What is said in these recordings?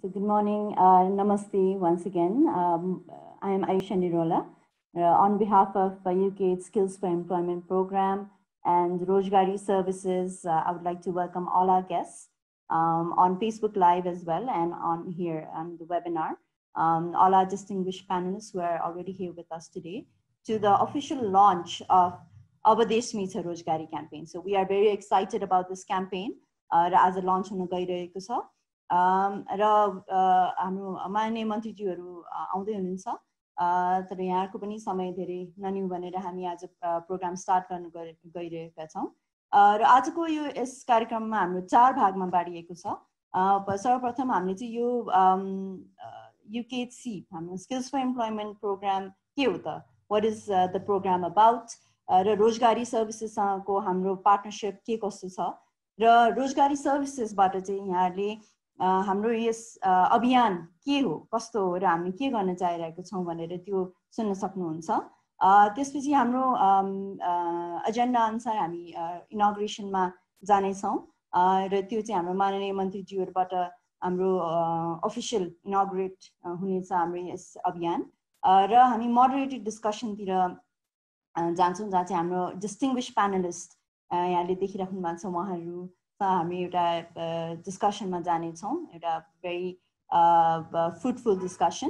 So good morning, namaste once again. I am Aisha Nirola. On behalf of UKaid Skills for Employment Program and Rojgari Services, I would like to welcome all our guests on Facebook Live as well and on here on the webinar. All our distinguished panelists who are already here with us today to the official launch of our Desh Mecha Rojgari campaign. So we are very excited about this campaign as a launch हुन गइरहेको छ र हाम्रो माननीय मन्त्रीज्यूहरू आउँदै हुनुहुन्छ तर यहाँको पनि समय धेरै नलिउँ भनेर हामी आज प्रोग्राम स्टार्ट गर्न गइरहेका छौं र आजको यो यस कार्यक्रममा हाम्रो 4 भागमा बाँडिएको छ सर्वप्रथम हामीले चाहिँ यो UKaid हाम्रो स्किल्स फर एम्प्लॉयमेन्ट प्रोग्राम के हो त what is the programme about र रोजगारी सर्भिसेसको हाम्रो पार्टनरशिप के कस्तो छ र रोजगारी सर्भिसेसबाट चाहिँ यहाँले हाम्रो यस अभियान के हो कस्तो हो र हामी के गर्न चाहिरहेको छौं भनेर त्यो सुन्न सक्नुहुन्छ त्यसपछि हाम्रो एजेन्डा अनुसार हामी इनॉग्रेसनमा जाने छौं र त्यो चाहिँ हाम्रो माननीय मन्त्रीज्यूहरुबाट हाम्रो अफिशियल इनॉग्रेट हुनेछ हाम्रो यस अभियान र हामी मोडरेटेड डिस्कसन तिर जान्छौं जहाँ चाहिँ हाम्रो डिस्टिंग्विश्ड प्यानलिस्ट यहाँले देखिराख्नु भएको छ उहाँहरु हामी एउटा डिस्कसनमा जाने छौं एउटा भेरी फ्रुटफुल डिस्कसन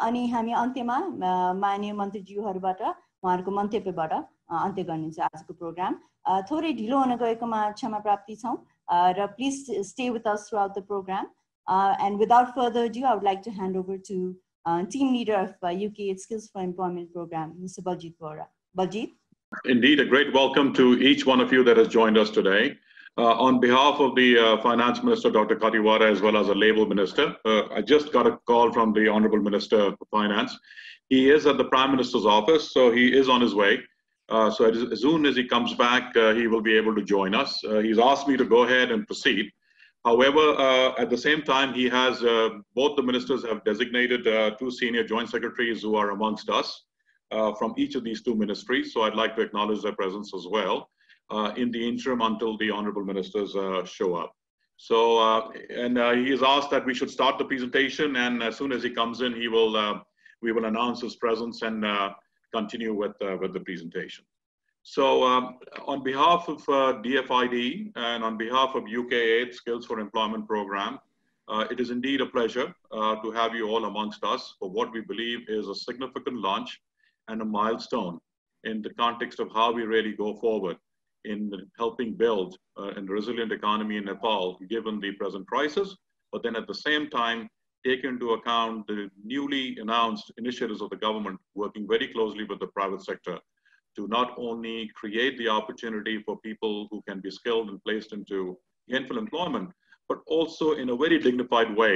अनि हामी अन्त्यमा माननीय मन्त्रीज्यूहरुबाट उहाँहरुको मन्तव्यबाट अन्त्य गर्नेछ आजको प्रोग्राम थोरै ढिलो हुन गएकोमा क्षमा प्राप्ति छौं र please stay with us throughout the programme and without further ado I would like to hand over to team leader of UKaid Skills for Employment Program, Mr. Baljit Vora. Baljit. Indeed, a great welcome to each one of you that has joined us today. On behalf of the Finance Minister, Dr. Khatiwada, as well as the Labour Minister, I just got a call from the Honourable Minister of Finance. He is at the Prime Minister's office, so he is on his way. So as soon as he comes back, he will be able to join us. He's asked me to go ahead and proceed. However, at the same time, he has, both the ministers have designated 2 senior joint secretaries who are amongst us from each of these 2 ministries. So I'd like to acknowledge their presence as well in the interim until the honorable ministers show up. So, he has asked that we should start the presentation, and as soon as he comes in, we will announce his presence and continue with the presentation. So on behalf of DFID and on behalf of UKaid Skills for Employment Program, it is indeed a pleasure to have you all amongst us for what we believe is a significant launch and a milestone in the context of how we really go forward in helping build a resilient economy in Nepal, given the present crisis, but then at the same time, take into account the newly announced initiatives of the government working very closely with the private sector to not only create the opportunity for people who can be skilled and placed into gainful employment, but also in a very dignified way,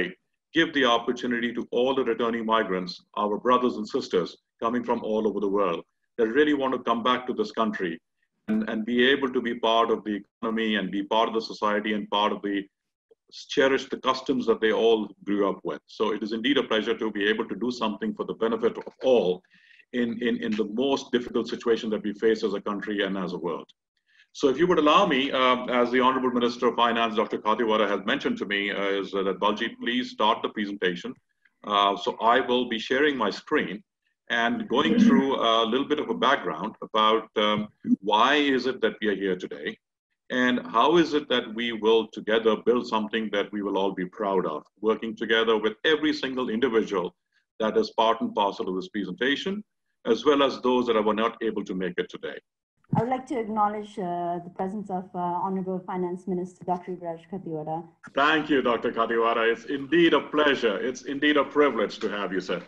give the opportunity to all the returning migrants, our brothers and sisters coming from all over the world, that really want to come back to this country and be able to be part of the economy and be part of the society and part of cherish the customs that they all grew up with. So it is indeed a pleasure to be able to do something for the benefit of all in the most difficult situation that we face as a country and as a world. So if you would allow me, as the Honorable Minister of Finance, Dr. Khatiwada, has mentioned to me, is that Baljit, please start the presentation. So I will be sharing my screen and going through a little bit of a background about why is it that we are here today, and how is it that we will together build something that we will all be proud of, working together with every single individual that is part and parcel of this presentation, as well as those that were not able to make it today. I would like to acknowledge the presence of Honorable Finance Minister, Dr. Yuba Raj Khatiwada. Thank you, Dr. Khatiwada. It's indeed a pleasure. It's indeed a privilege to have you, sir.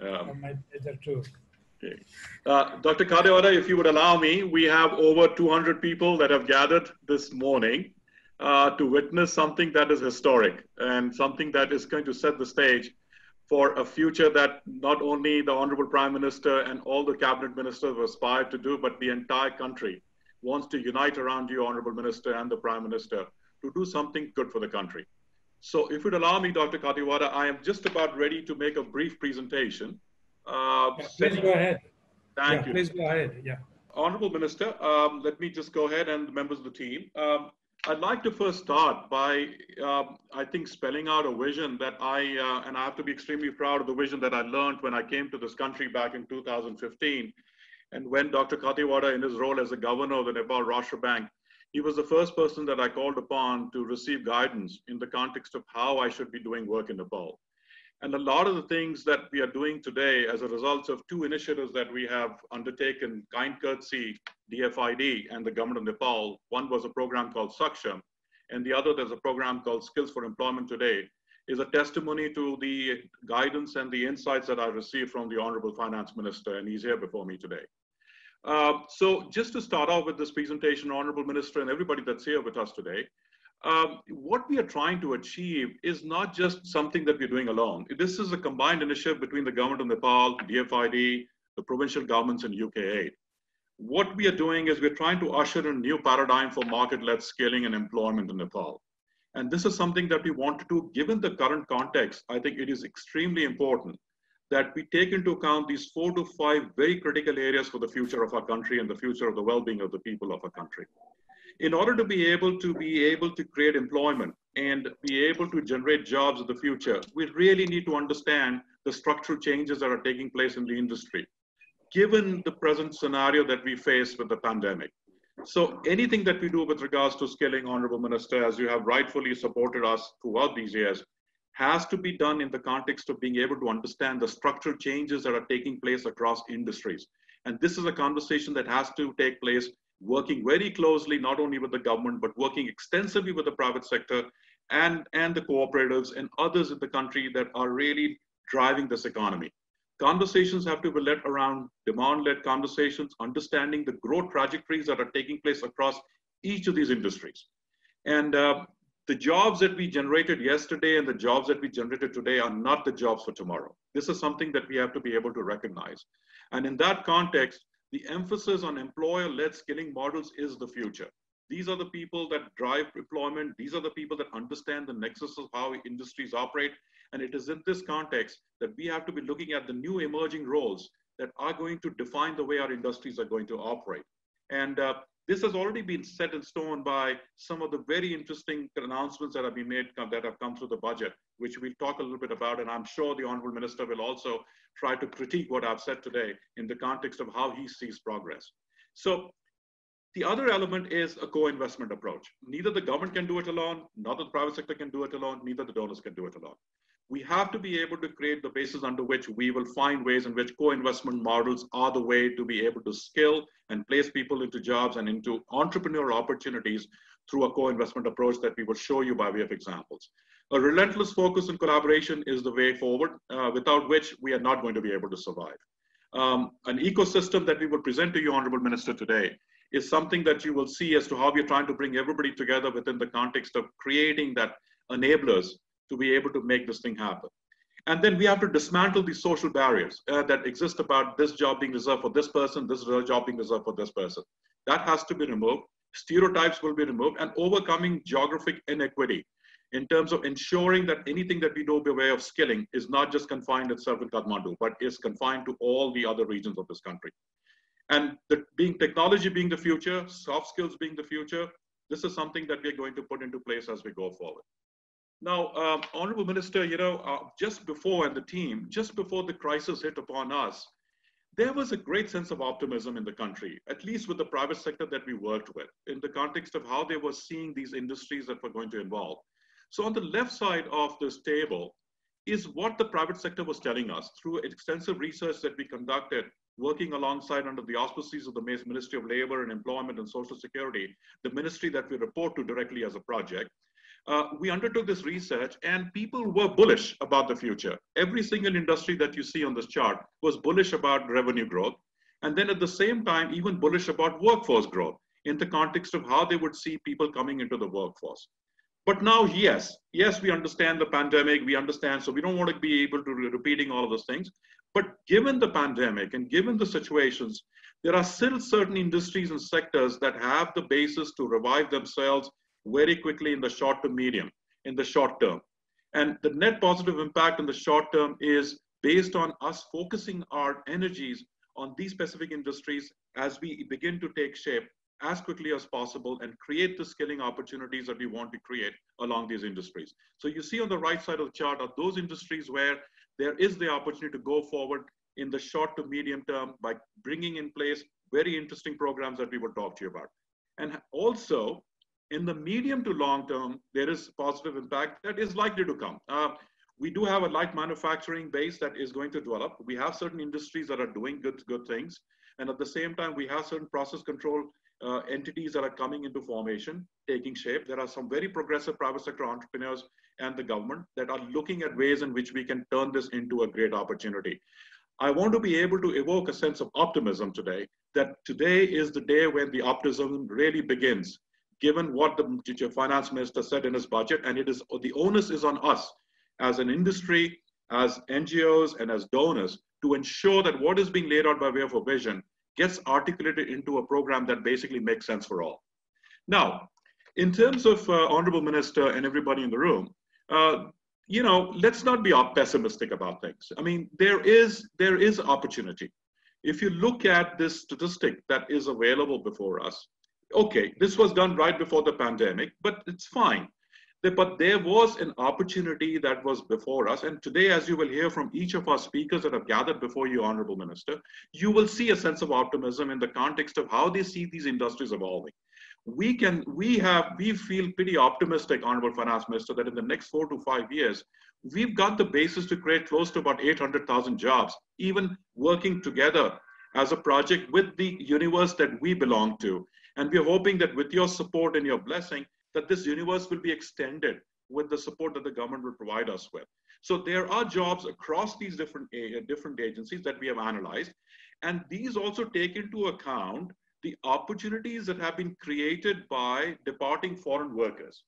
My pleasure too. Okay. Dr. Khatiwada, if you would allow me, we have over 200 people that have gathered this morning to witness something that is historic and something that is going to set the stage for a future that not only the Honorable Prime Minister and all the cabinet ministers aspire to do, but the entire country wants to unite around you, Honorable Minister and the Prime Minister, to do something good for the country. So if you'd allow me, Dr. Khatiwada, I am just about ready to make a brief presentation. Please go ahead. Thank you. Please go ahead. Yeah. Honorable Minister, let me just go ahead, and the members of the team. I'd like to first start by, I think, spelling out a vision that and I have to be extremely proud of the vision that I learned when I came to this country back in 2015. And when Dr. Khatiwada, in his role as the governor of the Nepal Rashtra Bank, he was the first person that I called upon to receive guidance in the context of how I should be doing work in Nepal. And a lot of the things that we are doing today as a result of two initiatives that we have undertaken, Kind Courtesy, DFID, and the government of Nepal. One was a program called Saksham, and the other, there's a program called Skills for Employment Today, is a testimony to the guidance and the insights that I received from the Honorable Finance Minister, and he's here before me today. So just to start off with this presentation, Honorable Minister and everybody that's here with us today, what we are trying to achieve is not just something that we're doing alone. This is a combined initiative between the government of Nepal, DFID, the provincial governments, and UKaid. What we are doing is we're trying to usher in a new paradigm for market-led scaling and employment in Nepal. And this is something that we want to do. Given the current context, I think it is extremely important that we take into account these 4 to 5 very critical areas for the future of our country and the future of the well-being of the people of our country. In order to be able to create employment and be able to generate jobs in the future, we really need to understand the structural changes that are taking place in the industry, given the present scenario that we face with the pandemic. So anything that we do with regards to skilling, Honorable Minister, as you have rightfully supported us throughout these years, has to be done in the context of being able to understand the structural changes that are taking place across industries. And this is a conversation that has to take place working very closely, not only with the government, but working extensively with the private sector and the cooperatives and others in the country that are really driving this economy. Conversations have to be led around demand-led conversations, understanding the growth trajectories that are taking place across each of these industries. And the jobs that we generated yesterday and the jobs that we generated today are not the jobs for tomorrow. This is something that we have to be able to recognize. And in that context, the emphasis on employer-led skilling models is the future. These are the people that drive employment. These are the people that understand the nexus of how industries operate. And it is in this context that we have to be looking at the new emerging roles that are going to define the way our industries are going to operate. And this has already been set in stone by some of the very interesting announcements that have been made that have come through the budget, which we'll talk a little bit about. And I'm sure the Honorable Minister will also try to critique what I've said today in the context of how he sees progress. So the other element is a co-investment approach. Neither the government can do it alone, neither the private sector can do it alone, neither the donors can do it alone. We have to be able to create the basis under which we will find ways in which co-investment models are the way to be able to skill and place people into jobs and into entrepreneurial opportunities through a co-investment approach that we will show you by way of examples. A relentless focus and collaboration is the way forward, without which we are not going to be able to survive. An ecosystem that we will present to you, Honorable Minister, today is something that you will see as to how we're trying to bring everybody together within the context of creating that enablers to be able to make this thing happen. And then we have to dismantle the social barriers that exist about this job being reserved for this person, this job being reserved for this person. That has to be removed. Stereotypes will be removed, and overcoming geographic inequity in terms of ensuring that anything that we do by way of skilling is not just confined itself in Kathmandu, but is confined to all the other regions of this country. And technology being the future, soft skills being the future, this is something that we're going to put into place as we go forward. Now, Honorable Minister, just before the crisis hit upon us, there was a great sense of optimism in the country, at least with the private sector that we worked with, in the context of how they were seeing these industries that were going to evolve. So on the left side of this table is what the private sector was telling us through extensive research that we conducted, working alongside under the auspices of the Ministry of Labor and Employment and Social Security, the ministry that we report to directly as a project. We undertook this research and people were bullish about the future. Every single industry that you see on this chart was bullish about revenue growth. And then at the same time, even bullish about workforce growth in the context of how they would see people coming into the workforce. But now, yes, we understand the pandemic, we understand, so we don't want to be able to repeating all of those things. But given the pandemic and given the situations, there are still certain industries and sectors that have the basis to revive themselves very quickly in the short to medium, in the short term. And the net positive impact in the short term is based on us focusing our energies on these specific industries as we begin to take shape as quickly as possible and create the skilling opportunities that we want to create along these industries. So you see on the right side of the chart are those industries where there is the opportunity to go forward in the short to medium term by bringing in place very interesting programs that we will talk to you about. And also, in the medium to long term, there is positive impact that is likely to come. We do have a light manufacturing base that is going to develop. We have certain industries that are doing good things. And at the same time, we have certain process control entities that are coming into formation, taking shape. There are some very progressive private sector entrepreneurs and the government that are looking at ways in which we can turn this into a great opportunity. I want to be able to evoke a sense of optimism today, that today is the day when the optimism really begins, given what the finance minister said in his budget, and it is the onus is on us as an industry, as NGOs, and as donors to ensure that what is being laid out by way of a vision gets articulated into a program that basically makes sense for all. Now, in terms of Honorable Minister and everybody in the room, let's not be pessimistic about things. I mean, there is opportunity. If you look at this statistic that is available before us, okay, this was done right before the pandemic, but it's fine. But there was an opportunity that was before us. And today, as you will hear from each of our speakers that have gathered before you, Honorable Minister, you will see a sense of optimism in the context of how they see these industries evolving. We feel pretty optimistic, Honorable Finance Minister, that in the next 4 to 5 years, we've got the basis to create close to about 800,000 jobs, even working together as a project with the universe that we belong to. And we're hoping that with your support and your blessing, that this universe will be extended with the support that the government will provide us with. So there are jobs across these different agencies that we have analyzed. And these also take into account the opportunities that have been created by departing foreign workers.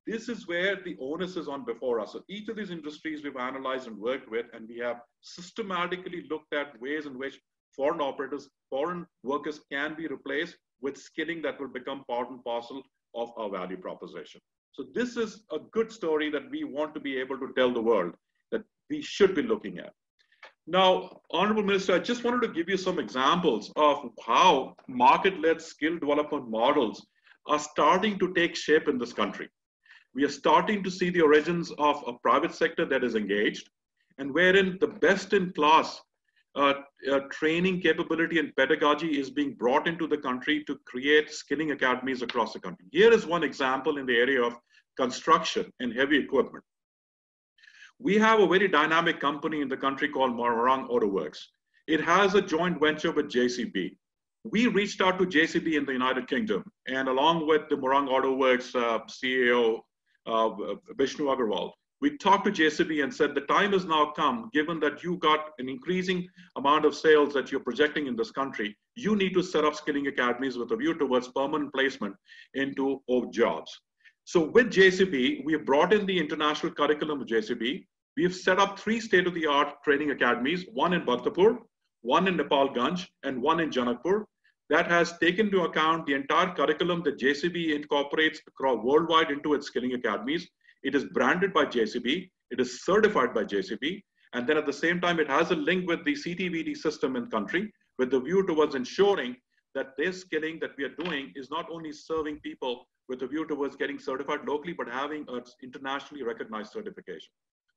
This is where the onus is on before us. So each of these industries we've analyzed and worked with, and we have systematically looked at ways in which foreign workers can be replaced with skilling that will become part and parcel of our value proposition. So this is a good story that we want to be able to tell the world that we should be looking at. Now, Honorable Minister, I just wanted to give you some examples of how market-led skill development models are starting to take shape in this country. We are starting to see the origins of a private sector that is engaged, and wherein the best-in-class training capability and pedagogy is being brought into the country to create skilling academies across the country. Here is one example in the area of construction and heavy equipment. We have a very dynamic company in the country called Morang Auto Works. It has a joint venture with JCB. We reached out to JCB in the United Kingdom, and along with the Morang Auto Works CEO, Vishnu Agarwal, we talked to JCB and said, the time has now come, given that you got an increasing amount of sales that you're projecting in this country, you need to set up skilling academies with a view towards permanent placement into jobs. So with JCB, we have brought in the international curriculum of JCB. We have set up 3 state-of-the-art training academies, one in Bhaktapur, one in Nepalganj, and one in Janakpur, that has taken into account the entire curriculum that JCB incorporates across worldwide into its skilling academies. It is branded by JCB, it is certified by JCB, and then at the same time, it has a link with the CTVT system in country with the view towards ensuring that this skilling that we are doing is not only serving people with a view towards getting certified locally, but having an internationally recognized certification.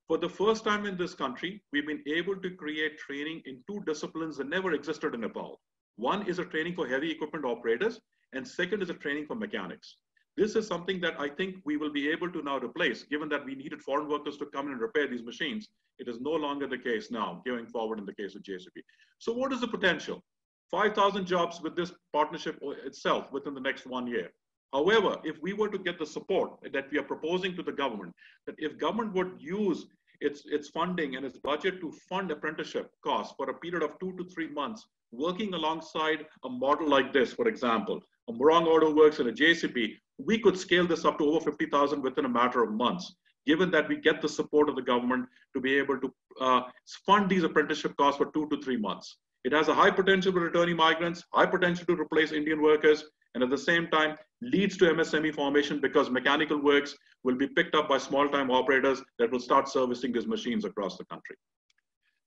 For the first time in this country, we've been able to create training in 2 disciplines that never existed in Nepal. One is a training for heavy equipment operators, and second is a training for mechanics. This is something that I think we will be able to now replace, given that we needed foreign workers to come in and repair these machines. It is no longer the case now, going forward in the case of JCB. So what is the potential? 5,000 jobs with this partnership itself within the next 1 year. However, if we were to get the support that we are proposing to the government, that if government would use its funding and its budget to fund apprenticeship costs for a period of 2 to 3 months, working alongside a model like this, for example, a Morang Auto Works and a JCB, we could scale this up to over 50,000 within a matter of months, given that we get the support of the government to be able to fund these apprenticeship costs for 2 to 3 months. It has a high potential for returning migrants, high potential to replace Indian workers, and at the same time leads to MSME formation because mechanical works will be picked up by small-time operators that will start servicing these machines across the country.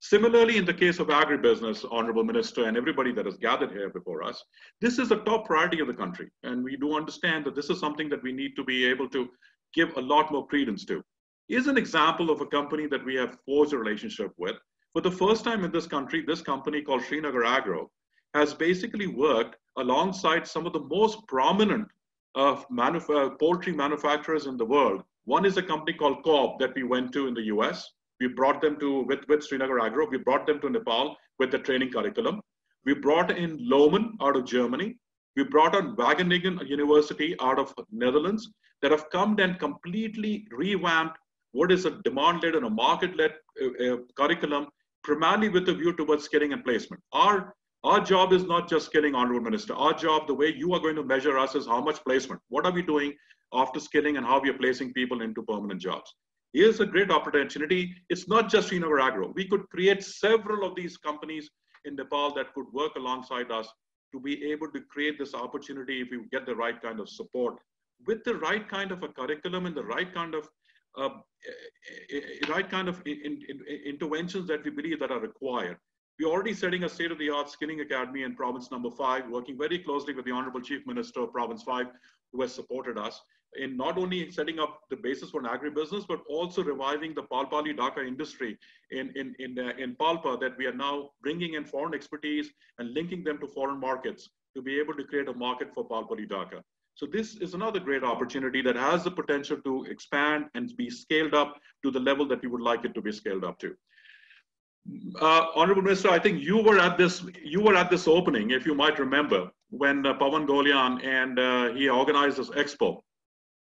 Similarly, in the case of agribusiness, Honorable Minister, and everybody that has gathered here before us, this is a top priority of the country. And we do understand that this is something that we need to be able to give a lot more credence to. Here's an example of a company that we have forged a relationship with. For the first time in this country, this company called Srinagar Agro has basically worked alongside some of the most prominent poultry manufacturers in the world. One is a company called Cobb that we went to in the US. We brought them to, with Srinagar Agro, we brought them to Nepal with the training curriculum. We brought in Lohmann out of Germany. We brought on Wageningen University out of Netherlands that have come and completely revamped what is a demand-led and a market-led curriculum, primarily with a view towards skilling and placement. Our job is not just skilling, Honorable Minister. Our job, the way you are going to measure us, is how much placement. What are we doing after skilling and how we are placing people into permanent jobs? Here's a great opportunity. It's not just Srinagar Agro. We could create several of these companies in Nepal that could work alongside us to be able to create this opportunity if we get the right kind of support, with the right kind of a curriculum and the right kind of interventions that we believe that are required. We're already setting a state-of-the-art skilling academy in province number 5, working very closely with the Honorable Chief Minister of Province 5, who has supported us in not only setting up the basis for an agribusiness, but also reviving the Palpali Dhaka industry in Palpa, that we are now bringing in foreign expertise and linking them to foreign markets to be able to create a market for Palpali Dhaka. So this is another great opportunity that has the potential to expand and be scaled up to the level that we would like it to be scaled up to. Honorable Minister, I think you were at this opening, if you might remember, when Pawan Golian and he organized this expo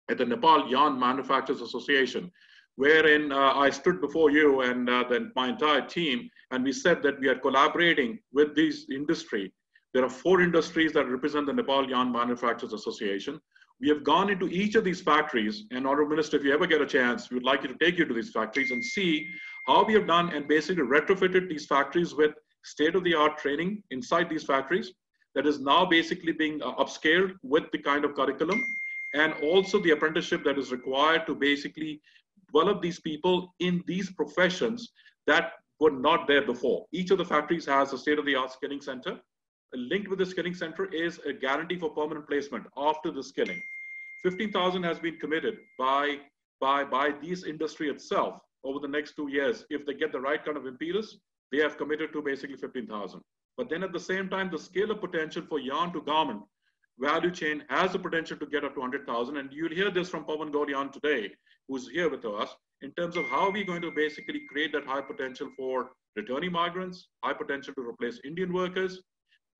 at the Nepal Yarn Manufacturers Association, wherein I stood before you and then my entire team, and we said that we are collaborating with this industry. There are 4 industries that represent the Nepal Yarn Manufacturers Association. We have gone into each of these factories, and Honorable Minister, if you ever get a chance, we would like you to take you to these factories and see how we have done and basically retrofitted these factories with state-of-the-art training inside these factories that is now basically being upscaled with the kind of curriculum, and also the apprenticeship that is required to basically develop these people in these professions that were not there before. Each of the factories has a state-of-the-art skilling center. Linked with the skilling center is a guarantee for permanent placement after the skilling. 15,000 has been committed by this industry itself over the next 2 years. If they get the right kind of impetus, they have committed to basically 15,000. But then at the same time, the scale of potential for yarn to garment value chain has the potential to get up to 100,000. And you'll hear this from Pawan Golian today, who's here with us, in terms of how we're going to basically create that high potential for returning migrants, high potential to replace Indian workers.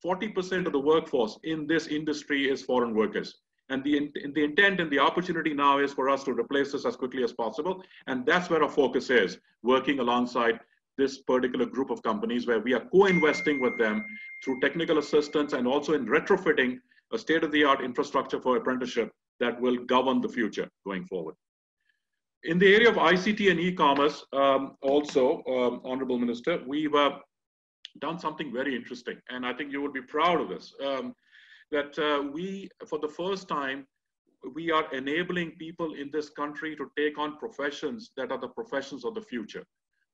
40% of the workforce in this industry is foreign workers. And the intent and the opportunity now is for us to replace this as quickly as possible. And that's where our focus is, working alongside this particular group of companies where we are co-investing with them through technical assistance and also in retrofitting a state-of-the-art infrastructure for apprenticeship that will govern the future going forward. In the area of ICT and e-commerce, Honorable Minister, we've done something very interesting, and I think you will be proud of this, we, for the first time, we are enabling people in this country to take on professions that are the professions of the future.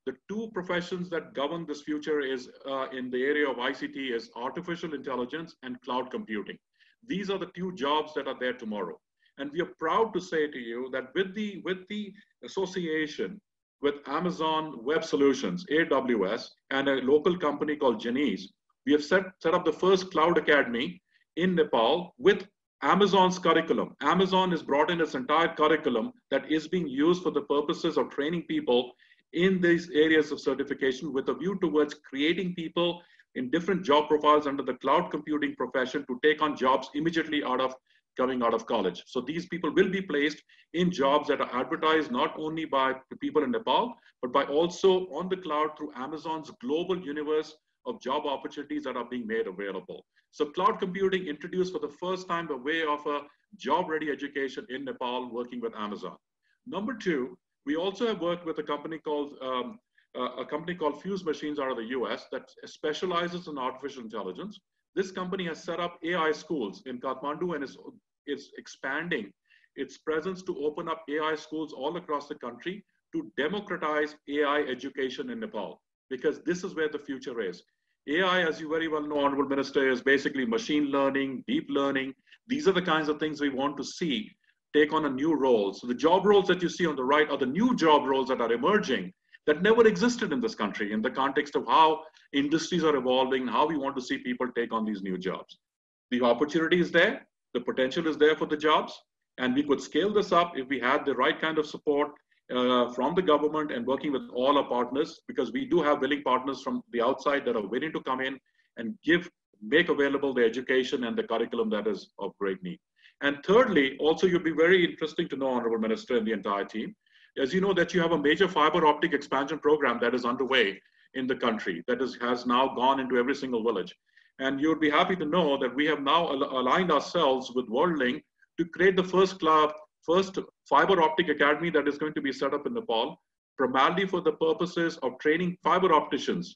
The 2 professions that govern this future is in the area of ICT is artificial intelligence and cloud computing. These are the 2 jobs that are there tomorrow. And we are proud to say to you that with the association with Amazon Web Solutions, AWS, and a local company called Genies, we have set up the first cloud academy in Nepal with Amazon's curriculum. Amazon has brought in its entire curriculum that is being used for the purposes of training people in these areas of certification with a view towards creating people in different job profiles under the cloud computing profession to take on jobs immediately coming out of college. So these people will be placed in jobs that are advertised not only by the people in Nepal, but by also on the cloud through Amazon's global universe of job opportunities that are being made available. So cloud computing introduced for the first time the way of a job-ready education in Nepal working with Amazon. Number 2, we also have worked with a company called Fuse Machines out of the US that specializes in artificial intelligence. This company has set up AI schools in Kathmandu and is expanding its presence to open up AI schools all across the country to democratize AI education in Nepal. because this is where the future is. AI, as you very well know, Honorable Minister, is basically machine learning, deep learning. These are the kinds of things we want to see take on a new role. So the job roles that you see on the right are the new job roles that are emerging that never existed in this country in the context of how industries are evolving, how we want to see people take on these new jobs. The opportunity is there, the potential is there for the jobs, and we could scale this up if we had the right kind of support from the government and working with all our partners, because we do have willing partners from the outside that are willing to come in and make available the education and the curriculum that is of great need. And thirdly, also you'd be very interesting to know, Honorable Minister, and the entire team, as you know that you have a major fiber optic expansion program that is underway in the country that has now gone into every single village. And you'd be happy to know that we have now aligned ourselves with WorldLink to create the first fiber optic academy that is going to be set up in Nepal, primarily for the purposes of training fiber opticians,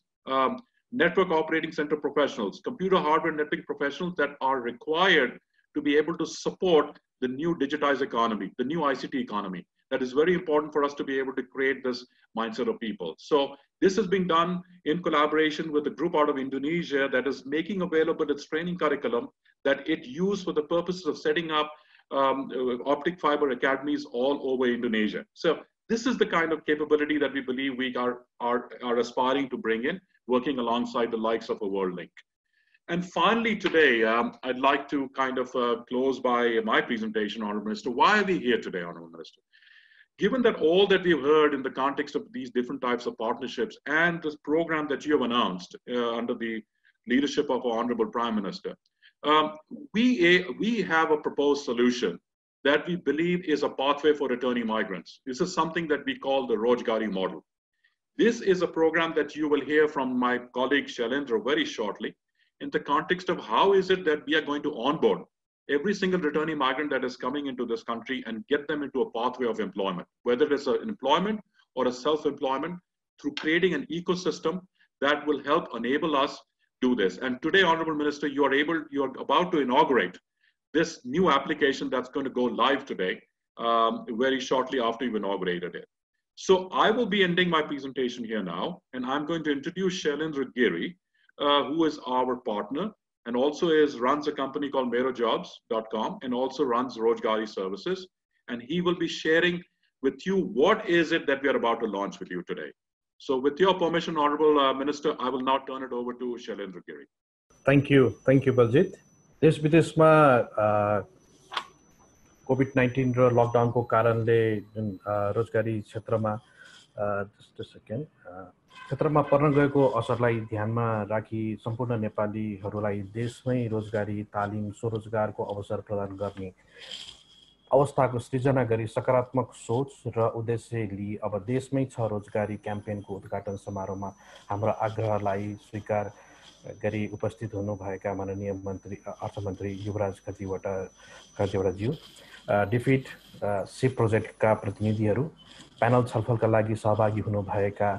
network operating center professionals, computer hardware network professionals that are required to be able to support the new digitized economy, the new ICT economy. That is very important for us to be able to create this mindset of people. So this is being done in collaboration with a group out of Indonesia that is making available its training curriculum that it used for the purposes of setting up optic fiber academies all over Indonesia. So this is the kind of capability that we believe we are aspiring to bring in, working alongside the likes of a WorldLink. And finally today, I'd like to kind of close by my presentation, Honorable Minister. Why are we here today, Honorable Minister? Given that all that we've heard in the context of these different types of partnerships and this program that you have announced under the leadership of our Honorable Prime Minister, we have a proposed solution that we believe is a pathway for returning migrants. This is something that we call the Rojgari model. This is a program that you will hear from my colleague Shailendra very shortly in the context of how is it that we are going to onboard every single returning migrant that is coming into this country and get them into a pathway of employment, whether it's an employment or a self-employment, through creating an ecosystem that will help enable us do this. And today, Honorable Minister, you are about to inaugurate this new application that's going to go live today, very shortly after you've inaugurated it. So I will be ending my presentation here now, and I'm going to introduce Shailendra Giri, who is our partner and also runs a company called merojobs.com and also runs Rojgari Services. And he will be sharing with you what is it that we are about to launch with you today. So with your permission, Honorable Minister, I will now turn it over to Shailendra Giri. Thank you, Baljit. देश विदेशमा COVID-19 र लकडाउनको कारणले जुन रोजगारी क्षेत्रमा क्षेत्रमा पर्न गएको असरलाई ध्यानमा राखी सम्पूर्ण नेपालीहरूलाई देशमै रोजगारी तालिम स्वरोजगारको अवसर प्रदान गर्ने अवस्थाको सृजना गरी सकारात्मक सोच र उद्देश्य लिई अब देशमै छ रोजगारी क्याम्पेनको उद्घाटन समारोहमा हाम्रो आग्रहलाई स्वीकार गरी उपस्थित हुनुभएका माननीय मन्त्री अर्थमन्त्री युवराज खतिवडाज्यू, डिफिट सिप प्रोजेक्टका प्रतिनिधिहरू, प्यानल छलफलका लागि सहभागी हुनुभएका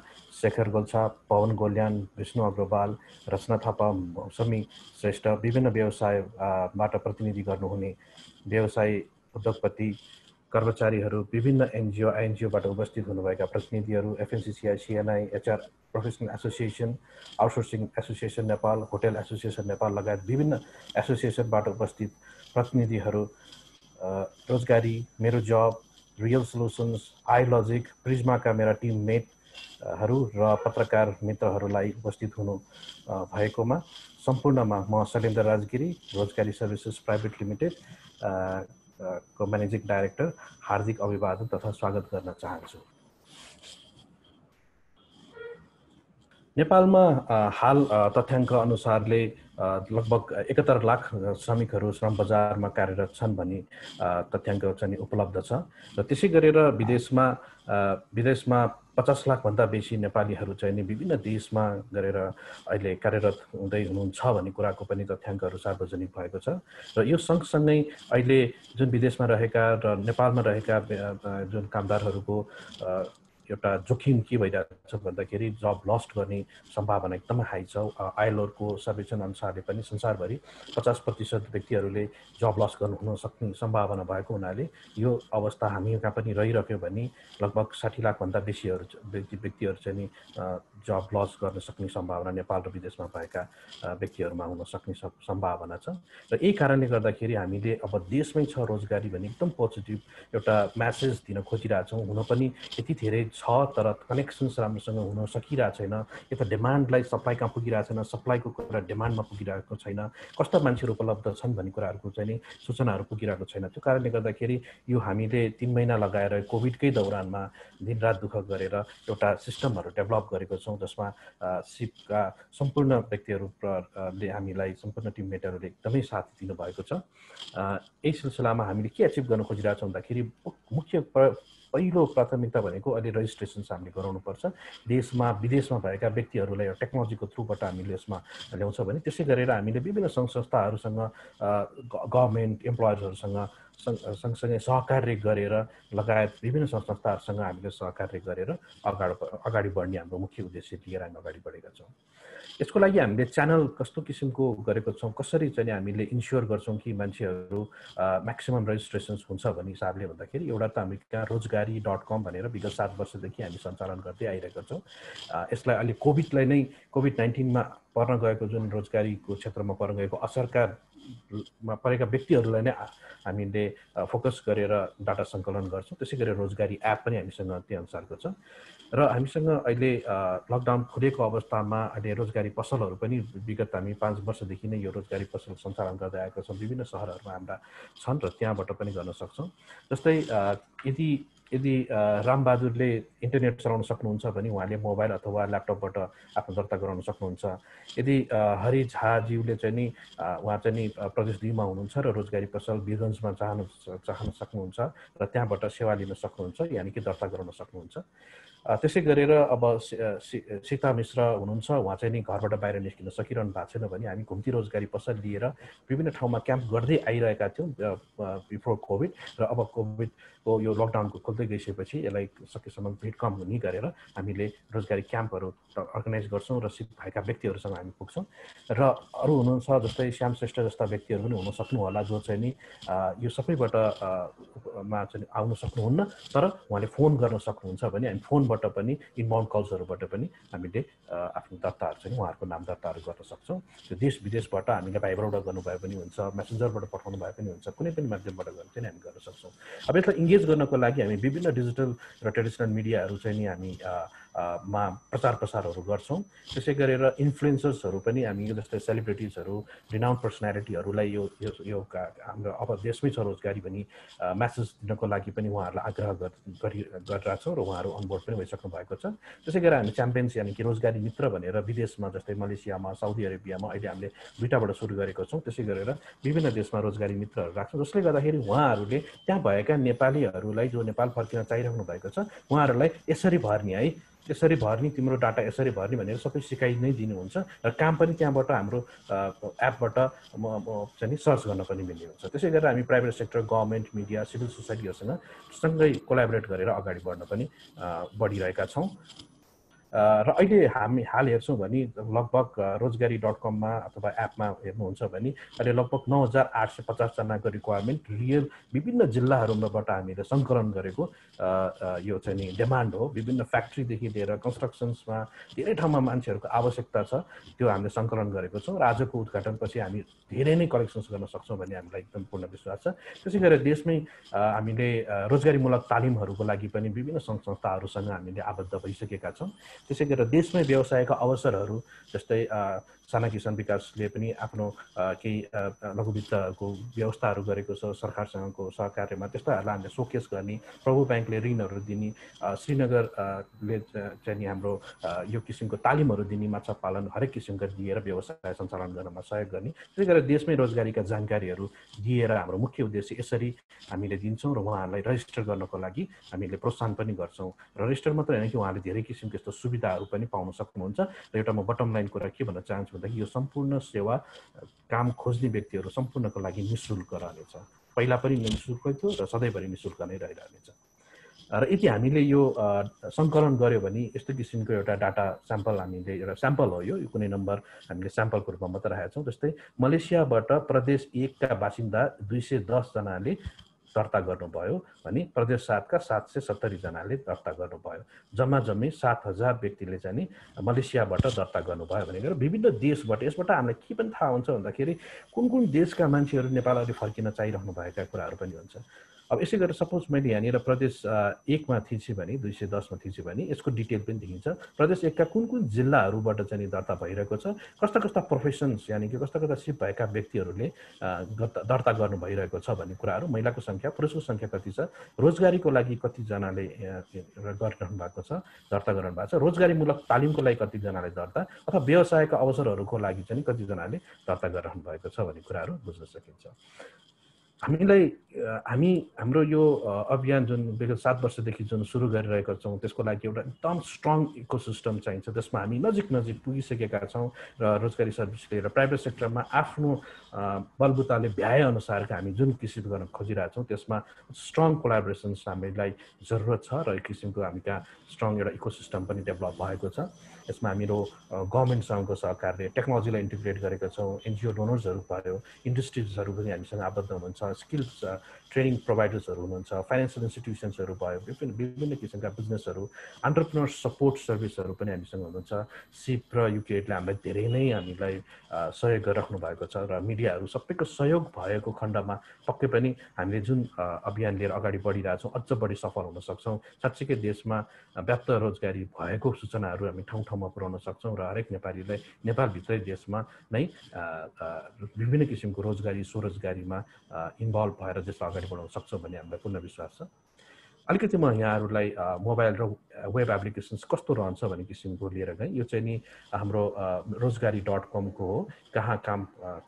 शेखर गोल्छा, पवन गोल्यान, विष्णु अग्रवाल, रचना थापा, मौसमी श्रेष्ठ, विभिन्न व्यवसायबाट प्रतिनिधि गर्नुहुने व्यवसायी उद्योगपति, कर्मचारीहरू, विभिन्न एनजिओ आइएनजिओबाट उपस्थित हुनुभएका प्रतिनिधिहरू, FNCCI, CNI, HR professional association, outsourcing association Nepal, hotel association Nepal लगायत विभिन्न एसोसिएसनबाट उपस्थित प्रतिनिधिहरू, रोजगारी, मेरो जब, रियल सोल्युसन्स, आइलजिक, प्रिज्माका मेरा टिममेटहरू र पत्रकार मित्रहरूलाई उपस्थित हुनु भएकोमा सम्पूर्णमा म शैलेन्द्र राजगिरी, रोजगारी सर्भिसेस प्राइभेट लिमिटेड को म्यानेजिङ डाइरेक्टर हार्दिक अभिवादन तथा स्वागत गर्न चाहन्छु। नेपालमा हाल तथ्याङ्क अनुसारले लगभग 71 लाख श्रमिकहरू श्रम बजारमा कार्यरत छन् भन्ने तथ्याङ्क चाहिँ उपलब्ध छ र त्यसै गरेर विदेशमा 50 लाख भन्दा बेसी नेपालीहरू चाहिँ नि विभिन्न देशमा गरेर अहिले कार्यरत हुँदै हुनुहुन्छ भन्ने कुराको पनि तथ्याङ्कहरू सार्वजनिक भएको छ र यो सँगसँगै अहिले जुन विदेशमा रहेका र नेपालमा रहेका जुन कामदारहरूको एउटा जोखिम के भइरहेछ भन्दाखेरि जब लस्ट गर्ने सम्भावना एकदमै हाई छ। आइएलओको सर्वेक्षण अनुसारले पनि संसारभरि 50% व्यक्तिहरूले जब लस हुन सक्ने सम्भावना भएको हुनाले यो अवस्था हामी कहाँ पनि रहिरह्यो भने लगभग 60 लाखभन्दा बेसीहरू व्यक्तिहरू चाहिँ नि जब लस गर्न सक्ने सम्भावना नेपाल र विदेशमा भएका व्यक्तिहरूमा हुन सक्ने सम्भावना छ। र यही कारणले गर्दाखेरि हामीले अब देशमै छ रोजगारी भन्ने एकदम पोजिटिभ एउटा म्यासेज दिन खोजिरहेछौँ। हुन पनि यति धेरै छ तर कनेक्सन्स राम्रोसँग हुन सकिरहेको छैन। यता डिमान्डलाई सप्लाई कहाँ पुगिरहेको छैन, सप्लाईको कुरा डिमान्डमा पुगिरहेको छैन, कस्ता मान्छेहरू उपलब्ध छन् भन्ने कुराहरूको चाहिँ नि सूचनाहरू पुगिरहेको छैन। त्यो कारणले गर्दाखेरि यो हामीले 3 महिना लगाएर कोभिडकै दौरानमा दिनरात दुःख गरेर एउटा सिस्टमहरू डेभलप गरेको छौँ जसमा सिपका सम्पूर्ण व्यक्तिहरूले हामीलाई सम्पूर्ण टिममेटहरूले एकदमै साथ दिनुभएको छ। यही सिलसिलामा हामीले के एचिभ गर्न खोजिरहेछौँ भन्दाखेरि मुख्य पहिलो प्राथमिकता भनेको अहिले रेजिस्ट्रेसन हामीले गराउनुपर्छ। देशमा विदेशमा भएका व्यक्तिहरूलाई टेक्नोलोजीको थ्रुबाट हामीले यसमा ल्याउँछ भने त्यसै गरेर हामीले विभिन्न सङ्घ संस्थाहरूसँग गभर्मेन्ट इम्प्लोयर्सहरूसँग सँगसँगै सहकार्य गरेर लगायत विभिन्न सङ्घ संस्थाहरूसँग हामीले सहकार्य गरेर अगाडि बढ्ने हाम्रो मुख्य उद्देश्य लिएर हामी अगाडि बढेका छौँ। यसको लागि हामीले च्यानल कस्तो किसिमको गरेको छौँ, कसरी चाहिँ हामीले इन्स्योर गर्छौँ कि मान्छेहरू म्याक्सिमम रेजिस्ट्रेसन्स हुन्छ भन्ने हिसाबले भन्दाखेरि एउटा त हामी कहाँ रोजगारी.com भनेर विगत 7 वर्षदेखि हामी सञ्चालन गर्दै आइरहेका छौँ। यसलाई अहिले कोभिड-19मा पर्न गएको जुन रोजगारीको क्षेत्रमा पर्न गएको असरकारमा परेका व्यक्तिहरूलाई नै हामीले फोकस गरेर डाटा सङ्कलन गर्छौँ। त्यसै गरी रोजगारी एप पनि हामीसँग त्यही अनुसारको छ र हामीसँग अहिले लकडाउन खुलेको अवस्थामा अहिले रोजगारी पसलहरू पनि विगत हामी 5 वर्षदेखि नै यो रोजगारी पसल सञ्चालन गर्दै आएका छौँ। विभिन्न सहरहरूमा हाम्रा छन् र त्यहाँबाट पनि गर्न सक्छौँ। जस्तै यदि रामबहादुरले इन्टरनेट चलाउन सक्नुहुन्छ भने उहाँले मोबाइल अथवा ल्यापटपबाट आफ्नो दर्ता गराउन सक्नुहुन्छ। यदि हरि झाज्यूले चाहिँ नि उहाँ चाहिँ नि प्रदेश 2 मा हुनुहुन्छ र रोजगारी पसल वीरगन्जमा चाहन सक्नुहुन्छ र त्यहाँबाट सेवा लिन सक्नुहुन्छ, यानि कि दर्ता गराउन सक्नुहुन्छ। त्यसै गरेर अब सीता मिश्र हुनुहुन्छ, उहाँ चाहिँ नि घरबाट बाहिर निस्किन सकिरहनु भएको छैन भने हामी घुम्ती रोजगारी पसल लिएर विभिन्न ठाउँमा क्याम्प गर्दै आइरहेका थियौँ बिफोर कोभिड। र अब कोभिडको यो लकडाउनको खोल्दै गइसकेपछि यसलाई सकेसम्म भिड कम हुने गरेर हामीले रोजगारी क्याम्पहरू अर्गनाइज गर्छौँ र सिप भएका व्यक्तिहरूसँग हामी पुग्छौँ। र अरू हुनुहुन्छ जस्तै श्याम श्रेष्ठ जस्ता व्यक्तिहरू पनि हुन सक्नु होला जो चाहिँ नि यो सबैबाट चाहिँ आउन सक्नुहुन्न तर उहाँले फोन गर्न सक्नुहुन्छ भने हामी फोनबाट पनि इनबाउन्ड कल्सहरूबाट पनि हामीले आफ्नो दर्ताहरू चाहिँ उहाँहरूको नाम दर्ताहरू गर्न सक्छौँ। त्यो देश विदेशबाट हामीले भाइबरबाट गर्नुभयो पनि हुन्छ, मेसेन्जरबाट पठाउनु भए पनि हुन्छ, कुनै पनि माध्यमबाट गर्न चाहिँ हामी गर्न सक्छौँ। अब यसलाई इङ्गेज गर्नको लागि हामी विभिन्न डिजिटल र ट्रेडिसनल मिडियाहरू चाहिँ नि हामी मा प्रचार प्रसारहरू गर्छौँ। त्यसै गरेर इन्फ्लुएन्सर्सहरू पनि हामी जस्तै सेलिब्रिटिजहरू, रिनाउन्ड पर्सनालिटीहरूलाई यो हाम्रो अब देशमै छ रोजगारी भनी म्यासेज दिनको लागि पनि उहाँहरूलाई आग्रह गरिरहेछौँ र उहाँहरू अनबोर्ड पनि भइसक्नु भएको छ। त्यसै गरेर हामी च्याम्पियन्स यानि कि रोजगारी मित्र भनेर विदेशमा जस्तै मलेसियामा, साउदी अरेबियामा अहिले हामीले 2टाबाट सुरु गरेको छौँ। त्यसै गरेर विभिन्न देशमा रोजगारी मित्रहरू राख्छौँ जसले गर्दाखेरि उहाँहरूले त्यहाँ भएका नेपालीहरूलाई जो नेपाल फर्किन चाहिरहनु भएको छ उहाँहरूलाई यसरी भर्ने है, यसरी भर्ने, तिम्रो डाटा यसरी भर्ने भनेर सबै सिकाइ नै दिनुहुन्छ र काम पनि त्यहाँबाट हाम्रो एपबाट चाहिँ नि सर्च गर्न पनि मिल्ने हुन्छ। त्यसै गरेर हामी private sector, government, media, civil सोसाइटीहरूसँग सँगै कोलाबोरेट गरेर अगाडि बढ्न पनि बढिरहेका छौँ। र अहिले हामी हाल हेर्छौँ भने लगभग रोजगारी.com-मा अथवा एपमा हेर्नुहुन्छ भने अहिले लगभग 9850 जनाको रिक्वायरमेन्ट रियल विभिन्न जिल्लाहरूबाट हामीले सङ्कलन गरेको यो चाहिँ नि डिमान्ड हो। विभिन्न फ्याक्ट्रीदेखि लिएर कन्स्ट्रक्सन्समा धेरै ठाउँमा मान्छेहरूको आवश्यकता छ, त्यो हामीले सङ्कलन गरेको छौँ र आजको उद्घाटनपछि हामी धेरै नै कलेक्सन्स गर्न सक्छौँ भन्ने हामीलाई एकदम पूर्ण विश्वास छ। त्यसै गरेर देशमै हामीले रोजगारीमूलक तालिमहरूको लागि पनि विभिन्न सङ्घ संस्थाहरूसँग हामीले आबद्ध भइसकेका छौँ। त्यसै गरेर देशमै व्यवसायका अवसरहरू जस्तै साना किसान विकासले पनि आफ्नो केही लघुवित्तको व्यवस्थाहरू गरेको छ सरकारसँगको सहकार्यमा, त्यस्ताहरूलाई हामीले सोकेस गर्ने, प्रभु ब्याङ्कले ऋणहरू दिने, श्रीनगरले चाहिँ नि हाम्रो यो किसिमको तालिमहरू दिने, माछा पालन हरेक किसिमका दिएर व्यवसाय सञ्चालन गर्नमा सहयोग गर्ने। त्यसै गरेर देशमै रोजगारीका जानकारीहरू दिएर हाम्रो मुख्य उद्देश्य यसरी हामीले दिन्छौँ र उहाँहरूलाई रजिस्टर गर्नको लागि हामीले प्रोत्साहन पनि गर्छौँ। र रजिस्टर मात्रै होइन कि उहाँले धेरै किसिमको यस्तो सुविधाहरू पनि पाउन सक्नुहुन्छ। र एउटा म बटम लाइन कुरा के भन्न चाहन्छु भन्दाखेरि यो सम्पूर्ण सेवा काम खोज्ने व्यक्तिहरू सम्पूर्णको लागि निःशुल्क रहनेछ। पहिला पनि निःशुल्क थियो र सधैँभरि निःशुल्क नै रहिरहनेछ। र यदि हामीले यो सङ्कलन गर्यो भने यस्तो किसिमको एउटा डाटा स्याम्पल हामीले एउटा स्याम्पल हो यो कुनै नम्बर हामीले स्याम्पलको रूपमा मात्र राखेका छौँ। जस्तै मलेसियाबाट प्रदेश 1 का बासिन्दा 210 जनाले दर्ता गर्नुभयो भने प्रदेश 7 का 770 जनाले दर्ता गर्नुभयो। जम्मा जम्मी 7000 व्यक्तिले चाहिँ नि मलेसियाबाट दर्ता गर्नुभयो भनेर विभिन्न देशबाट। यसबाट हामीलाई के पनि थाहा हुन्छ भन्दाखेरि कुन कुन देशका मान्छेहरू नेपाल अहिले फर्किन चाहिरहनु भएका कुराहरू पनि हुन्छ। अब यसै गरेर सपोज मैले यहाँनिर प्रदेश 1 मा थिचेँ भने 210 मा थिचेँ भने यसको डिटेल पनि देखिन्छ। प्रदेश 1 का कुन कुन जिल्लाहरूबाट चाहिँ दर्ता भइरहेको छ, कस्ता कस्ता प्रोफेसन्स यानि कि कस्ता कस्ता सिप भएका व्यक्तिहरूले दर्ता गर्नु भइरहेको छ भन्ने कुराहरू, महिलाको सङ्ख्या, पुरुषको सङ्ख्या कति छ, रोजगारीको लागि कतिजनाले गरिरहनु भएको छ, दर्ता गरिरहनु भएको छ, रोजगारीमूलक तालिमको लागि कतिजनाले दर्ता अथवा व्यवसायका अवसरहरूको लागि चाहिँ कतिजनाले दर्ता गरिरहनु भएको छ भन्ने कुराहरू बुझ्न सकिन्छ। हाम्रो यो अभियान जुन विगत 7 वर्षदेखि जुन सुरु गरिरहेका छौँ त्यसको लागि एउटा एकदम स्ट्रङ इकोसिस्टम चाहिन्छ, जसमा हामी नजिक पुगिसकेका छौँ र रोजगारी सर्भिसले र प्राइभेट सेक्टरमा आफ्नो बलबुताले भ्याए अनुसारका हामी जुन किसिम गर्न खोजिरहेका छौँ त्यसमा स्ट्रङ कोलाबोरेसन्स हामीलाई जरुरत छ र एक किसिमको हामी कहाँ स्ट्रङ एउटा इकोसिस्टम पनि डेभलप भएको छ। यसमा हाम्रो गभर्मेन्टसँगको सहकारले टेक्नोलोजीलाई इन्टिग्रेट गरेका छौँ, एनजिओ डोनर्सहरू भयो, इन्डस्ट्रिजहरू पनि हामीसँग आबद्ध हुनुहुन्छ, स्किल्स ट्रेनिङ प्रोभाइडर्सहरू हुनुहुन्छ, फाइनेन्सियल इन्स्टिट्युसन्सहरू भयो, विभिन्न किसिमका बिजनेसहरू, अन्टरप्रेन्योर सपोर्ट सर्भिसहरू पनि हामीसँग हुनुहुन्छ। सिप र युकेडले हामीलाई धेरै नै हामीलाई सहयोग गरिराख्नु भएको छ र मिडियाहरू सबैको सहयोग भएको खण्डमा पक्कै पनि हामीले जुन अभियान लिएर अगाडि बढिरहेछौँ अझ बढी सफल हुन सक्छौँ। साँच्चीकै देशमा व्याप्त रोजगारी भएको सूचनाहरू हामी ठाउँ ठाउँमा पुर्याउन सक्छौँ र हरेक नेपालीलाई नेपालभित्रै देशमा नै विभिन्न किसिमको रोजगारी स्वरोजगारीमा इन्भल्भ भएर देशलाई अगाडि बढाउन सक्छौँ भन्ने हामीलाई पूर्ण विश्वास छ। अलिकति म यहाँहरूलाई मोबाइल र वेब एप्लिकेसन्स कस्तो रहन्छ भन्ने किसिमको लिएर गएँ। यो चाहिँ नि हाम्रो रोजगारी.com को हो। कहाँ काम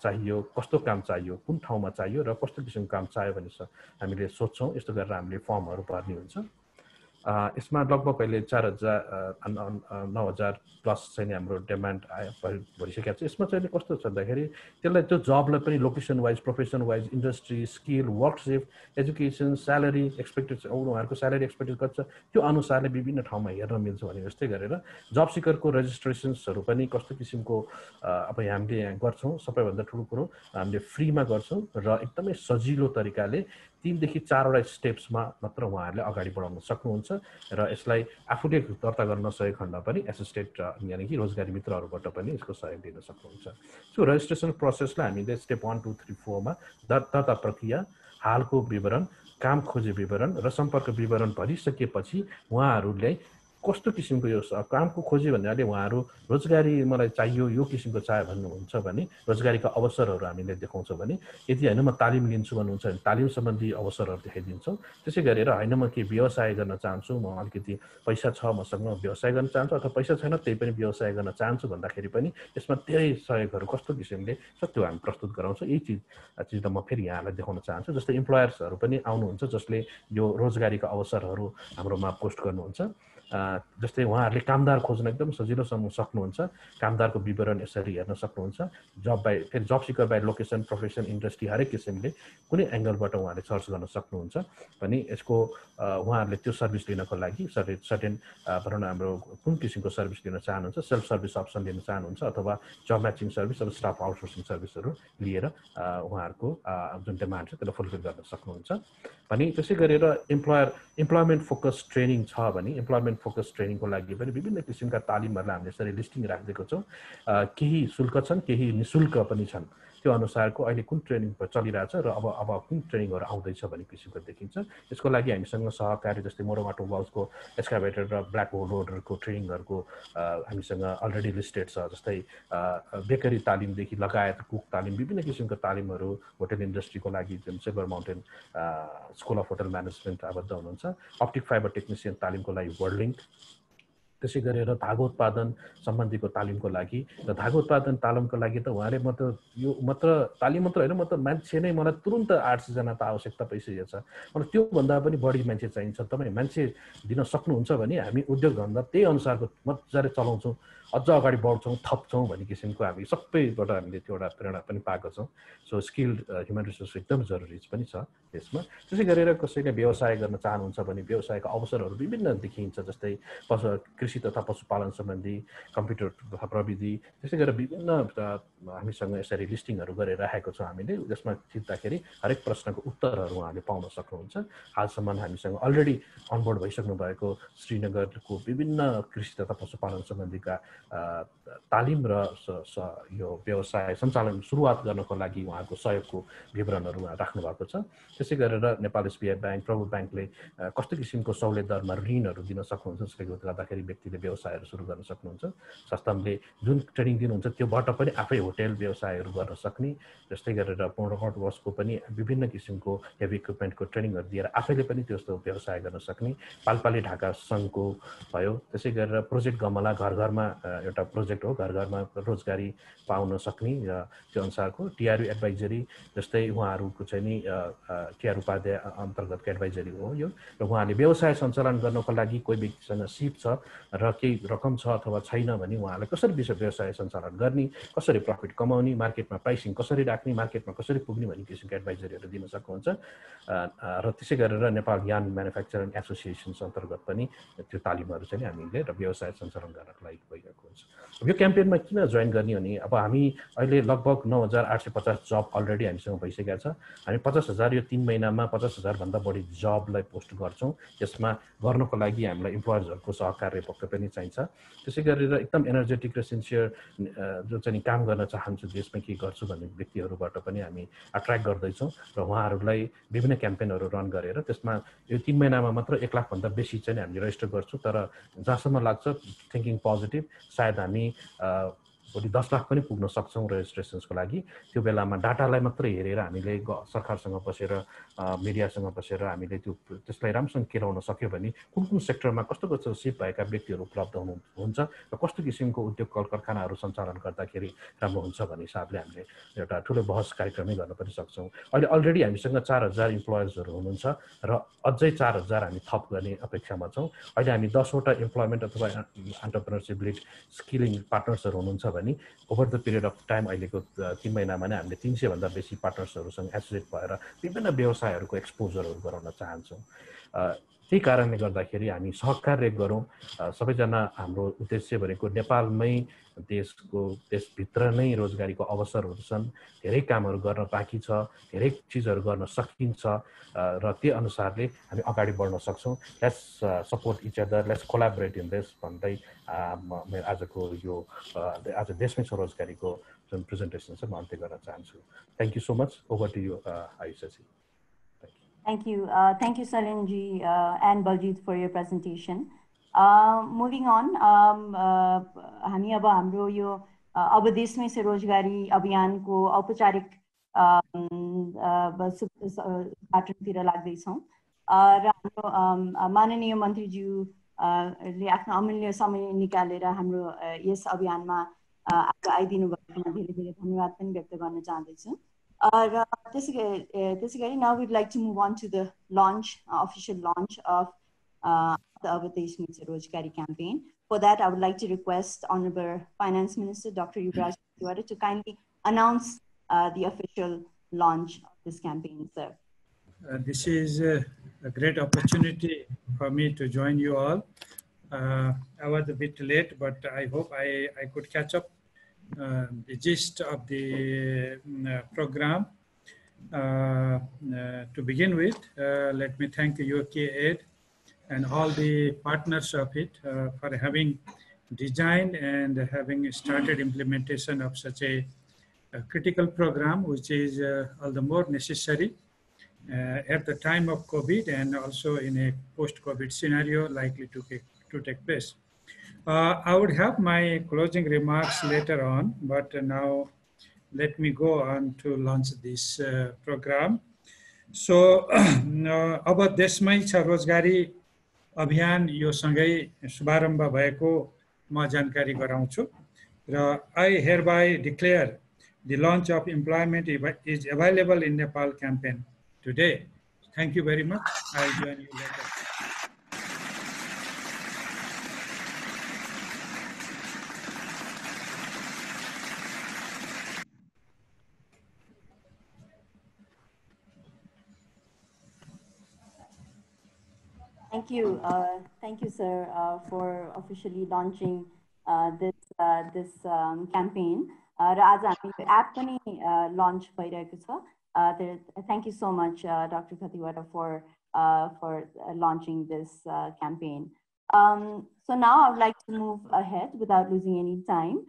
चाहियो, कस्तो काम चाहियो, कुन ठाउँमा चाहियो र कस्तो किसिमको काम चाहियो भन्ने हामीले सोध्छौँ। यस्तो गरेर हामीले फर्महरू भर्ने हुन्छ। यसमा लगभग अहिले 9,000 प्लस चाहिँ हाम्रो डिमान्ड भइसकेको छ। यसमा चाहिँ कस्तो छ भन्दाखेरि त्यसलाई त्यो जबलाई पनि location wise, profession wise, industry, skill, work shift, education, salary expected उहाँहरूको स्यालेरी एक्सपेक्टेड कति छ त्यो अनुसारले विभिन्न ठाउँमा हेर्न मिल्छ भने जस्तै गरेर जब सिकरको रेजिस्ट्रेसन्सहरू पनि कस्तो किसिमको अब हामीले यहाँ गर्छौँ। सबैभन्दा ठुलो कुरो हामीले फ्रीमा गर्छौँ र एकदमै सजिलो तरिकाले 3 देखि 4 वटा स्टेप्समा मात्र उहाँहरूले अगाडि बढाउन सक्नुहुन्छ र यसलाई आफूले दर्ता गर्न नसकेको खण्ड पनि एसिस्टेड यानि कि रोजगारी मित्रहरूबाट पनि यसको सहयोग लिन सक्नुहुन्छ। सो रेजिस्ट्रेसन प्रोसेसलाई हामीले स्टेप 1, 2, 3, 4 मा दर्ता प्रक्रिया, हालको विवरण, काम खोजे विवरण र सम्पर्क विवरण भरिसकेपछि उहाँहरूले कस्तो किसिमको यो कामको खोजी भन्नाले उहाँहरू रोजगारी मलाई चाहियो, यो किसिमको चाहियो भन्नुहुन्छ भने रोजगारीका अवसरहरू हामीले देखाउँछौँ भने, यदि होइन म तालिम लिन्छु भन्नुहुन्छ भने तालिम सम्बन्धी अवसरहरू देखाइदिन्छौँ। त्यसै गरेर होइन म के व्यवसाय गर्न चाहन्छु, म अलिकति पैसा छ मसँग व्यवसाय गर्न चाहन्छु अथवा पैसा छैन त्यही पनि व्यवसाय गर्न चाहन्छु भन्दाखेरि पनि यसमा धेरै सहयोगहरू कस्तो किसिमले छ त्यो हामी प्रस्तुत गराउँछौँ। यही चिजलाई म फेरि यहाँलाई देखाउन चाहन्छु। जस्तै इम्प्लोयर्सहरू पनि आउनुहुन्छ जसले यो रोजगारीका अवसरहरू हाम्रोमा पोस्ट गर्नुहुन्छ। जस्तै उहाँहरूले कामदार खोज्न एकदम सजिलोसँग सक्नुहुन्छ। कामदारको विवरण यसरी हेर्न सक्नुहुन्छ। फेरि जब seeker by location, profession, industry हरेक किसिमले कुनै एङ्गलबाट उहाँहरूले सर्च गर्न सक्नुहुन्छ भने यसको उहाँहरूले त्यो सर्भिस लिनको लागि सर्टेन भनौँ न हाम्रो कुन किसिमको सर्भिस लिन चाहनुहुन्छ, सेल्फ सर्भिस अप्सन लिन चाहनुहुन्छ अथवा जब म्याचिङ सर्भिस अथवा स्टाफ आउटसोर्सिङ सर्भिसहरू लिएर उहाँहरूको जुन डिमान्ड छ त्यसलाई फुलफिल गर्न सक्नुहुन्छ। भने त्यसै गरेर इम्प्लोइमेन्ट फोकस ट्रेनिङ छ भने इम्प्लोइमेन्ट फोकस ट्रेनिङको लागि पनि विभिन्न किसिमका तालिमहरूलाई हामीले यसरी लिस्टिङ राखिदिएको छौँ। केही शुल्क छन्, केही निःशुल्क पनि छन्। त्यो अनुसारको अहिले कुन ट्रेनिङ चलिरहेछ र अब कुन ट्रेनिङहरू आउँदैछ भन्ने किसिमको देखिन्छ। यसको लागि हामीसँग सहकारी जस्तै मोरोमाटो वाल्सको एक्सकाभेटर र ब्ल्याक होल रोडहरूको ट्रेनिङहरूको हामीसँग अलरेडी लिस्टेड छ। जस्तै बेकरी तालिमदेखि लगायत कुक तालिम, विभिन्न किसिमको तालिमहरू होटल इन्डस्ट्रीको लागि जुन Silver Mountain School of Hotel Management आबद्ध हुनुहुन्छ। अप्टिक फाइबर टेक्निसियन तालिमको लागि वर्ल्ड लिङ्क, त्यसै गरेर धागो उत्पादन सम्बन्धीको तालिमको लागि र धागो उत्पादन तालिमको लागि त उहाँले मात्र तालिम मात्र होइन, म त मान्छे नै मलाई तुरुन्त 800 जना त आवश्यकता भइसकेको छ, मलाई त्योभन्दा पनि बढी मान्छे चाहिन्छ, तपाईँ मान्छे दिन सक्नुहुन्छ भने हामी उद्योग धन्दा त्यही अनुसारको मजाले चलाउँछौँ, अझ अगाडि बढ्छौँ, थप्छौँ भन्ने किसिमको हामी सबैबाट हामीले त्यो एउटा प्रेरणा पनि पाएको छौँ। सो स्किल्ड ह्युमन रिसोर्स एकदम जरुरी पनि छ त्यसमा। त्यसै गरेर कसैले व्यवसाय गर्न चाहनुहुन्छ भने व्यवसायका अवसरहरू विभिन्न देखिन्छ, जस्तै कृषि तथा पशुपालन सम्बन्धी, कम्प्युटर तथा प्रविधि, त्यसै गरेर विभिन्न हामीसँग यसरी लिस्टिङहरू गरेर राखेको छौँ हामीले, जसमा चिन्दाखेरि हरेक प्रश्नको उत्तरहरू उहाँले पाउन सक्नुहुन्छ। हालसम्म हामीसँग अलरेडी अनबोर्ड भइसक्नु भएको श्रीनगरको विभिन्न कृषि तथा पशुपालन सम्बन्धीका तालिम र यो व्यवसाय सञ्चालन सुरुवात गर्नको लागि उहाँको सहयोगको विवरणहरू उहाँ राख्नु भएको छ। त्यसै गरेर नेपाल एसबिआई ब्याङ्क, प्रभु ब्याङ्कले कस्तो किसिमको सहुलियत दरमा ऋणहरू दिन सक्नुहुन्छ, जसले गर्दाखेरि व्यक्तिले व्यवसायहरू सुरु गर्न सक्नुहुन्छ। संस्थानले जुन ट्रेनिङ दिनुहुन्छ त्योबाट पनि आफै होटेल व्यवसायहरू गर्न सक्ने, जस्तै गरेर पूर्णवर्षको पनि विभिन्न किसिमको हेभी इक्विपमेन्टको ट्रेनिङहरू दिएर आफैले पनि त्यस्तो व्यवसाय गर्न सक्ने। पालपाली ढाका सङ्घको भयो, त्यसै गरेर प्रोजेक्ट गमला घर घरमा एउटा प्रोजेक्ट हो, घर घरमा रोजगारी पाउन सक्ने र त्यो अनुसारको टिआरयू एडभाइजरी, जस्तै उहाँहरूको चाहिँ नि टिआर उपाध्याय अन्तर्गतको एडभाइजरी हो यो, र उहाँले व्यवसाय सञ्चालन गर्नको लागि कोही व्यक्तिसँग सिप छ र केही रकम छ अथवा छैन भने उहाँलाई कसरी व्यवसाय सञ्चालन गर्ने, कसरी प्रफिट कमाउने, मार्केटमा प्राइसिङ कसरी राख्ने, मार्केटमा कसरी पुग्ने भन्ने किसिमको एडभाइजरीहरू दिन सक्नुहुन्छ। र त्यसै गरेर नेपाल यान म्यानुफ्याक्चरिङ एसोसिएसन्स अन्तर्गत पनि त्यो तालिमहरू चाहिँ हामीले र व्यवसाय सञ्चालन गर्नको लागि भइरहेको हुन्छ। यो क्याम्पेनमा किन जोइन गर्ने भने अब हामी अहिले लगभग 9850 जब अलरेडी हामीसँग भइसकेको छ। हामी 50,000 यो 3 महिनामा 50,000 भन्दा बढी जबलाई पोस्ट गर्छौँ। यसमा गर्नको लागि हामीलाई इम्प्लोयर्सहरूको सहकार्य पक्कै पनि चाहिन्छ। त्यसै गरेर एकदम एनर्जेटिक र सिन्सियर जो चाहिँ काम गर्न चाहन्छु, देशमा के गर्छु भन्ने व्यक्तिहरूबाट पनि हामी अट्र्याक्ट गर्दैछौँ र उहाँहरूलाई विभिन्न क्याम्पेनहरू रन गरेर त्यसमा यो 3 महिनामा मात्र 1 लाख भन्दा बेसी चाहिँ हामीले रेजिस्टर गर्छौँ। तर जहाँसम्म लाग्छ थिङ्किङ पोजिटिभ सायद हामी भोलि 10 लाख पनि पुग्न सक्छौँ रेजिस्ट्रेसन्सको लागि। त्यो बेलामा डाटालाई मात्रै हेरेर हामीले सरकारसँग बसेर मिडियासँग बसेर हामीले त्यसलाई राम्रोसँग केलाउन सक्यो भने कुन सेक्टरमा कस्तो कस्तो सिप भएका व्यक्तिहरू उपलब्ध हुनुहुन्छ र कस्तो किसिमको उद्योग कल कारखानाहरू सञ्चालन गर्दाखेरि राम्रो हुन्छ भन्ने हिसाबले हामीले एउटा ठुलो बहस कार्यक्रमै गर्न पनि सक्छौँ। अहिले अलरेडी हामीसँग 4000 इम्प्लोयर्सहरू हुनुहुन्छ र अझै 4000 हामी थप गर्ने अपेक्षामा छौँ। अहिले हामी 10वटा इम्प्लोयमेन्ट अथवा एन्टरप्रेन्योरसिप लिड स्किलिङ पार्टनर्सहरू हुनुहुन्छ भने over the period of time अहिलेको 3 महिनामा नै हामीले 300 भन्दा बेसी पार्टनर्सहरूसँग एसोसिएट भएर विभिन्न व्यवसायहरूको एक्सपोजरहरू गराउन चाहन्छौँ। त्यही कारणले गर्दाखेरि हामी सहकार्य गरौँ। सबैजना हाम्रो उद्देश्य भनेको नेपालमै देशभित्र नै रोजगारीको अवसरहरू छन्, धेरै कामहरू गर्न बाँकी छ, धेरै चिजहरू गर्न सकिन्छ र त्यो अनुसारले हामी अगाडि बढ्न सक्छौँ। Let's support each other, let's collaborate in this भन्दै मेरो आजको यो आज देशमै स्वरोजगारीको जुन प्रेजेन्टेसन छ म अन्त्य गर्न चाहन्छु। Thank you so much. Over to you आयुषजी। Thank you. Thank you, Salinji and Baljit for your presentation. Moving on, हामी अब हाम्रो यो अब देशमै से रोजगारी अभियानको औपचारिक उद्घाटनतिर लाग्दैछौँ र हाम्रो माननीय मन्त्रीज्यूले आफ्नो अमूल्य समय निकालेर हाम्रो यस अभियानमा आइदिनु भएकोमा धेरै धेरै धन्यवाद पनि व्यक्त गर्न चाहन्छु। Now we'd like to move on to the launch, official launch of the Abhadesh Meets Rojgari campaign. For that, I would like to request Honorable Finance Minister Dr. Yuba Raj Khatiwada to kindly announce the official launch of this campaign, sir. This is a great opportunity for me to join you all. I was a bit late, but I hope I could catch up the gist of the program. To begin with, let me thank UKaid and all the partners of it for having designed and having started implementation of such a critical program, which is all the more necessary at the time of COVID and also in a post-COVID scenario likely to take place. I would have my closing remarks later on, but now let me go on to launch this program. So, अब देशमै छ रोजगारी अभियान यो सँगै शुभारम्भ भएको म जानकारी गराउँछु र I hereby declare the launch of employment is available in Nepal campaign today. Thank you very much. I'll join you later. Thank you, sir, for officially launching this campaign. र आज हामी एप पनि launch भइरहेको छ. Thank you so much, Dr. Khatiwada, for launching this campaign. So now I would like to move ahead without losing any time.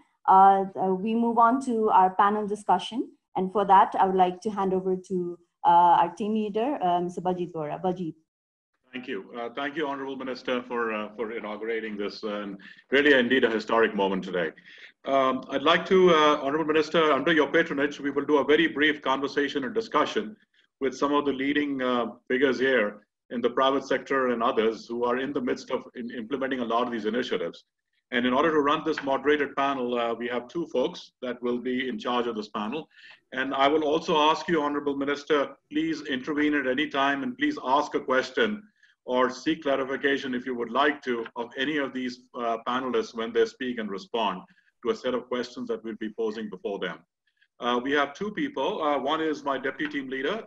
We move on to our panel discussion, and for that I would like to hand over to our team leader, Mr. Bajit Vora. Bajit. Thank you. Thank you, Honorable Minister, for inaugurating this, and really indeed a historic moment today. I'd like to, Honorable Minister, under your patronage, we will do a very brief conversation and discussion with some of the leading figures here in the private sector and others who are in the midst of implementing a lot of these initiatives. And in order to run this moderated panel, we have two folks that will be in charge of this panel. And I will also ask you, Honorable Minister, please intervene at any time and please ask a question or seek clarification if you would like to of any of these panelists when they speak and respond to a set of questions that we'll be posing before them. We have two people. One is my deputy team leader,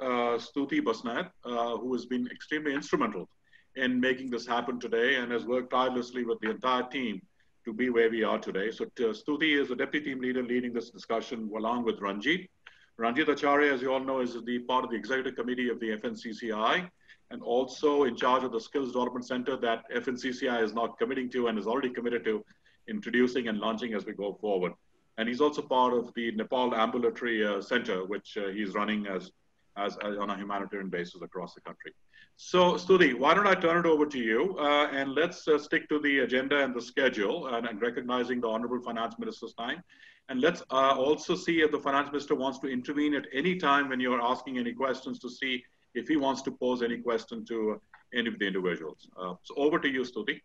Stuti Basnat, who has been extremely instrumental in making this happen today and has worked tirelessly with the entire team to be where we are today. So Stuti is the deputy team leader leading this discussion along with Ranjit. Ranjit Acharya, as you all know, is the part of the executive committee of the FNCCI, and also in charge of the Skills Development Center that FNCCI is now committing to and is already committed to introducing and launching as we go forward. And he's also part of the Nepal Ambulatory Center, which he's running as on a humanitarian basis across the country. So Stuti, why don't I turn it over to you and let's stick to the agenda and the schedule and recognizing the Honorable Finance Minister's time. And let's also see if the Finance Minister wants to intervene at any time when you're asking any questions to see if he wants to pose any question to any of the individuals. So over to you, Stuti.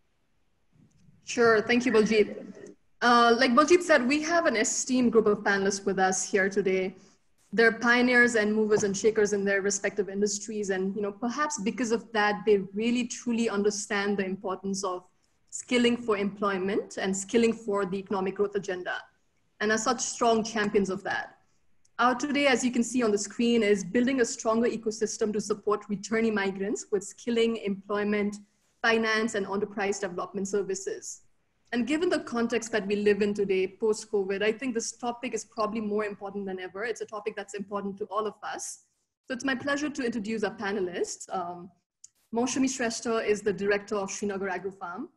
Sure, thank you, Baljit. Like Baljit said, we have an esteemed group of panelists with us here today. They're pioneers and movers and shakers in their respective industries. And perhaps because of that, they really truly understand the importance of skilling for employment and skilling for the economic growth agenda, and are such strong champions of that. Our today, as you can see on the screen, is building a stronger ecosystem to support returnee migrants with skilling, employment, finance, and enterprise development services. And given the context that we live in today, post-COVID, I think this topic is probably more important than ever. It's a topic that's important to all of us. So it's my pleasure to introduce our panelists. Maushami Shrestha is the director of Srinagar Agro Farm.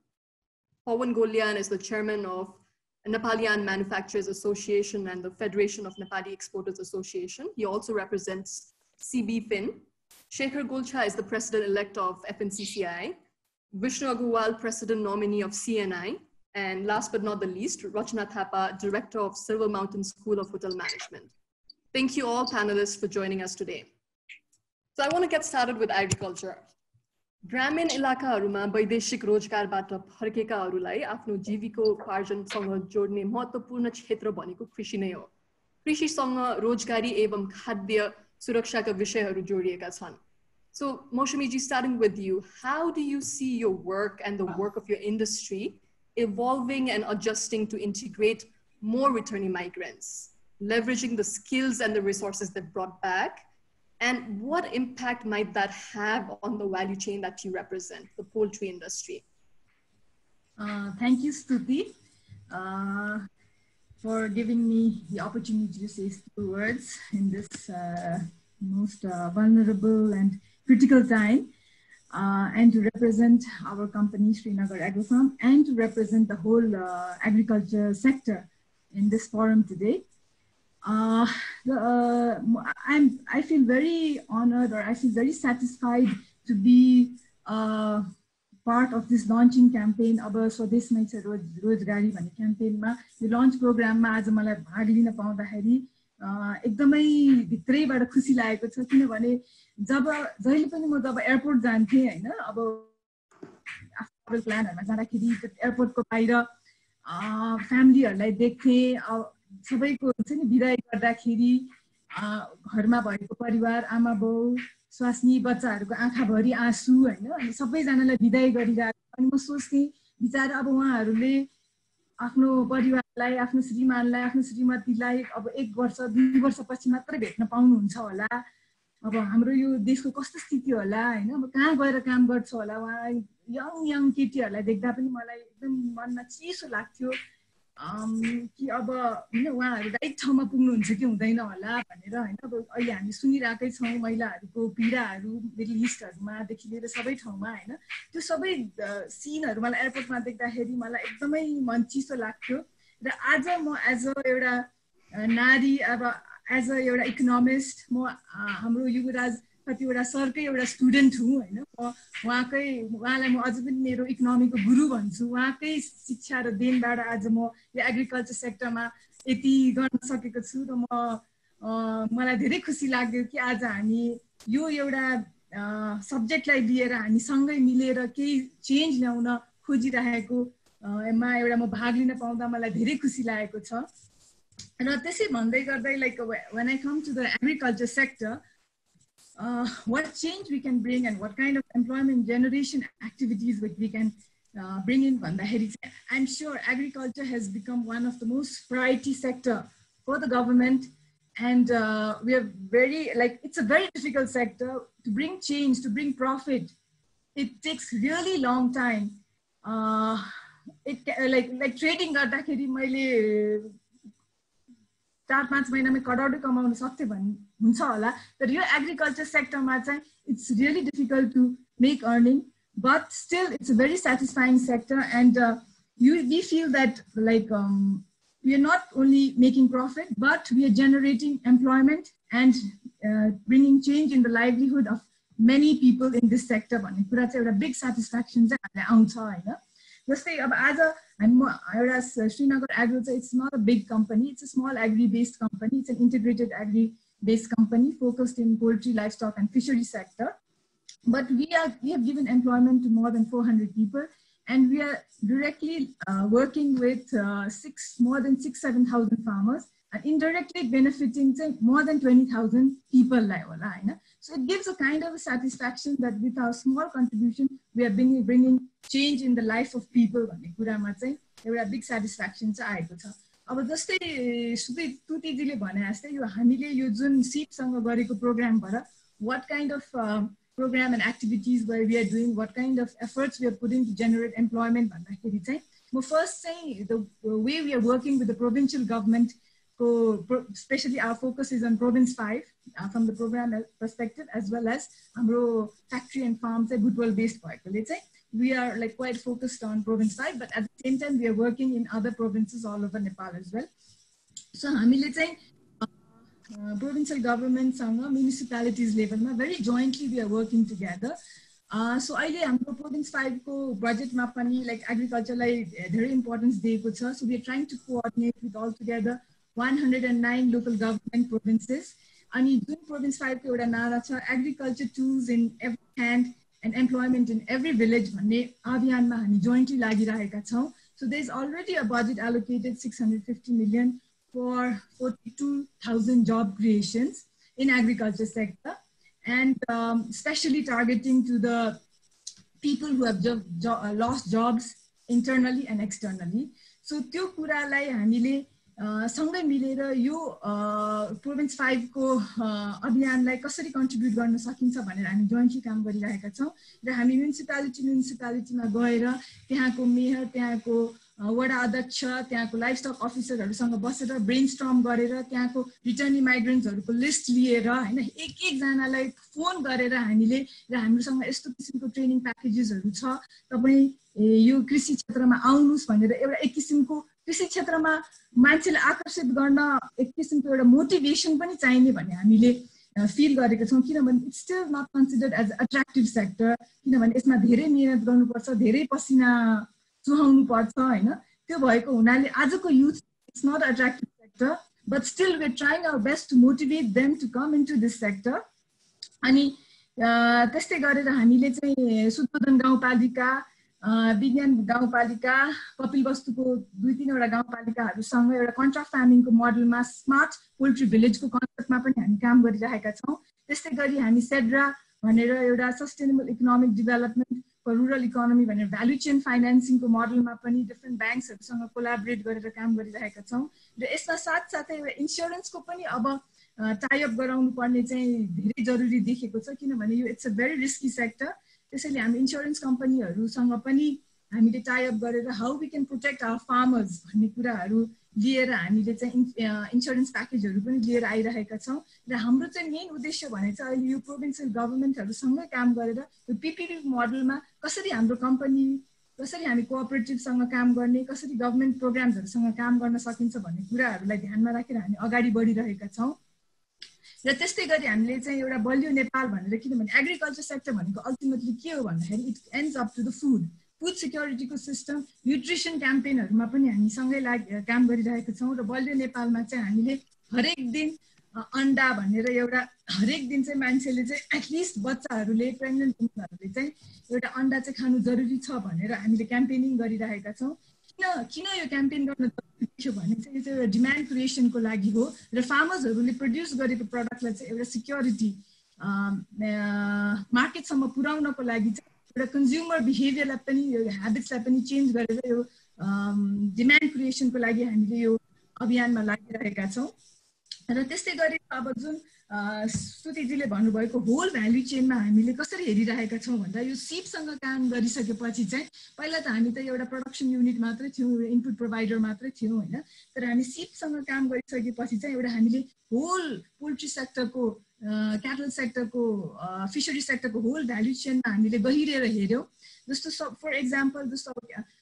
Pawan Golian is the chairman of Nepalian Manufacturers Association and the Federation of Nepali Exporters Association. He also represents CB Fin. Shekhar Gulcha is the president-elect of FNCCI. Vishnu Agarwal, president nominee of CNI. And last but not the least, Rachna Thapa, director of Silver Mountain School of Hotel Management. Thank you all panelists for joining us today. So I want to get started with agriculture. ग्रामीण इलाकाहरूमा वैदेशिक रोजगारबाट फर्केकाहरूलाई आफ्नो जीविकोपार्जनसँग जोड्ने महत्त्वपूर्ण क्षेत्र भनेको कृषि नै हो। कृषिसँग रोजगारी एवं खाद्य सुरक्षाका विषयहरू जोडिएका छन्। So Maushami ji, starting with you, how do you see your work and the work of your industry evolving and adjusting to integrate more returning migrants, leveraging the skills and the resources they brought back? And what impact might that have on the value chain that you represent, the poultry industry? Thank you, Stuti, for giving me the opportunity to say few words in this most vulnerable and critical time, and to represent our company, Srinagar Agro Farm, and to represent the whole agriculture sector in this forum today. I feel very honored, or I feel very satisfied to be part of this launching campaign. Aba Swadeshmai cha Rojgari bhanne campaign ma yo launch program ma आज मलाई भाग लिन पाउँदाखेरि एकदमै भित्रैबाट खुसी लागेको छ, किनभने जहिले पनि म जब एयरपोर्ट जान्थे हैन, अब ट्राभल प्लानहरुमा जाँदाखेरि एयरपोर्टको बाहिर फ्यामिलीहरुलाई देख्ने सबैको हुन्छ नि बिदाई गर्दाखेरि घरमा भएको परिवार आमा बाउ स्वास्नी बच्चाहरुको आँखाभरि आँसु हैन अनि सबैजनालाई बिदाई गरिरहेको अनि म सोच्थे बिचारा अब उहाँहरुले आफ्नो परिवारलाई आफ्नो श्रीमानलाई आफ्नो श्रीमतीलाई अब 1 वर्ष 2 वर्षपछि मात्र भेट्न पाउनुहुन्छ होला अब हाम्रो यो देशको कस्तो स्थिति होला हैन अब कहाँ गएर काम गर्छ होला उहाँ यङ केटीहरुलाई देख्दा पनि मलाई एकदम मनमा चिसो लाग्थ्यो कि अब हैन उहाँहरु राइट ठाउँमा पुग्नुहुन्छ कि हुँदैन होला भनेर हैन अब अहिले हामी सुनिराकै छौं महिलाहरुको पीडाहरु मिडल इस्टहरुमा देखि लिएर सबै ठाउँमा हैन त्यो सबै सीनहरु मलाई एयरपोर्टमा देख्दाखेरि मलाई एकदमै मन चिसो लाग्थ्यो र आज म एज अ एउटा नारी अब एज अ एउटा इकोनोमिस्ट म हाम्रो युवराज खतिवडा सरकै एउटा स्टुडेन्ट हुँ हैन उहाँलाई म अझ पनि मेरो इकोनोमीको गुरु भन्छु उहाँकै शिक्षा र देनबाट आज म यो एग्रिकल्चर सेक्टरमा यति गर्न सकेको छु र मलाई धेरै खुसी लाग्यो कि आज हामी यो एउटा सब्जेक्टलाई लिएर हामी सँगै मिलेर केही चेन्ज ल्याउन खोजिरहेको मा एउटा म भाग लिन पाउँदा मलाई धेरै खुसी लागेको छ र त्यसै भन्दै गर्दै like when I come to the agriculture sector what change we can bring and what kind of employment generation activities we can bring in भन्दाखेरि I'm sure agriculture has become one of the most priority sector for the government and we are very like it's a very difficult sector to bring change to bring profit it takes really long time it like trading गर्दाखेरि मैले 4-5 महिनामै करोडै कमाउन सक्थे भन्ने हुन्छ होला तर यो agriculture सेक्टरमा चाहिँ it's really difficult to make earning but still it's a very satisfying sector and we feel that like we are not only making profit but we are generating employment and bringing change in the livelihood of many people in this sector भन्ने कुरा चाहिँ एउटा big satisfaction चाहिँ हामीलाई आउँछ हैन जस्तै अब आज एउटा श्रीनगर एग्रो चाहिँ it's not a big company it's a small agri based company it's an integrated agri based company focused in poultry livestock and fishery sector but we have given employment to more than 400 people and we are directly working with more than 6,000-7,000 farmers and indirectly benefiting more than 20,000 people like hola haina so it gives a kind of a satisfaction that with our small contribution we are bringing change in the life of people भन्ने कुरामा चाहिँ एउटा big satisfaction चाहिँ आएको छ अब जस्तै सुधि तुतिजीले भने जस्तै यो हामीले यो जुन सिपसँग गरेको प्रोग्रामबाट what kind of program and activities where we are doing what kind of efforts we are putting to generate employment भन्दाखेरि चाहिँ म फर्स्ट चाहिँ the way we are working with the provincial government especially our focus is on province 5 from the program perspective as well as हाम्रो factory and farm चाहिँ Butwal based भएकोले चाहिँ we are like quite focused on province 5 but at the same time we are working in other provinces all over Nepal as well so हामीले चाहिँ provincial government सँग municipalities level मा very jointly we are working together so अहिले हाम्रो province 5 को budget मा पनि like agriculture लाई धेरै importance दिएको छ so we are trying to coordinate with all together 109 local government provinces अनि जुन province 5 को एउटा नारा छ agriculture tools in every hand and employment in every village भन्ने अभियानमा हामी jointly लागिरहेका छौं so there is already a budget allocated 650 million for 42,000 job creations in agriculture sector and especially targeting to the people who have lost jobs internally and externally so त्यो कुरालाई हामीले सँगै मिलेर यो province 5 को अभियानलाई कसरी कन्ट्रिब्युट गर्न सकिन्छ भनेर हामी जोइन्टली काम गरिरहेका छौं र हामी म्युनिसिपालिटीमा गएर त्यहाँको मेयर त्यहाँको वडा अध्यक्ष त्यहाँको लाइभस्टक अफिसरहरुसँग बसेर ब्रेनस्टर्म गरेर त्यहाँको रिटर्नी माइग्रेन्ट्सहरुको लिस्ट लिएर हैन एक जनालाई फोन गरेर हामीले र हामीसँग यस्तो किसिमको ट्रेनिङ प्याकेजेसहरु छ तपाई यो कृषि क्षेत्रमा आउनुस् भनेर एउटा एक किसिमको कृषि क्षेत्रमा मान्छेले आकर्षित गर्न एक किसिमको एउटा मोटिभेसन पनि चाहिने भन्ने हामीले फिल गरेका छौं किनभने it's still not considered as attractive sector किनभने यसमा धेरै मेहनत गर्नुपर्छ धेरै पसिना चुहाउनु पर्छ हैन त्यो भएको हुनाले आजको youth it's not attractive sector but still we are trying our best to motivate them to come into this sector अनि त्यस्तै गरेर हामीले चाहिँ सुदोधन गाउँपालिका विज्ञान गाउँपालिका कपिलवस्तुको 2-3 गाउँपालिकाहरूसँग एउटा कन्ट्राक्ट फार्मिङको मोडलमा स्मार्ट पोल्ट्री भिलेजको कन्सेप्टमा पनि हामी काम गरिरहेका छौँ। त्यस्तै गरी हामी सेड्रा भनेर एउटा सस्टेनेबल इकोनोमिक डेभलपमेन्ट फर रुरल इकोनोमी भनेर भ्यालु चेन फाइनेन्सिङको मोडलमा पनि डिफ्रेन्ट ब्याङ्क्सहरूसँग कोलाबोरेट गरेर काम गरिरहेका छौँ। र यसमा साथसाथै एउटा इन्स्योरेन्सको पनि अब टाइअप गराउनु पर्ने चाहिँ धेरै जरुरी देखेको छ, किनभने यो it's a very risky sector. त्यसैले हामी इन्स्योरेन्स कम्पनीहरूसँग पनि हामीले टाइअप गरेर how we can protect our farmers भन्ने कुराहरू लिएर हामीले चाहिँ इन्स्योरेन्स प्याकेजहरू पनि लिएर आइरहेका छौँ। र हाम्रो चाहिँ मेन उद्देश्य भने चाहिँ अहिले यो प्रोभिन्सियल गभर्मेन्टहरूसँगै काम गरेर यो पिपिपी मोडलमा कसरी हाम्रो कम्पनी, कसरी हामी कोअपरेटिभसँग काम गर्ने, कसरी गभर्मेन्ट प्रोग्राम्सहरूसँग काम गर्न सकिन्छ भन्ने कुराहरूलाई ध्यानमा राखेर हामी अगाडि बढिरहेका छौँ। र त्यस्तै गरी हामीले चाहिँ एउटा बलियो नेपाल भनेर, किनभने एग्रिकल्चर सेक्टर भनेको अल्टिमेटली के हो भन्दाखेरि it ends up to the food सिक्योरिटीको सिस्टम, न्युट्रिसन क्याम्पेनहरूमा पनि हामी सँगै काम गरिरहेका छौँ। र बलियो नेपालमा चाहिँ हामीले हरेक दिन अन्डा भनेर एउटा हरेक दिन चाहिँ मान्छेले चाहिँ एटलिस्ट बच्चाहरूले प्रेग्नेन्ट वुमनहरूले चाहिँ एउटा अन्डा चाहिँ खानु जरुरी छ भनेर हामीले क्याम्पेनिङ गरिरहेका छौँ। किन यो क्याम्पेन गर्न जरुरी थियो भने चाहिँ यो चाहिँ एउटा डिमान्ड क्रिएसनको लागि हो र फार्मर्सहरूले प्रड्युस गरेको प्रडक्टलाई चाहिँ एउटा सिक्योरिटी मार्केटसम्म पुर्याउनको लागि चाहिँ एउटा कन्ज्युमर बिहेभियरलाई पनि, यो ह्याबिट्सलाई पनि चेन्ज गरेर यो डिमान्ड क्रिएसनको लागि हामीले यो अभियानमा लागिरहेका छौँ। र त्यस्तै गरी अब जुन सुतिजीले भन्नुभएको होल भ्याल्यु चेनमा हामीले कसरी हेरिरहेका छौँ भन्दा यो सिपसँग काम गरिसकेपछि चाहिँ पहिला त हामी त एउटा प्रोडक्सन युनिट मात्रै थियौँ, एउटा इनपुट प्रोभाइडर मात्रै थियौँ होइन, तर हामी सिपसँग काम गरिसकेपछि चाहिँ एउटा हामीले whole poultry सेक्टरको, cattle सेक्टरको, fishery सेक्टरको whole भ्याल्यु चेनमा हामीले गहिरेर हेऱ्यौँ। जस्तो फर एक्जाम्पल जस्तो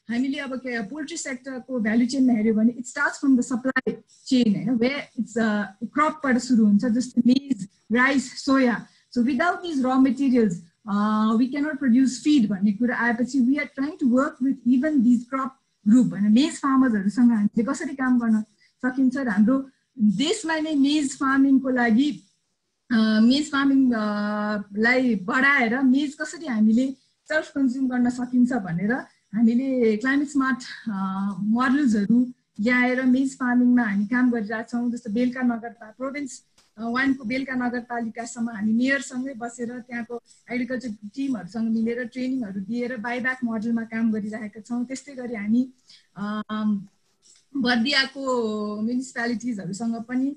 हामीले अब पोल्ट्री सेक्टरको भ्याल्यु चेनमा हेऱ्यौँ भने it starts from the supply chain होइन, वे इट्स क्रपबाट सुरु हुन्छ, जस्तो maize, rice, soya. So without these raw materials we cannot produce feed भन्ने कुरा आएपछि we are trying to work with even these crop group होइन, मेज फार्मर्सहरूसँग हामीले कसरी काम गर्न सकिन्छ र हाम्रो देशमा नै मेज फार्मिङको लागि मेज फार्मिङलाई बढाएर मेज कसरी हामीले सेल्फ कन्ज्युम गर्न सकिन्छ भनेर हामीले क्लाइमेट स्मार्ट मोडल्सहरू ल्याएर मेज फार्मिङमा हामी काम गरिरहेछौँ। जस्तो बेलका नगरपालिका, प्रोभिन्स 1 को बेलका नगरपालिकासम्म हामी मेयरसँगै बसेर त्यहाँको एग्रिकल्चर टिमहरूसँग मिलेर ट्रेनिङहरू दिएर बाइब्याक मोडलमा काम गरिरहेका छौँ। त्यस्तै गरी हामी बर्दियाको म्युनिसिपालिटिजहरूसँग पनि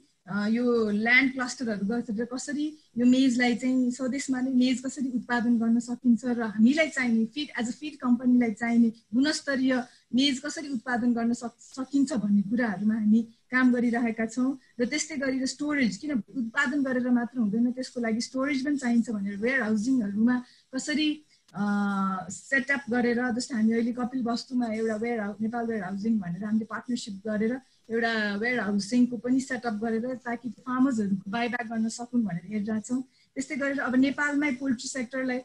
यो ल्यान्ड क्लस्टरहरू गरेर कसरी यो मेजलाई चाहिँ स्वदेशमा नै मेज कसरी उत्पादन गर्न सकिन्छ र हामीलाई चाहिने फिड एज अ फिड कम्पनीलाई चाहिने गुणस्तरीय मेज कसरी उत्पादन गर्न सकिन्छ भन्ने कुराहरूमा हामी काम गरिरहेका छौँ। र त्यस्तै गरेर स्टोरेज, किन उत्पादन गरेर मात्र हुँदैन, त्यसको लागि स्टोरेज पनि चाहिन्छ भनेर वेयर हाउसिङहरूमा कसरी सेटअप गरेर, जस्तो हामी अहिले कपिल वस्तुमा एउटा नेपाल वेयर हाउसिङ भनेर हामीले पार्टनरसिप गरेर एउटा वेयर हाउसिङको पनि सेटअप गरेर ताकि फार्मर्सहरूको बाइब्याक गर्न सकुन् भनेर हेरिरहेछौँ। त्यस्तै गरेर अब नेपालमै पोल्ट्री सेक्टरलाई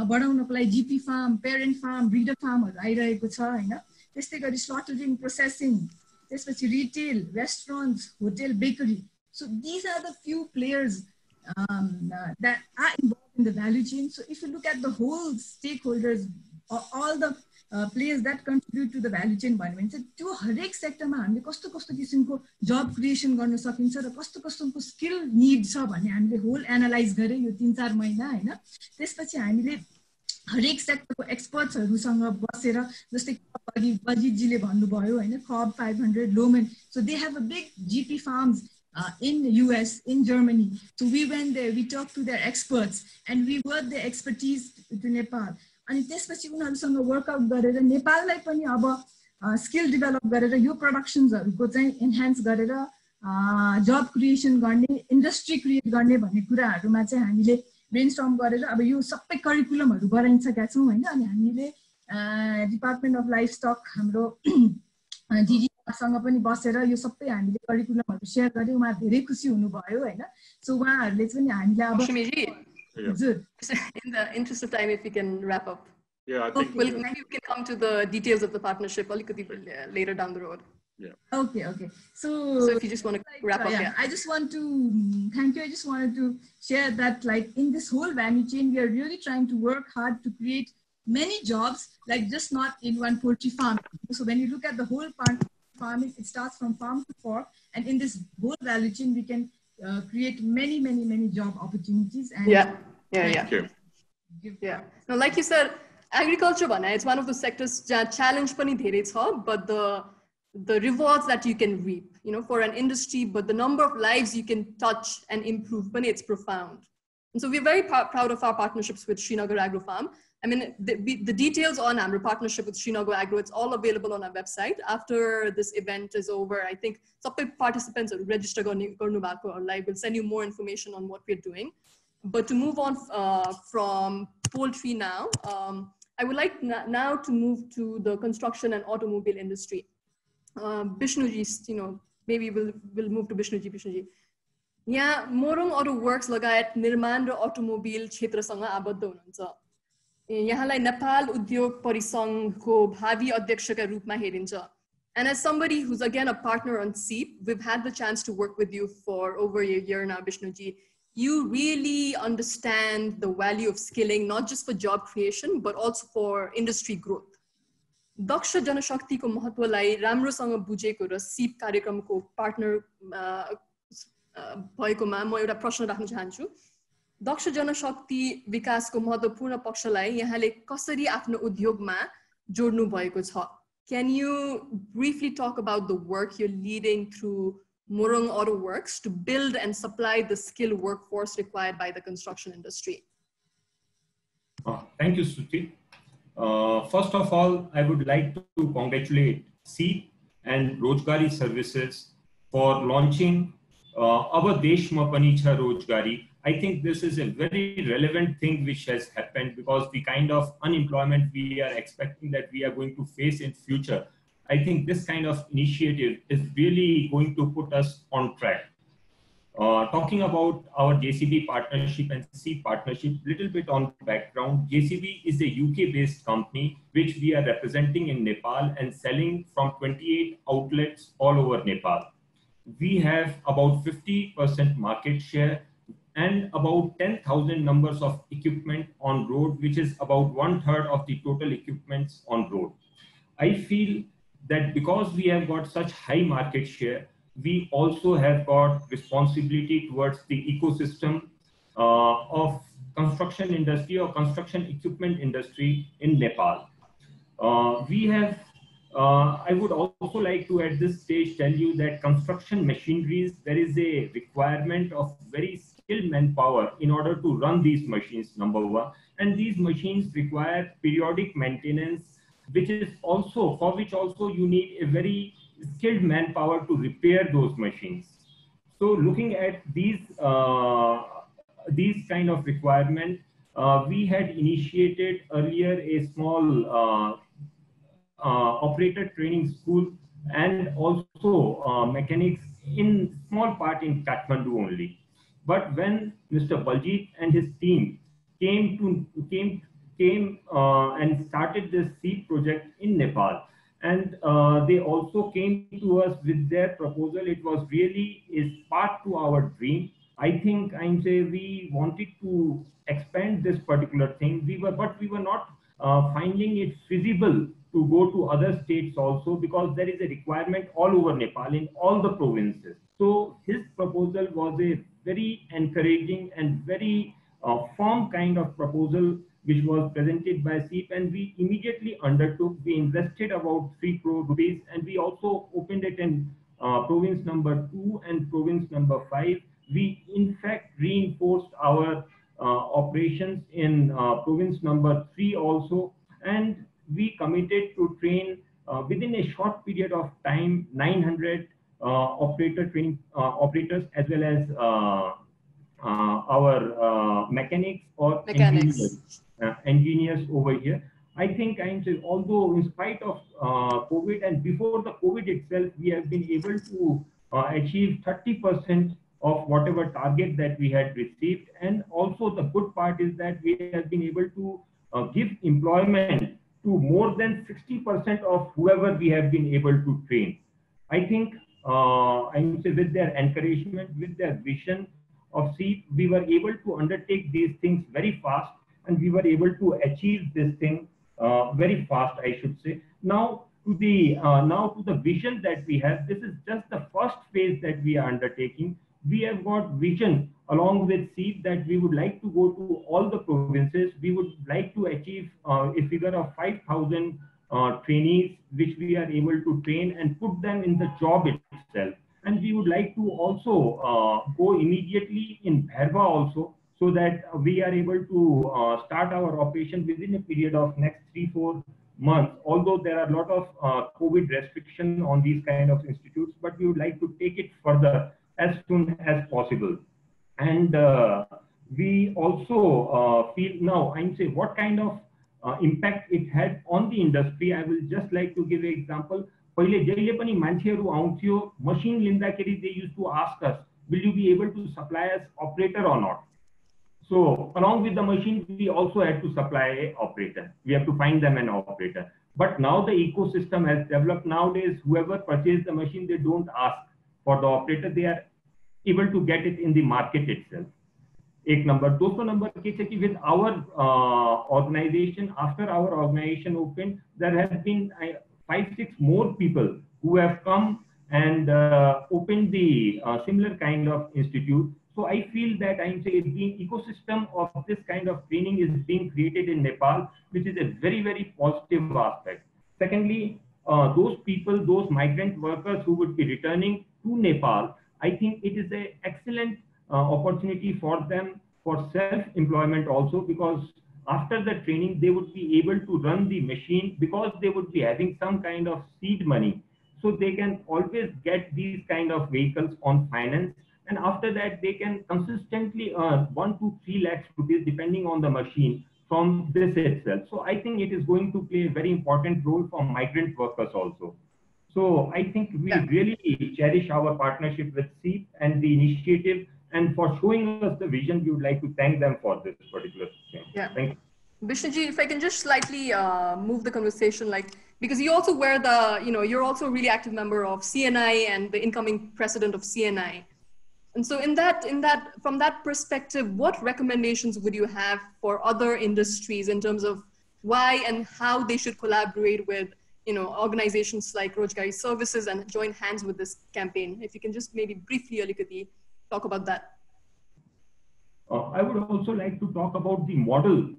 बढाउनको लागि GP farm, parent farm, breeder फार्महरू आइरहेको छ होइन। त्यस्तै गरी स्लटरिङ, प्रोसेसिङ, त्यसपछि retail, restaurants, hotel, bakery. So these are the few players that are involved in the value chain. So if you look at the whole stakeholders, all the players that contribute to the value chain भन्यो भने त्यो हरेक सेक्टरमा हामीले कस्तो कस्तो किसिमको जब क्रिएसन गर्न सकिन्छ र कस्तो कस्तोको स्किल निड छ भन्ने हामीले होल एनालाइज गरे यो 3-4 महिना होइन। त्यसपछि हामीले हरेक सेक्टरको एक्सपर्ट्सहरूसँग बसेर, जस्तै अघि बजितजीले भन्नुभयो होइन, crop 500, Lohmann, so they have a big GP farms in US, in Germany. So we went there, we talked to their experts and we worked their expertise to Nepal. अनि त्यसपछि उनीहरूसँग वर्कआउट गरेर नेपाललाई पनि अब स्किल डेभलप गरेर यो प्रोडक्सन्सहरूको चाहिँ enhance गरेर जब क्रिएसन गर्ने, इन्डस्ट्री क्रिएट गर्ने भन्ने कुराहरूमा चाहिँ हामीले ब्रेनस्टर्म गरेर अब यो सबै करिकुलमहरू बनाइसकेका छौँ होइन। अनि हामीले डिपार्टमेन्ट अफ लाइफ स्टक हाम्रो सँग पनि बसेर यो सबै हामीले करिकुलमहरू सेयर गरे, उहाँ धेरै खुसी हुनुभयो होइन। सो उहाँहरूले चाहिँ हामीलाई अब in the interest of time, if we can wrap up. Yeah, I think maybe we can come to the details of the partnership later down the road. Yeah. Okay. So if you just want to wrap up, yeah. I just want to thank you. I just wanted to share that, like, in this whole value chain, we are really trying to work hard to create many jobs, like just not in one poultry farm. So when you look at the whole farming, it starts from farm to fork, and in this whole value chain, we can create many job opportunities. And yeah. No, like you said, agriculture, it's one of the sectors challenge pani dherai cha, but the rewards that you can reap, for an industry, but the number of lives you can touch and improve, it's profound. And so we're very proud of our partnerships with Srinagar Agro Farm. I mean, the details on our partnership with Srinagar Agro, it's all available on our website. After this event is over, I think some participants are registered or live. We'll send you more information on what we're doing. But to move on from poultry now, I would like now to move to the construction and automobile industry. Bishnuji, maybe we'll move to Bishnuji. यहाँ मोरङ अटो works लगायत निर्माण र अटोमोबिल क्षेत्रसँग आबद्ध हुनुहुन्छ यहाँलाई नेपाल उद्योग परिसंघको भावी अध्यक्षका रूपमा हेरिन्छ and as somebody who's again a partner on SEEP, we've had the chance to work with you for over a year now, Bishnuji. You really understand the value of skilling, not just for job creation, but also for industry growth. दक्ष जनशक्तिको महत्त्वलाई राम्रोसँग बुझेको र SEEP कार्यक्रमको partner भएकोमा म एउटा प्रश्न राख्न चाहन्छु दक्ष जनशक्ति विकासको महत्त्वपूर्ण पक्षलाई यहाँले कसरी आफ्नो उद्योगमा जोड्नु भएको छ Can you briefly talk about the work you're leading through Morung Auto Works to build and supply the skilled workforce required by the construction industry? Thank you, Suti. First of all, I would like to congratulate SEEP and Rojgari Services for launching our Deshma Panicha Rojgari. I think this is a very relevant thing which has happened because the kind of unemployment we are expecting that we are going to face in future. I think this kind of initiative is really going to put us on track. Talking about our JCB partnership and SEEP partnership, little bit on background. JCB is a UK-based company which we are representing in Nepal and selling from 28 outlets all over Nepal. We have about 50% market share and about 10,000 numbers of equipment on road, which is about 1/3 of the total equipments on road. I feel that because we have got such high market share, we also have got responsibility towards the ecosystem of construction industry or construction equipment industry in Nepal. I would also like to at this stage tell you that construction machineries, there is a requirement of very skilled manpower in order to run these machines, number one. And these machines require periodic maintenance, which is also, for which also you need a very skilled manpower to repair those machines. So looking at these kind of requirement, we had initiated earlier a small operator training school and also mechanics in small part in Kathmandu only. But when Mr. Baljit and his team came and started this SEEP project in Nepal, and they also came to us with their proposal, it was really a spark to our dream. I think we wanted to expand this particular thing. But we were not finding it feasible to go to other states also because there is a requirement all over Nepal in all the provinces. So his proposal was a very encouraging and very firm kind of proposal which was presented by SEEP, and we immediately undertook. We invested about 3 crore rupees, and we also opened it in province number 2 and province number 5. We in fact reinforced our operations in province number 3 also, and we committed to train within a short period of time 900 operators as well as our mechanics or engineers over here. I think although in spite of COVID and before the COVID itself, we have been able to achieve 30% of whatever target that we had received. And also the good part is that we have been able to give employment to more than 60% of whoever we have been able to train. I think with their encouragement, with their vision of SEEP, we were able to undertake these things very fast, and we were able to achieve this thing very fast, I should say. Now to the vision that we have, this is just the first phase that we are undertaking. We have got vision along with SEEP that we would like to go to all the provinces. We would like to achieve a figure of 5,000 trainees, which we are able to train and put them in the job itself. And we would like to also go immediately in Bhairava also, so that we are able to start our operation within a period of next 3-4 months. Although there are a lot of COVID restriction on these kind of institutes, but we would like to take it further as soon as possible. And we also feel now, I'm saying what kind of impact it had on the industry. I will just like to give an example. Paile jaile pani mancheharu authyo, machine lindakeri, they used to ask us, will you be able to supply us operator or not? So along with the machine, we also had to supply an operator. We have to find them an operator. But now the ecosystem has developed. Nowadays, whoever purchased the machine, they don't ask for the operator. They are able to get it in the market itself. Ek number. Dosto number with our organization, after our organization opened, there have been 5-6 more people who have come and opened the similar kind of institute. So I feel that I'm saying the ecosystem of this kind of training is being created in Nepal, which is a very, very positive aspect. Secondly, those people, those migrant workers who would be returning to Nepal, I think it is an excellent opportunity for them for self-employment also, because after the training, they would be able to run the machine because they would be having some kind of seed money. So they can always get these kind of vehicles on finance. And after that, they can consistently earn 1 to 3 lakhs rupees depending on the machine from this itself. So I think it is going to play a very important role for migrant workers also. So I think we really cherish our partnership with SEEP and the initiative, and for showing us the vision. We would like to thank them for this particular thing. Yeah. Thank you. Vishnuji, if I can just slightly move the conversation, because you also wear the, you're also a really active member of CNI and the incoming president of CNI. And so from that perspective, what recommendations would you have for other industries in terms of why and how they should collaborate with, organizations like Rojgari Services and join hands with this campaign? If you can just maybe briefly, Alikati, talk about that. I would also like to talk about the model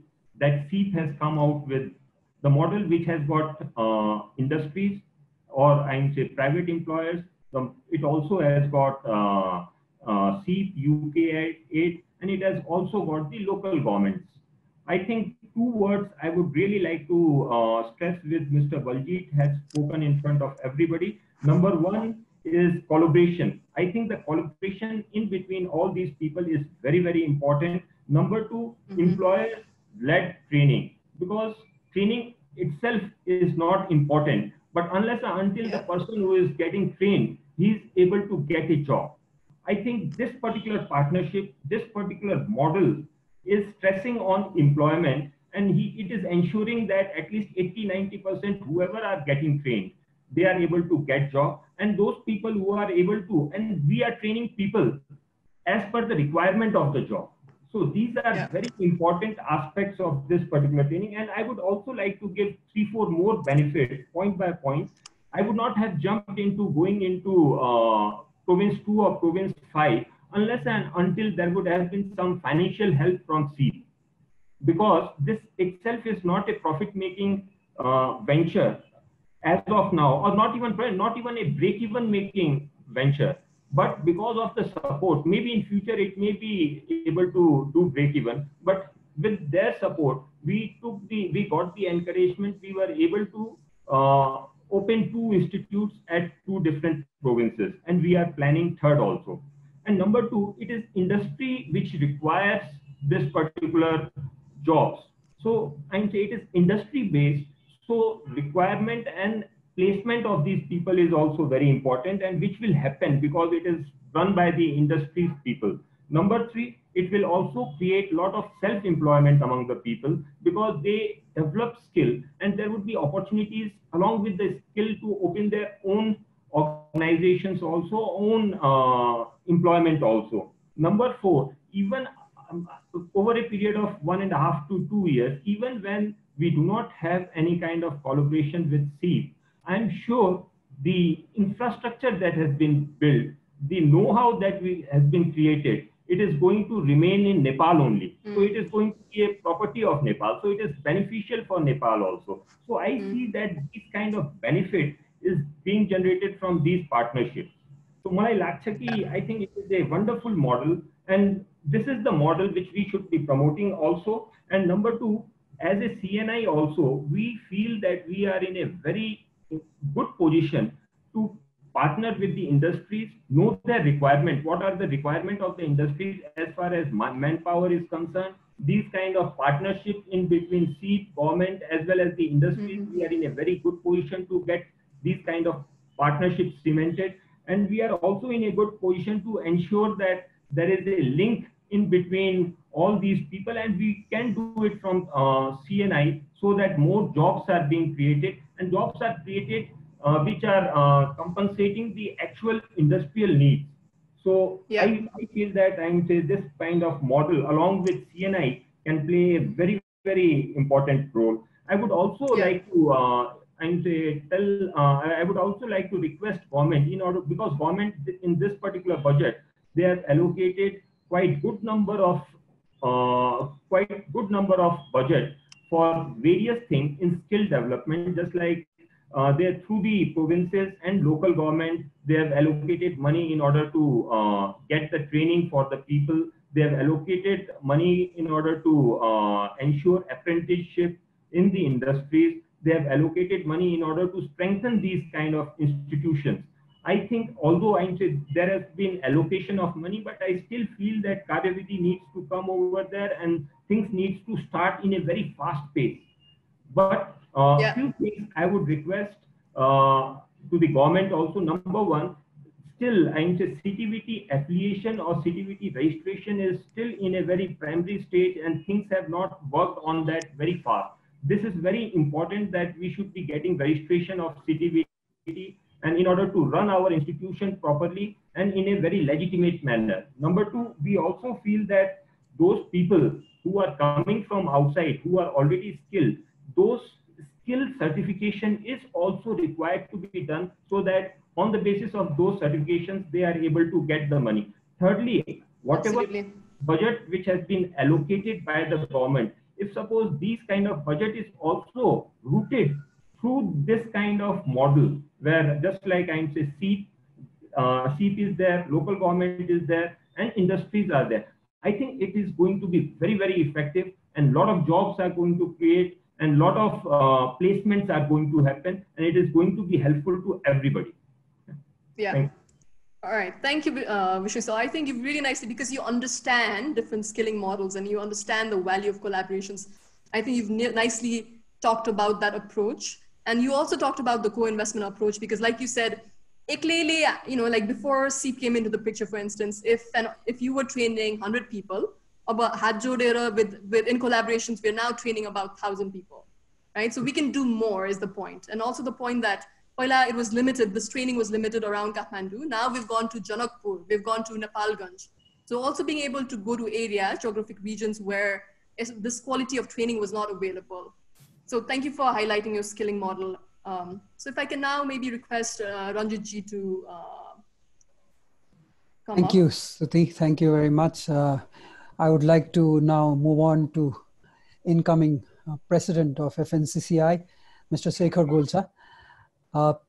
that SEEP has come out with, the model which has got industries, or I say private employers. It also has got SEEP, UKaid, and it has also got the local governments. I think 2 words I would really like to stress with Mr. Baljit has spoken in front of everybody. Number 1 is collaboration. I think the collaboration in between all these people is very, very important. Number 2, employer-led training, because training itself is not important, but unless until the person who is getting trained, he is able to get a job. I think this particular partnership, this particular model is stressing on employment, and it is ensuring that at least 80-90% whoever are getting trained, they are able to get job, and those people who are able to, and we are training people as per the requirement of the job. So these are very important aspects of this particular training. And I would also like to give 3-4 more benefits point by point. I would not have jumped into going into province 2 or province 5 unless and until there would have been some financial help from SEEP, because this itself is not a profit-making venture as of now, or not even a break-even making venture. But because of the support, maybe in future it may be able to do break-even. But with their support, we got the encouragement. We were able to open 2 institutes at 2 different provinces, and we are planning 3rd also. And number 2, it is industry which requires this particular jobs. So I'm saying it is industry based. So requirement and placement of these people is also very important, and which will happen because it is run by the industry's people. Number 3, it will also create a lot of self-employment among the people because they develop skill, and there would be opportunities along with the skill to open their own organizations also, own employment also. Number 4, even over a period of 1.5 to 2 years, even when we do not have any kind of collaboration with SEEP, I'm sure the infrastructure that has been built, the know-how that has been created, it is going to remain in Nepal only. So it is going to be a property of Nepal. So it is beneficial for Nepal also. So I see that this kind of benefit is being generated from these partnerships. So Malai Lakshaki, I think it is a wonderful model, and this is the model which we should be promoting also. And number two, as a CNI also, we feel that we are in a very good position to partner with the industries, know their requirement, what are the requirements of the industries as far as manpower is concerned. These kind of partnerships in between SEEP, government, as well as the industries, we are in a very good position to get these kind of partnerships cemented. And we are also in a good position to ensure that there is a link in between all these people, and we can do it from CNI so that more jobs are being created, and jobs are created which are compensating the actual industrial needs. So I feel that I'm saying this kind of model along with CNI can play a very, very important role. I would also like to I would also like to request government, in order, because government in this particular budget, they have allocated quite good number of budget for various things in skill development, just like they, through the provinces and local government, they have allocated money in order to get the training for the people. They have allocated money in order to ensure apprenticeship in the industries. They have allocated money in order to strengthen these kind of institutions. I think, although there has been allocation of money, but I still feel that Karyavidi needs to come over there and things needs to start in a very fast pace. But a few things I would request to the government also. Number one, still CTVT affiliation or CTVT registration is still in a very primary stage, and things have not worked on that very fast. This is very important that we should be getting registration of CTVT, and in order to run our institution properly and in a very legitimate manner. Number two, we also feel that those people who are coming from outside, who are already skilled, those skill certification is also required to be done, so that on the basis of those certifications, they are able to get the money. Thirdly, whatever budget which has been allocated by the government, if suppose these kind of budget is also rooted through this kind of model, where just like SEEP is there, local government is there, and industries are there, I think it is going to be very, very effective, and a lot of jobs are going to create, and a lot of placements are going to happen, and it is going to be helpful to everybody. All right, thank you, Vishnu. So I think you've really nicely, because you understand different skilling models and you understand the value of collaborations. I think you've nicely talked about that approach. And you also talked about the co-investment approach, because like you said, like before SEEP came into the picture, for instance, if you were training 100 people, about in collaborations, we're now training about 1,000 people, right? So we can do more is the point. And also the point that it was limited, this training was limited around Kathmandu. Now we've gone to Janakpur, we've gone to Nepalganj. So also being able to go to areas, geographic regions where this quality of training was not available. So thank you for highlighting your skilling model. So if I can now maybe request Ranjit ji to come Thank up. you, Suti. Thank you very much. I would like to now move on to incoming president of FNCCI, Mr. Shekhar Golcha.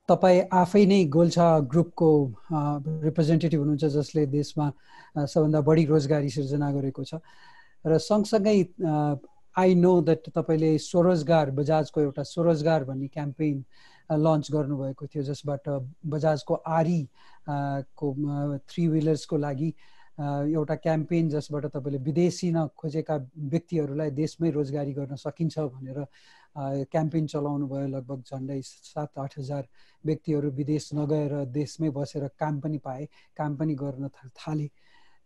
तपाईं आफै नै गोल्छा ग्रुपको representative हुनुहुन्छ, जसले देशमा सबभन्दा बढी रोजगारी सिर्जना गरेको छ। र सँगसँगै आई नो द्याट तपाईँले स्वरोजगार, बजाजको एउटा स्वरोजगार भन्ने क्याम्पेन लन्च गर्नुभएको थियो, जसबाट बजाजको आरई को 3 व्हिलर्सको लागि एउटा क्याम्पेन, जसबाट तपाईँले विदेशी नखोजेका व्यक्तिहरूलाई देशमै रोजगारी गर्न सकिन्छ भनेर क्याम्पेन चलाउनु भयो। लगभग झन्डै 7-8 हजार व्यक्तिहरू विदेश नगएर देशमै बसेर काम पनि पाए, काम पनि गर्न थाले।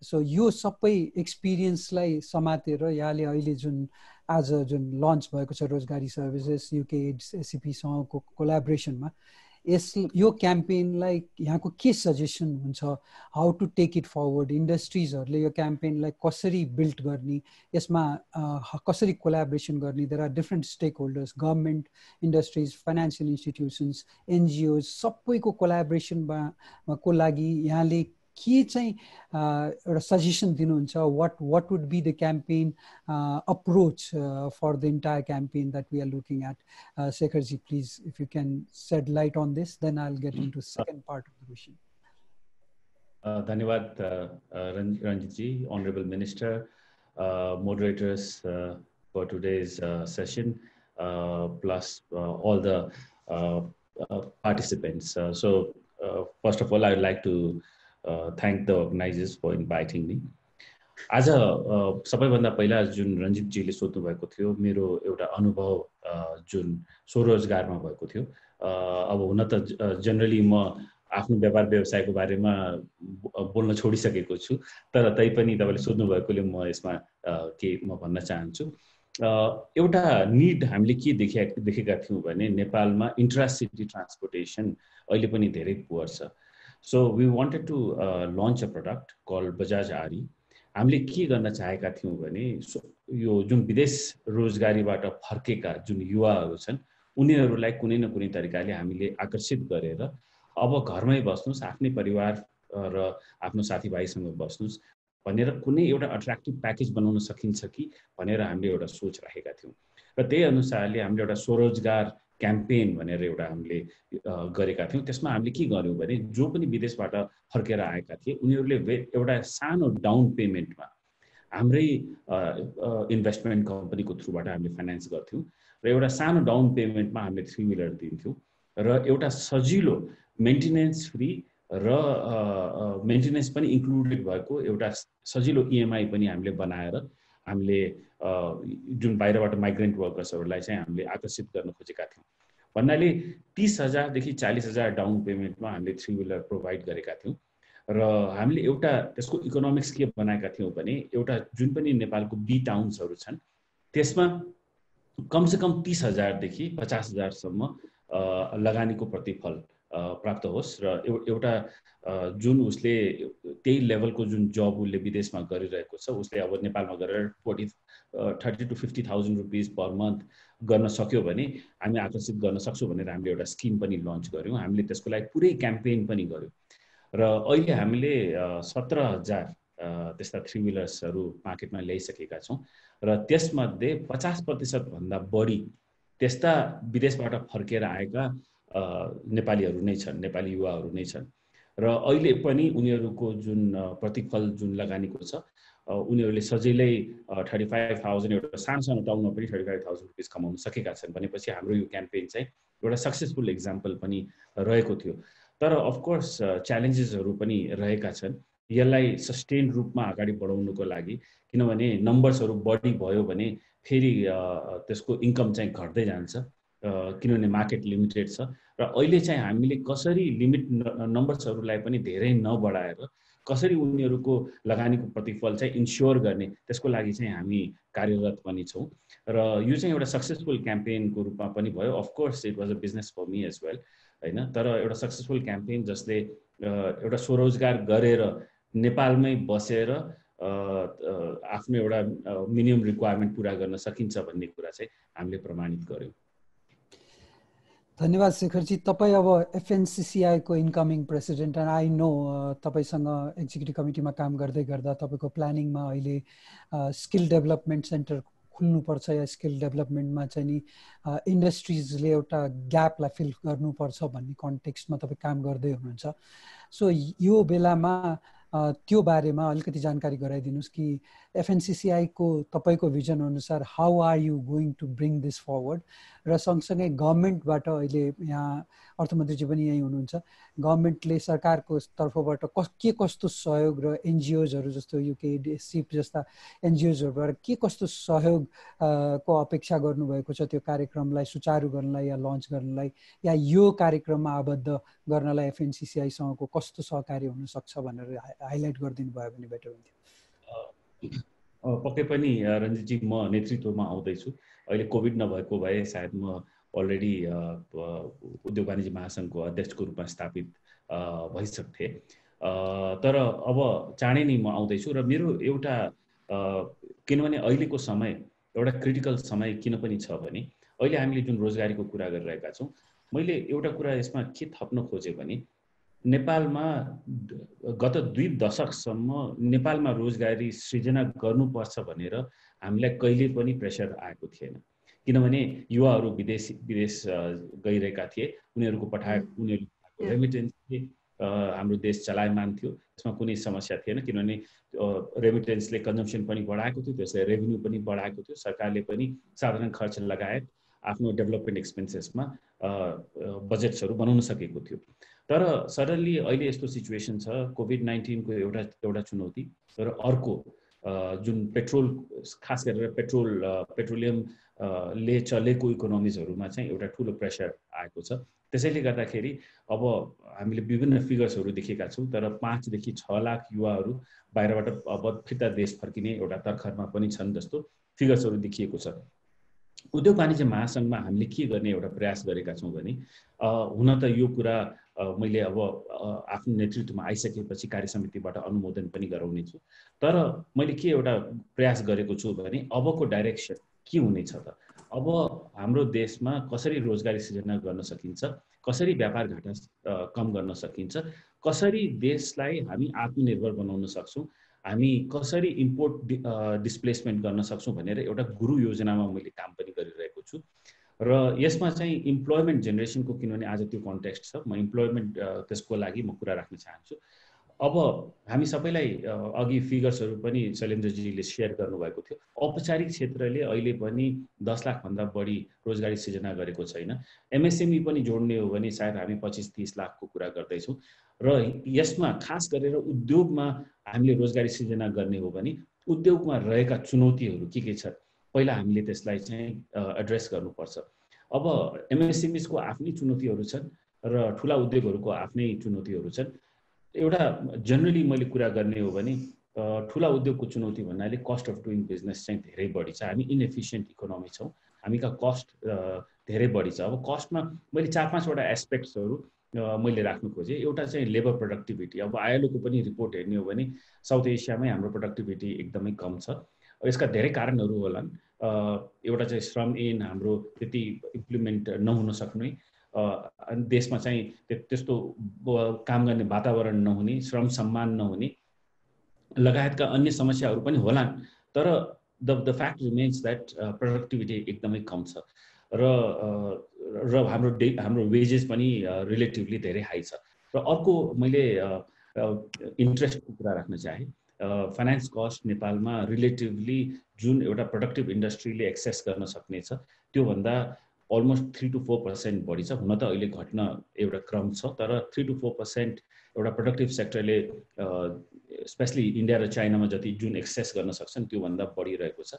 सो यो सबै एक्सपिरियन्सलाई समातेर यहाँले अहिले जुन लन्च भएको छ रोजगारी सर्भिसेस, युकेएड एससीपी सँगको कोलाबोरेसनमा, यो क्याम्पेनलाई यहाँको के सजेसन हुन्छ, how to take it forward, इन्डस्ट्रिजहरूले यो क्याम्पेनलाई कसरी बिल्ड गर्ने, यसमा कसरी कोलाबोरेसन गर्ने, there are different stakeholders, government, industries, financial institutions, NGOs, सबैको कोलाबोरेसनमा को लागि यहाँले के चाहिँ एउटा सजेसन दिनुहुन्छ, what would be the campaign approach for the entire campaign that we are looking at? Sekharji, please, if you can shed light on this, then I'll get into second part of the question. Dhanyawad, Ranjitji, Honorable Minister, moderators for today's session, plus all the participants. So first of all, I would like to thank the organizers for inviting me. आज सबैभन्दा पहिला जुन रञ्जितजीले सोध्नु भएको थियो मेरो एउटा अनुभव जुन स्वरोजगारमा भएको थियो, अब हुन त जनरली म आफ्नो व्यापार व्यवसायको बारेमा बोल्न छोडिसकेको छु, तर तैपनि तपाईले सोध्नु भएकोले म यसमा के म भन्न चाहन्छु। एउटा निड हामीले के देखेका थियौं भने नेपालमा इन्ट्रासिटी ट्रान्सपोर्टेसन अहिले पनि धेरै पुअर छ। So we wanted to launch a product called Bajaj RE. हामीले के गर्न चाहेका थियौं भने यो जुन विदेश रोजगारीबाट फर्केका जुन युवाहरू छन् उनीहरूलाई कुनै न कुनै तरिकाले हामीले आकर्षित गरेर अब घरमै बस्नुस्, आफ्नै परिवार र आफ्नो साथीभाइसँग बस्नुस् भनेर कुनै एउटा अट्र्याक्टिभ प्याकेज बनाउन सकिन्छ कि भनेर हामीले एउटा सोच राखेका थियौं र त्यही अनुसारले हामीले एउटा स्वरोजगार क्याम्पेन भनेर एउटा हामीले गरेका थियौं। त्यसमा हामीले के गर्यौं भने जो पनि विदेशबाट फर्केर आएका थिए उनीहरूले एउटा सानो डाउन पेमेन्टमा हाम्रै इन्भेस्टमेन्ट कम्पनीको थ्रुबाट हामीले फाइनान्स गर्थ्यौं र एउटा सानो डाउन पेमेन्टमा हामीले 3 व्हिलर दिन्थ्यौं र एउटा सजिलो मेन्टेनेन्स फ्री र मेन्टेनेन्स पनि इन्क्लुडेड भएको एउटा सजिलो EMI पनि हामीले बनाएर हामीले जुन बाहिरबाट माइग्रेन्ट वर्कर्सहरूलाई चाहिँ हामीले आकर्षित गर्न खोजेका थियौं। भन्नाले 30,000 देखि 40,000 डाउन पेमेन्टमा हामीले 3 व्हिलर प्रोभाइड गरेका थियौं र हामीले एउटा त्यसको इकोनोमिक्स के बनाएका थियौं भने एउटा जुन पनि नेपालको बी टाउन्सहरू छन् त्यसमा कम से कम 30,000 देखि 50,000 सम्म लगानीको प्रतिफल प्राप्त होस् र एउटा जुन उसले त्यही लेभलको जुन जब उसले विदेशमा गरिरहेको छ उसले अब नेपालमा गरेर 30 to 50,000 रुपीस पर मन्थ गर्न सक्यो भने हामी आकर्षित गर्न सक्छौं भनेर हामीले एउटा स्किम पनि लन्च गर्यौं। हामीले त्यसको लागि पुरै क्याम्पेन पनि गर्यौं र अहिले हामीले 17,000 त्यस्ता 3 व्हिलर्सहरू मार्केटमा ल्याइसकेका छौं र त्यसमध्ये 50% भन्दा बढी त्यस्ता विदेशबाट फर्केर आएका नेपालीहरू नै छन्, नेपाली युवाहरू नै छन् र अहिले पनि उनीहरूको जुन प्रतिफल जुन लगानीको छ उनीहरूले सजिलै 35,000 एउटा सानो टाउनमा पनि 35,000 रुपैयाँ कमाउन सकेका छन् भनेपछि हाम्रो यो क्याम्पेन चाहिँ एउटा सक्सेसफुल एक्जाम्पल पनि रहेको थियो। तर अफ कोर्स च्यालेन्जेसहरू पनि रहेका छन् यसलाई सस्टेन रूपमा अगाडि बढाउनको लागि, किनभने नम्बर्सहरू बढी भयो भने फेरि त्यसको इन्कम चाहिँ घट्दै जान्छ किनभने मार्केट लिमिटेड छ र अहिले चाहिँ हामीले कसरी लिमिट नम्बर्सहरूलाई पनि धेरै नबढाएर कसरी उनीहरूको लगानीको प्रतिफल चाहिँ इन्स्योर गर्ने त्यसको लागि चाहिँ हामी कार्यरत पनि छौं र यो चाहिँ एउटा सक्सेसफुल क्याम्पेनको रूपमा पनि भयो। Of course it was a business for me as well हैन, तर एउटा सक्सेसफुल क्याम्पेन जसले एउटा स्वरोजगार गरेर नेपालमै बसेर आफ्नो एउटा मिनिमम रिक्वायरमेन्ट पूरा गर्न सकिन्छ भन्ने कुरा चाहिँ हामीले प्रमाणित गर्यौं। धन्यवाद शेखरजी। तपाईँ अब FNCCI को incoming president and I know तपाईसँग एक्जिक्युटिभ कमिटीमा काम गर्दै गर्दा तपाईको प्लानिङमा अहिले स्किल डेभलपमेन्ट सेन्टर खुल्नुपर्छ या स्किल डेभलपमेन्टमा चाहिँ नि इन्डस्ट्रिजले एउटा ग्यापलाई फिल गर्नुपर्छ भन्ने कन्टेक्स्टमा तपाईँ काम गर्दै हुनुहुन्छ। सो यो बेलामा त्यो बारेमा अलिकति जानकारी गराइदिनुस् कि FNCCI को तपाईको भिजन अनुसार how are you going to bring this forward र सँगसँगै गभर्नमेन्टबाट अहिले यहाँ अर्थमन्त्रीजी पनि यही हुनुहुन्छ, गभर्नमेन्टले सरकारको तर्फबाट के कस्तो सहयोग र एनजिओजहरू जस्तो UKaid SIP जस्ता एनजिओजहरूबाट के कस्तो सहयोग को अपेक्षा गर्नुभएको छ त्यो कार्यक्रमलाई सुचारू गर्नलाई या लन्च गर्नलाई या यो कार्यक्रममा आबद्ध गर्नलाई FNCCI सँगको कस्तो सहकार्य हुन सक्छ भनेर हाइलाइट गरिदिनु भयो भने बेटर हुन्थ्यो। पक्कै पनि रञ्जितजी म नेतृत्वमा आउँदैछु। अहिले कोभिड नभएको भए सायद म अलरेडी उद्योग वाणिज्य महासङ्घको अध्यक्षको रूपमा स्थापित भइसक्थे। तर अब चाँडै नै म आउँदैछु र मेरो एउटा किनभने अहिलेको समय एउटा क्रिटिकल समय किन पनि छ भने अहिले हामीले जुन रोजगारीको कुरा गरिरहेका छौँ, मैले एउटा कुरा यसमा के थप्न खोजेँ भने नेपालमा गत 2 दशकसम्म नेपालमा रोजगारी सृजना गर्नुपर्छ भनेर हामीलाई कहिले पनि प्रेसर आएको थिएन, किनभने युवाहरू विदेश गइरहेका थिए, उनीहरूको उनीहरूको रेमिटेन्सले हाम्रो देश चलायमान थियो, त्यसमा कुनै समस्या थिएन, किनभने रेमिटेन्सले कन्जम्सन पनि बढाएको थियो, त्यसले रेभिन्यू पनि बढाएको थियो, सरकारले पनि साधारण खर्च लगायत आफ्नो डेभलपमेन्ट एक्सपेन्सेसमा बजेट्सहरू बनाउन सकेको थियो। तर सडनली अहिले यस्तो सिचुएसन छ, कोभिड-19 को एउटा चुनौती र अर्को जुन पेट्रोल, खास गरेर पेट्रोलियम ले चलेको इकोनोमिजहरूमा चाहिँ एउटा ठुलो प्रेसर आएको छ। त्यसैले गर्दाखेरि अब हामीले विभिन्न फिगर्सहरू देखेका छौँ, तर 5 देखि 6 लाख युवाहरू बाहिरबाट अब फिर्ता देश फर्किने एउटा तर्खरमा पनि छन् जस्तो फिगर्सहरू देखिएको छ। उद्योग वाणिज्य महासङ्घमा हामीले के गर्ने एउटा प्रयास गरेका छौँ भने हुन त यो कुरा मैले अब आफ्नो नेतृत्वमा आइसकेपछि कार्य समितिबाट अनुमोदन पनि गराउने छु, तर मैले के एउटा प्रयास गरेको छु भने अबको डाइरेक्सन के हुनेछ त, अब हाम्रो देशमा कसरी रोजगारी सृजना गर्न सकिन्छ, कसरी व्यापार घाटा कम गर्न सकिन्छ, कसरी देशलाई हामी आत्मनिर्भर बनाउन सक्छौँ, हामी कसरी इम्पोर्ट डिस्प्लेसमेन्ट गर्न सक्छौँ भनेर एउटा गुरु योजनामा मैले काम पनि गरिरहेको छु। र यसमा चाहिँ इम्प्लोइमेन्ट जेनेरेसनको, किनभने आज त्यो कन्टेक्स्ट छ, म इम्प्लोइमेन्ट त्यसको लागि म कुरा राख्न चाहन्छु। अब हामी सबैलाई अघि फिगर्सहरू पनि शैलेन्द्रजीले शेयर गर्नुभएको थियो, औपचारिक क्षेत्रले अहिले पनि 10 लाखभन्दा बढी रोजगारी सृजना गरेको छैन। एमएसएमई पनि जोड्ने हो भने सायद हामी 25-30 लाखको कुरा गर्दैछौँ र यसमा खास गरेर उद्योगमा हामीले रोजगारी सृजना गर्ने हो भने उद्योगमा रहेका चुनौतीहरू के छ, पहिला हामीले त्यसलाई चाहिँ एड्रेस गर्नुपर्छ। अब एमएसएमईको आफ्नै चुनौतीहरू छन् र ठुला उद्योगहरूको आफ्नै चुनौतीहरू छन्। एउटा जनरली मैले कुरा गर्ने हो भने ठुला उद्योगको चुनौती भन्नाले कस्ट अफ डुइङ बिजनेस चाहिँ धेरै बढी छ, हामी इनएफिसिएन्ट इकोनोमी छौँ, हामीका कस्ट धेरै बढी छ। अब कस्टमा मैले 4-5 वटा एस्पेक्ट्सहरू मैले राख्नु खोजेँ। एउटा चाहिँ लेबर प्रोडक्टिभिटी, अब आइएलओको पनि रिपोर्ट हेर्ने हो भने साउथ एसियामै हाम्रो प्रोडक्टिभिटी एकदमै कम छ। यसका धेरै कारणहरू होलान्। एउटा चाहिँ श्रम ऐन हाम्रो त्यति इम्प्लिमेन्ट नहुन सक्ने, देशमा चाहिँ त्यस्तो काम गर्ने वातावरण नहुने, श्रम सम्मान नहुने लगायतका अन्य समस्याहरू पनि होलान्, तर the fact remains that productivity एकदमै कम छ र हाम्रो वेजेस पनि रिलेटिभली धेरै हाई छ। र अर्को मैले इन्ट्रेस्टको कुरा राख्न चाहेँ, फाइनेन्स कस्ट नेपालमा रिलेटिभली जुन एउटा प्रोडक्टिभ इन्डस्ट्रीले एक्सेस गर्न सक्ने छ त्योभन्दा अलमोस्ट 3 to 4% बढी छ। हुन त अहिले घट्न एउटा क्रम छ, तर 3 to 4% एउटा प्रोडक्टिभ सेक्टरले स्पेसली इन्डिया र चाइनामा जति जुन एक्सेस गर्न सक्छन् त्योभन्दा बढिरहेको छ।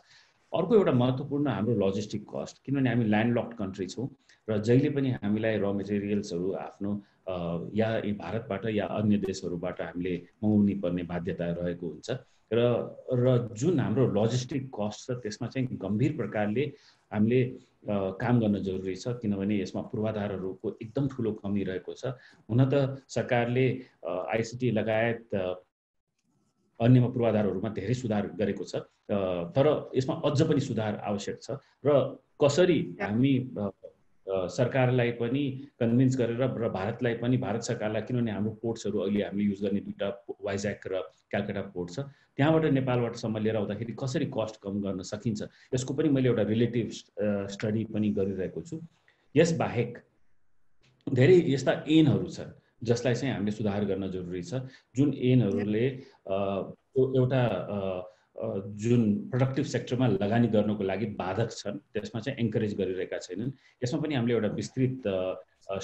अर्को एउटा महत्त्वपूर्ण हाम्रो लजिस्टिक कस्ट, किनभने हामी ल्यान्डलक्ड कन्ट्री छौँ र जहिले पनि हामीलाई र मेटेरियल्सहरू आफ्नो या भारतबाट या अन्य देशहरूबाट हामीले मगाउनु पर्ने बाध्यता रहेको हुन्छ र जुन हाम्रो लजिस्टिक कस्ट छ त्यसमा चाहिँ गम्भीर प्रकारले हामीले काम गर्न जरुरी छ, किनभने यसमा पूर्वाधारहरूको एकदम ठुलो कमी रहेको छ। हुन त सरकारले आइसिटी लगायत अन्य पूर्वाधारहरूमा धेरै सुधार गरेको छ, तर यसमा अझ पनि सुधार आवश्यक छ र कसरी हामी सरकारलाई पनि कन्भिन्स गरेर र भारतलाई पनि, भारत सरकारलाई, किनभने हाम्रो पोर्ट्सहरू अहिले हामीले युज गर्ने 2टा वाइज्याक र क्यालकाटा पोर्ट छ, त्यहाँबाट नेपालबाटसम्म लिएर आउँदाखेरि कसरी कस्ट कम गर्न सकिन्छ यसको पनि मैले एउटा रिलेटिभ स्टडी पनि गरिरहेको छु। यसबाहेक धेरै यस्ता ऐनहरू छन् जसलाई चाहिँ हामीले सुधार गर्न जरुरी छ, जुन ऐनहरूले एउटा जुन प्रोडक्टिभ सेक्टरमा लगानी गर्नको लागि बाधक छन् त्यसमा चाहिँ एन्करेज गरिरहेका छैनन्। यसमा पनि हामीले एउटा विस्तृत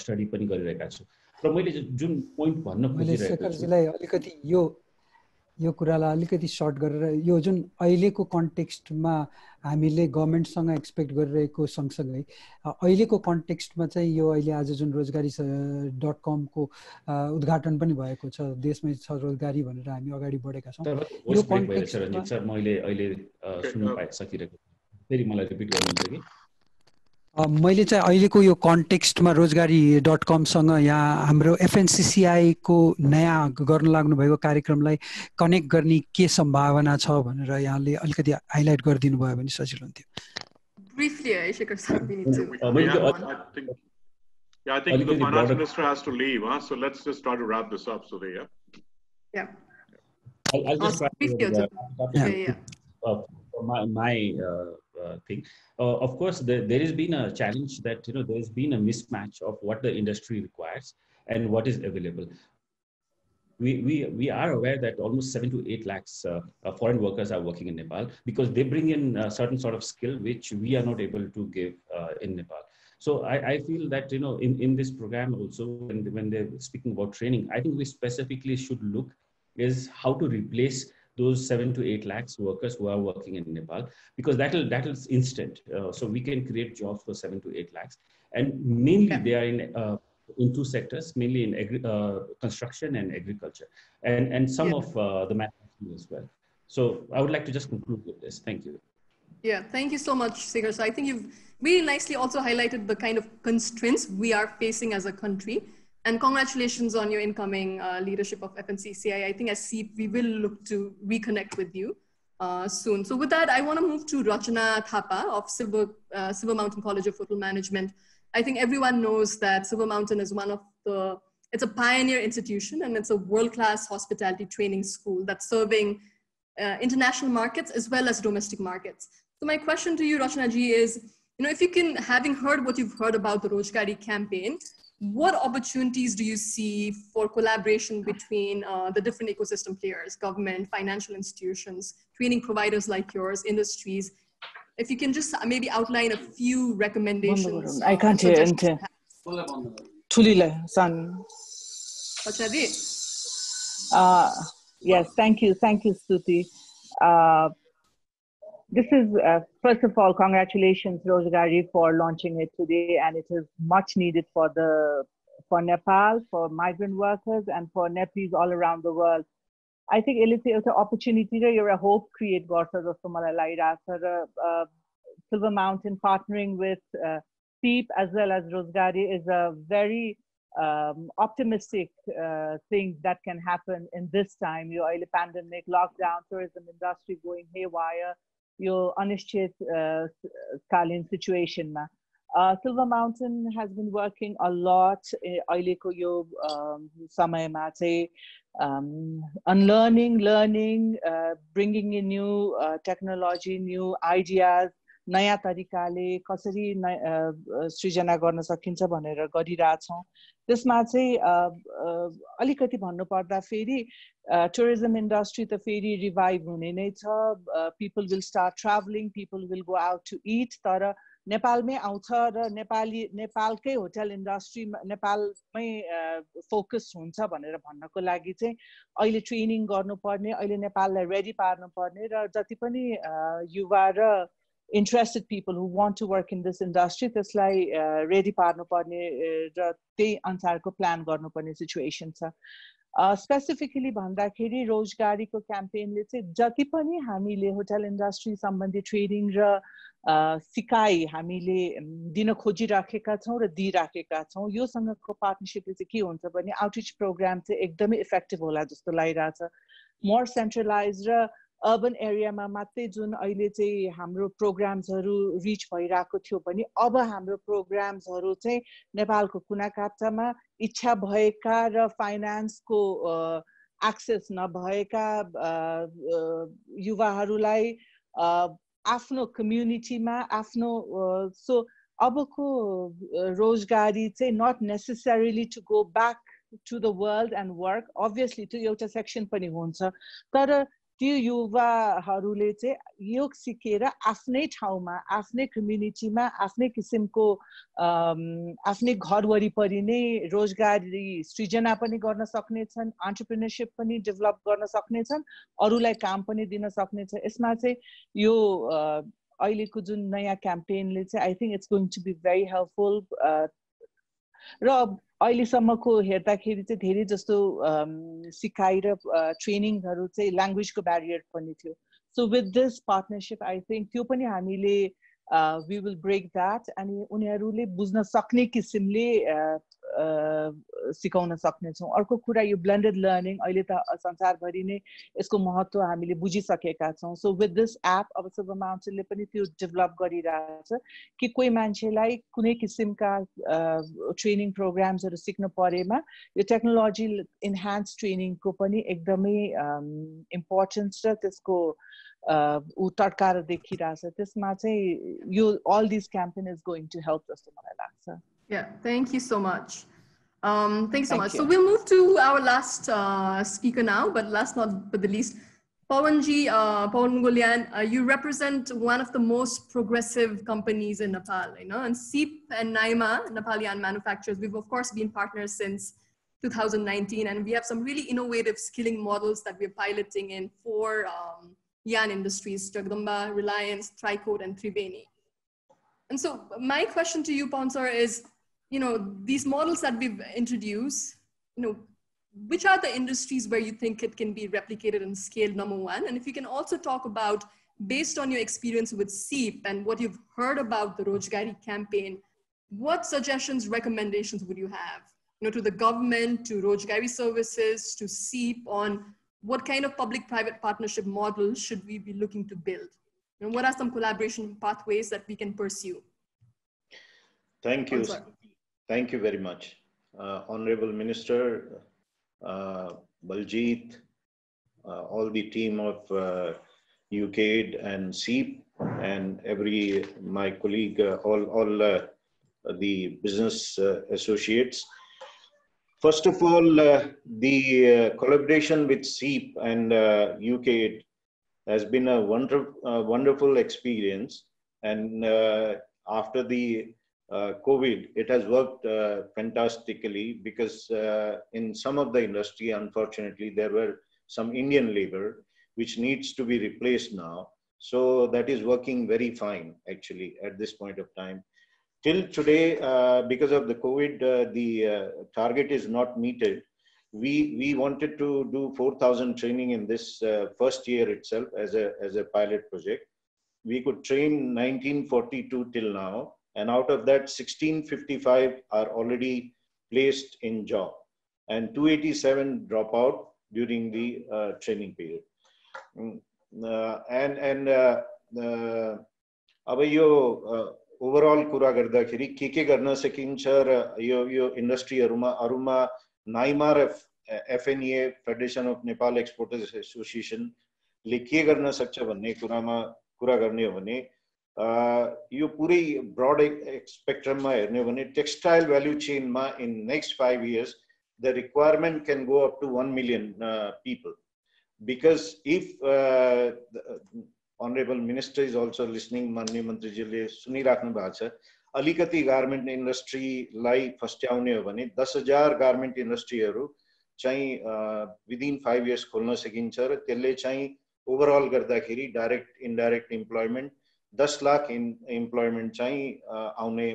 स्टडी पनि गरिरहेका छौँ र मैले जुन पोइन्ट भन्न खोजिरहेको छु अलिकति यो कुरालाई अलिकति सर्ट गरेर, यो जुन अहिलेको कन्टेक्स्टमा हामीले गभर्मेन्टसँग एक्सपेक्ट गरिरहेको सँगसँगै अहिलेको कन्टेक्स्टमा चाहिँ यो अहिले आज जुन रोजगारी.com को उद्घाटन पनि भएको छ, देशमै छ रोजगारी भनेर हामी अगाडि बढेका छौँ। यो कन्टेक्स्टमा मैले अहिले सुन्न सकिरहेको, फेरि मलाई रिपिट गर्नुहुन्छ कि? मैले चाहिँ अहिलेको यो कन्टेक्स्टमा रोजगारी.com सँग यहाँ हाम्रो FNCCI को नयाँ गर्न लाग्नु भएको कार्यक्रमलाई कनेक्ट गर्ने के सम्भावना छ भनेर यहाँले अलिकति हाइलाइट गरिदिनु भयो भने सजिलो हुन्थ्यो. Briefly, Shekhar sir, we need to. I think the finance minister has to leave, so let's just try to wrap this up, Sudhir. Yeah. I'll just try to my thing. Of course, there has been a challenge that there's been a mismatch of what the industry requires and what is available. We are aware that almost 7 to 8 lakhs foreign workers are working in Nepal because they bring in a certain sort of skill which we are not able to give in Nepal. So I feel that in this program also, when they're speaking about training, I think we specifically should look is how to replace those 7 to 8 lakhs workers who are working in Nepal, because that is instant. So we can create jobs for 7 to 8 lakhs, and mainly they are in two sectors, mainly in construction and agriculture, and some of the manufacturing as well. So I would like to just conclude with this. Thank you. Yeah, thank you so much, Shekhar. So I think you've really nicely also highlighted the kind of constraints we are facing as a country. And congratulations on your incoming leadership of FNCCI. I think as SEEP, we will look to reconnect with you soon. So with that, I want to move to Rachana Thapa of Silver Mountain College of Hotel Management. I think everyone knows that Silver Mountain is it's a pioneer institution, and it's a world-class hospitality training school that's serving international markets as well as domestic markets. So my question to you, Rachana ji, is, if you can, having heard what you've heard about the Rojgari campaign, what opportunities do you see for collaboration between the different ecosystem players, government, financial institutions, training providers like yours, industries? If you can just maybe outline a few recommendations. I can't hear. Yes, thank you, Stuti. This is, first of all, congratulations, Rojgari, for launching it today, and it is much needed for Nepal, for migrant workers, and for Nepalese all around the world. I think it's an opportunity, you're a hope create Silver Mountain partnering with SEEP as well as Rojgari is a very optimistic thing that can happen in this time. Your pandemic, lockdown, tourism industry going haywire, your unishchit kalin situation. Silver Mountain has been working a lot. Aileko yo samayma chai unlearning, learning, bringing in new technology, new ideas. नयाँ तरिकाले कसरी सृजना गर्न सकिन्छ भनेर गरिरहेछौं त्यसमा चाहिँ अलिकति भन्नु पर्दा फेरि tourism industry त फेरि revive हुने नै छ people will start traveling, people will go out to eat तर नेपालमै आउँछ र नेपालकै होटल इन्डस्ट्री नेपालमै फोकस हुन्छ भनेर भन्नको लागि चाहिँ अहिले ट्रेनिङ गर्नुपर्ने अहिले नेपाललाई रेडी पार्नुपर्ने र जति पनि युवा र interested people who want to work in this industry, त्यसलाई ready पार्नुपर्ने र त्यही अनुसारको प्लान गर्नुपर्ने सिचुएसन छ स्पेसिफिकली भन्दाखेरि रोजगारीको क्याम्पेनले चाहिँ जति पनि हामीले होटल इन्डस्ट्री सम्बन्धी ट्रेनिङ र सिकाइ हामीले दिन खोजिराखेका छौं र दिइराखेका छौं योसँगको पार्टनरशिपले चाहिँ के हुन्छ भने आउटरिच प्रोग्राम चाहिँ एकदमै इफेक्टिभ होला जस्तो लागिरहेछ मोर सेन्ट्रलाइज र अर्बन एरियामा मात्रै जुन अहिले चाहिँ हाम्रो प्रोग्राम्सहरु रिच भइराको थियो पनि अब हाम्रो प्रोग्राम्सहरु चाहिँ नेपालको कुना काप्चामा इच्छा भएका र फाइनान्सको एक्सेस नभएका युवाहरुलाई आफ्नो कम्युनिटीमा आफ्नो सो अबको रोजगारी चाहिँ not necessarily to go back to the world and work obviously त्यो एउटा सेक्सन पनि हुन्छ तर त्यो युवाहरुले चाहिँ योग सिकेर आफ्नै ठाउँमा आफ्नै कम्युनिटीमा आफ्नै किसिमको आफ्नै घर वरिपरि नै रोजगारी सृजना पनि गर्न सक्ने छन् एन्टरप्रेन्योरशिप पनि डेभलप गर्न सक्ने छन् अरूलाई काम पनि दिन सक्ने छ यसमा चाहिँ यो अहिलेको जुन नयाँ क्याम्पेनले चाहिँ I think it's going to be very helpful र अहिलेसम्मको हेर्दाखेरि चाहिँ धेरै जस्तो सिकाइ र ट्रेनिङहरु चाहिँ ल्याङ्ग्वेजको ब्यारियर पनि थियो so with this partnership I think त्यो पनि हामीले we will break that अनि उनीहरूले बुझ्न सक्ने किसिमले सिकाउन सक्ने छौं अर्को कुरा यो ब्लेन्डेड लर्निङ अहिले त संसारभरि नै यसको महत्त्व हामीले बुझिसकेका छौं सो विथ दिस एप अब सब मान्छेले पनि त्यो डेभलप गरिरहेछ कि कोही मान्छेलाई कुनै किसिमका ट्रेनिङ प्रोग्राम्सहरु सिक्न परेमा यो टेक्नोलोजी इन्हान्स ट्रेनिङको पनि एकदमै इम्पोर्टेन्स र त्यसको उ टटकार देखिरहेछ त्यसमा चाहिँ यो all these campaign is going to help us to मलाई लाग्छ Yeah, thank you so much. Thanks so much. So we'll move to our last speaker now, but last not but the least, Pawanji, Pawan Mongolian, you represent one of the most progressive companies in Nepal, you know, and SEEP and Naima, Nepali yarn manufacturers, we've of course been partners since 2019, and we have some really innovative skilling models that we're piloting in 4 yarn industries, Jagdamba, Reliance, Tricode, and Triveni. And so my question to you, Pawan, is, you know, these models that we've introduced, you know, which are the industries where you think it can be replicated and scaled, number one? And if you can also talk about, based on your experience with SEEP and what you've heard about the Rojgari campaign, what suggestions, recommendations would you have, you know, to the government, to Rojgari Services, to SEEP on what kind of public-private partnership model should we be looking to build? And what are some collaboration pathways that we can pursue? Thank you. Thank you very much. Honorable Minister, Baljit, all the team of UKaid and SEEP, and my colleague, all the business associates. First of all, the collaboration with SEEP and UKaid has been a wonderful experience, and after the COVID, it has worked fantastically, because in some of the industry, unfortunately, there were some Indian labor which needs to be replaced now. So that is working very fine, actually, at this point of time. Till today, because of the COVID, the target is not meted. We wanted to do 4,000 training in this first year itself as a pilot project. We could train 1942 till now, and out of that 1655 are already placed in job, and 287 drop out during the training period. अब यो overall कुरा गर्दाखेरि के गर्न सकिन्छ र यो इन्डस्ट्रीहरुमा अरुमा नाइमा र FNEA federation of Nepal exporters association ले के गर्न सक्छ भन्ने कुरामा कुरा गर्ने हो भने यो पुरै ब्रॉड स्पेक्ट्रममा हेर्ने हो भने टेक्सटाइल भ्यालु चेनमा in next 5 years the requirement can go up to 1 million people, because if Honorable Minister is also listening, माननीय मन्त्रीजीले सुनिराख्नु भएको छ, अलिकति गार्मेन्ट इन्डस्ट्रीलाई फस्ट्याउने हो भने 10,000 गार्मेन्ट इन्डस्ट्रीहरु चाहिँ विदिन 5 years खोल्न सकिन्छ र त्यसले चाहिँ ओभरअल गर्दाखेरि direct indirect employment 10 lakh employment चाहिँ आउने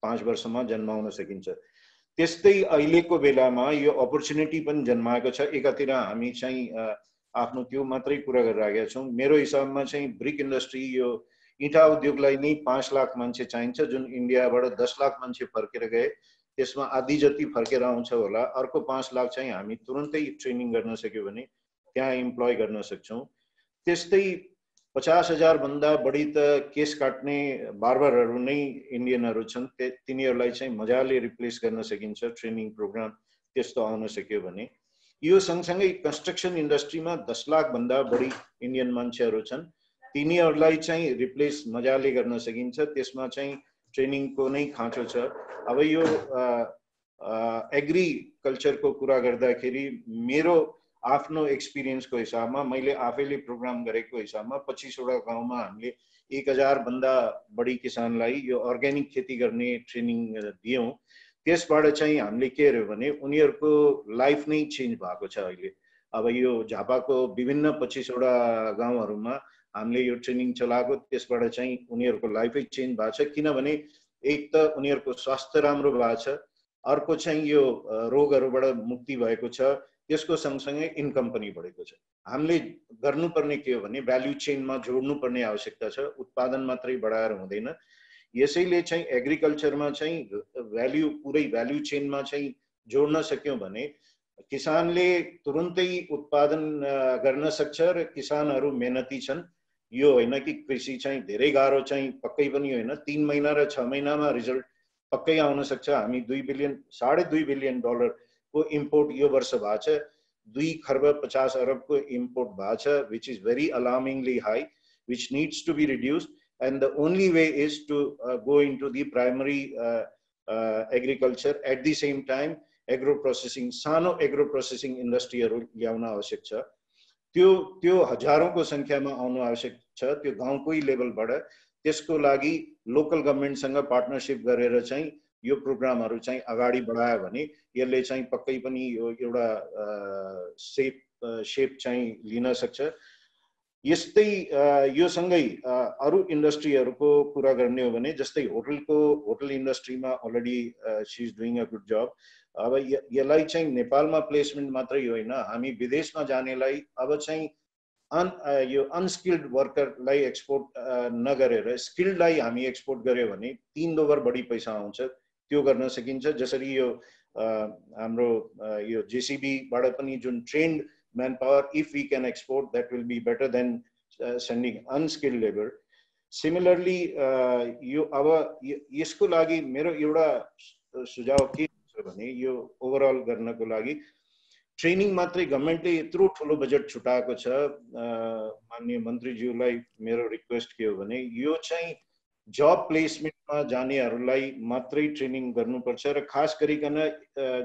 5 वर्षमा जन्माउन सकिन्छ। त्यस्तै अहिलेको बेलामा यो अपर्चुनिटी पनि जन्माएको छ। एकातिर हामी चाहिँ आफ्नो त्यो मात्रै कुरा गरिरहेका छौं। मेरो हिसाबमा चाहिँ ब्रिक इन्डस्ट्री यो इटा उद्योगलाई नै 5 लाख मान्छे चाहिन्छ, जुन इन्डियाबाट 10 लाख मान्छे फर्केर गए त्यसमा आधी जति फर्केर आउँछ होला। अर्को 5 लाख चाहिँ हामी तुरुन्तै ट्रेनिङ गर्न सक्यो भने त्यहाँ इम्प्लोय गर्न सक्छौं। त्यस्तै 50,000 भन्दा बढी त केस काट्ने बार्बरहरु नै इन्डियनहरु छन्, तिनीहरुलाई चाहिँ मजाले रिप्लेस गर्न सकिन्छ ट्रेनिङ प्रोग्राम त्यस्तो आउन सक्यो भने। यो सँगसँगै कन्स्ट्रक्सन इन्डस्ट्रीमा 10 लाख भन्दा बढी इन्डियन मान्छेहरु छन्, तिनीहरुलाई चाहिँ रिप्लेस मजाले गर्न सकिन्छ। त्यसमा चाहिँ ट्रेनिङको नै खाँचो छ। अब यो एग्रीकल्चरको कुरा गर्दाखेरि मेरो आफ्नो एक्सपिरियन्सको हिसाबमा मैले आफैले प्रोग्राम गरेको हिसाबमा 25 वटा गाउँमा हामीले 1000 भन्दा बढी किसानलाई यो अर्ग्यानिक खेती गर्ने ट्रेनिङ दियौं। त्यसबाट चाहिँ हामीले के गर्यो भने उनीहरुको लाइफ नै चेन्ज भएको छ अहिले। अब यो झापाको विभिन्न 25 वटा गाउँहरुमा हामीले यो ट्रेनिङ चलाएको, त्यसबाट चाहिँ उनीहरुको लाइफै चेन्ज भएको छ। किनभने एक त उनीहरुको स्वास्थ्य राम्रो भएको छ, अर्को चाहिँ यो रोगहरूबाट मुक्ति भएको छ, त्यसको सँगसँगै इन्कम पनि बढेको छ। हामीले गर्नुपर्ने के हो भने भ्याल्यू चेनमा जोड्नुपर्ने आवश्यकता छ, उत्पादन मात्रै बढाएर हुँदैन। यसैले चाहिँ एग्रिकल्चरमा चाहिँ भ्याल्यू पुरै भ्याल्यू चेनमा चाहिँ जोड्न सक्यौं भने किसानले तुरुन्तै उत्पादन गर्न सक्छ र किसानहरू मेहनती छन्। यो होइन कि कृषि चाहिँ धेरै गाह्रो चाहिँ पक्कै पनि होइन, 3 महिना र 6 महिनामा रिजल्ट पक्कै आउन सक्छ। हामी 2 बिलियन $2.5 बिलियन को इम्पोर्ट यो वर्ष भएको छ, 2 खर्ब 50 अरबको इम्पोर्ट भएको छ, which is very alarmingly high, which needs to be reduced, and the only way is to go into the primary agriculture. At the same time agro processing, सानो agro processing इन्डस्ट्रीहरू ल्याउन आवश्यक छ। त्यो हजारौंको संख्यामा आउनु आवश्यक छ, त्यो गाउँकै लेभलबाट। त्यसको लागि लोकल गभर्नमेन्टसँग पार्टनरशिप गरेर चाहिँ यो प्रोग्रामहरू चाहिँ अगाडि बढायो भने यसले चाहिँ पक्कै पनि यो एउटा शेप चाहिँ लिन सक्छ। यस्तै यो सँगै अरु इन्डस्ट्रीहरूको कुरा गर्ने हो भने जस्तै होटल इन्डस्ट्रीमा already she is doing a good जब। अब यसलाई चाहिँ नेपालमा प्लेसमेन्ट मात्रै होइन, हामी विदेशमा जानेलाई अब चाहिँ यो अनस्किल्ड वर्करलाई एक्सपोर्ट नगरेर स्किल्डलाई हामी एक्सपोर्ट गर्यो भने 3 दोबर बढी पैसा आउँछ। त्यो गर्न सकिन्छ। जसरी यो हाम्रो यो जेसीबी बाट पनि जुन trained manpower, if we can export, that will be better than sending unskilled labor. Similarly, यसको लागि मेरो एउटा सुझाव के छ भने यो ओभरअल गर्नको लागि ट्रेनिङ मात्रै गभर्नमेन्टले यत्रो ठुलो बजेट छुटाएको छ। माननीय मन्त्रीज्यूलाई मेरो रिक्वेस्ट के हो भने यो चाहिँ जब प्लेसमेन्टमा जानेहरूलाई मात्रै ट्रेनिङ गर्नुपर्छ र खास गरिकन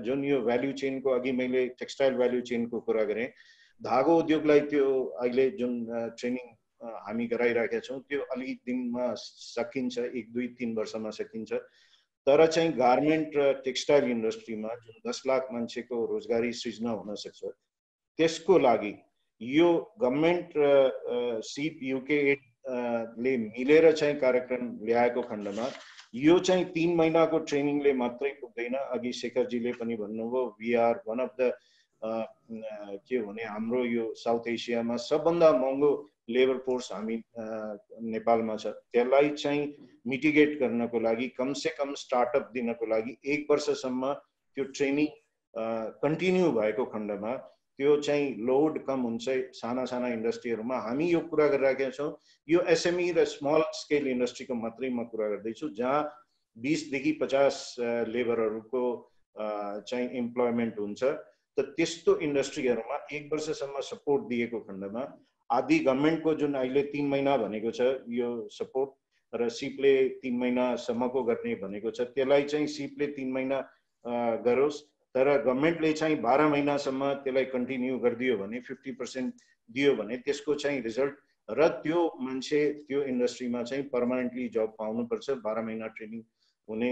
जुन यो भ्याल्यू चेनको अघि मैले टेक्सटाइल भ्याल्यू चेनको कुरा गरेँ, धागो उद्योगलाई त्यो अहिले जुन ट्रेनिङ हामी गराइरहेका छौँ त्यो अलि दिनमा सकिन्छ, 1, 2, 3 वर्षमा सकिन्छ। तर चाहिँ गार्मेन्ट र टेक्सटाइल इन्डस्ट्रीमा जुन 10 लाख मान्छेको रोजगारी सृजना हुन सक्छ, त्यसको लागि यो गभर्नमेन्ट र सिप युकेएड ले मिलेर चाहिँ कार्यक्रम ल्याएको खण्डमा यो चाहिँ 3 महिनाको ट्रेनिङले मात्रै पुग्दैन। अघि शेखरजीले पनि भन्नुभयो, we are one of the के भने हाम्रो यो साउथ एसियामा सबभन्दा महँगो लेबर फोर्स हामी नेपालमा छ। त्यसलाई चाहिँ मिटिगेट गर्नको लागि कम से कम स्टार्टअप दिनको लागि 1 वर्षसम्म त्यो ट्रेनिङ कन्टिन्यू भएको खण्डमा त्यो चाहिँ लोड कम हुन्छ साना साना इन्डस्ट्रीहरुमा। हामी यो कुरा गरिरहेका छौं, यो एसएमई र स्मल स्केल इन्डस्ट्रीको मात्रै म कुरा गर्दैछु, जहाँ 20 देखि 50 लेबरहरुको चाहिँ इम्प्लोयमेन्ट हुन्छ। त त्यस्तो इन्डस्ट्रीहरुमा 1 वर्षसम्म सपोर्ट दिएको खण्डमा आदि गभर्नमेन्टको जुन अहिले 3 महिना भनेको छ यो सपोर्ट र सिपले 3 महिनासम्मको गर्ने भनेको छ, त्यसलाई चाहिँ सिपले 3 महिना गरोस्, तर गभर्नमेन्टले चाहिँ 12 महिनासम्म त्यसलाई कन्टिन्यू गरिदियो भने 50% दियो भने त्यसको चाहिँ रिजल्ट र त्यो मान्छे त्यो इन्डस्ट्रीमा चाहिँ पर्मानेन्टली जब पाउनुपर्छ। 12 महिना ट्रेनिङ हुने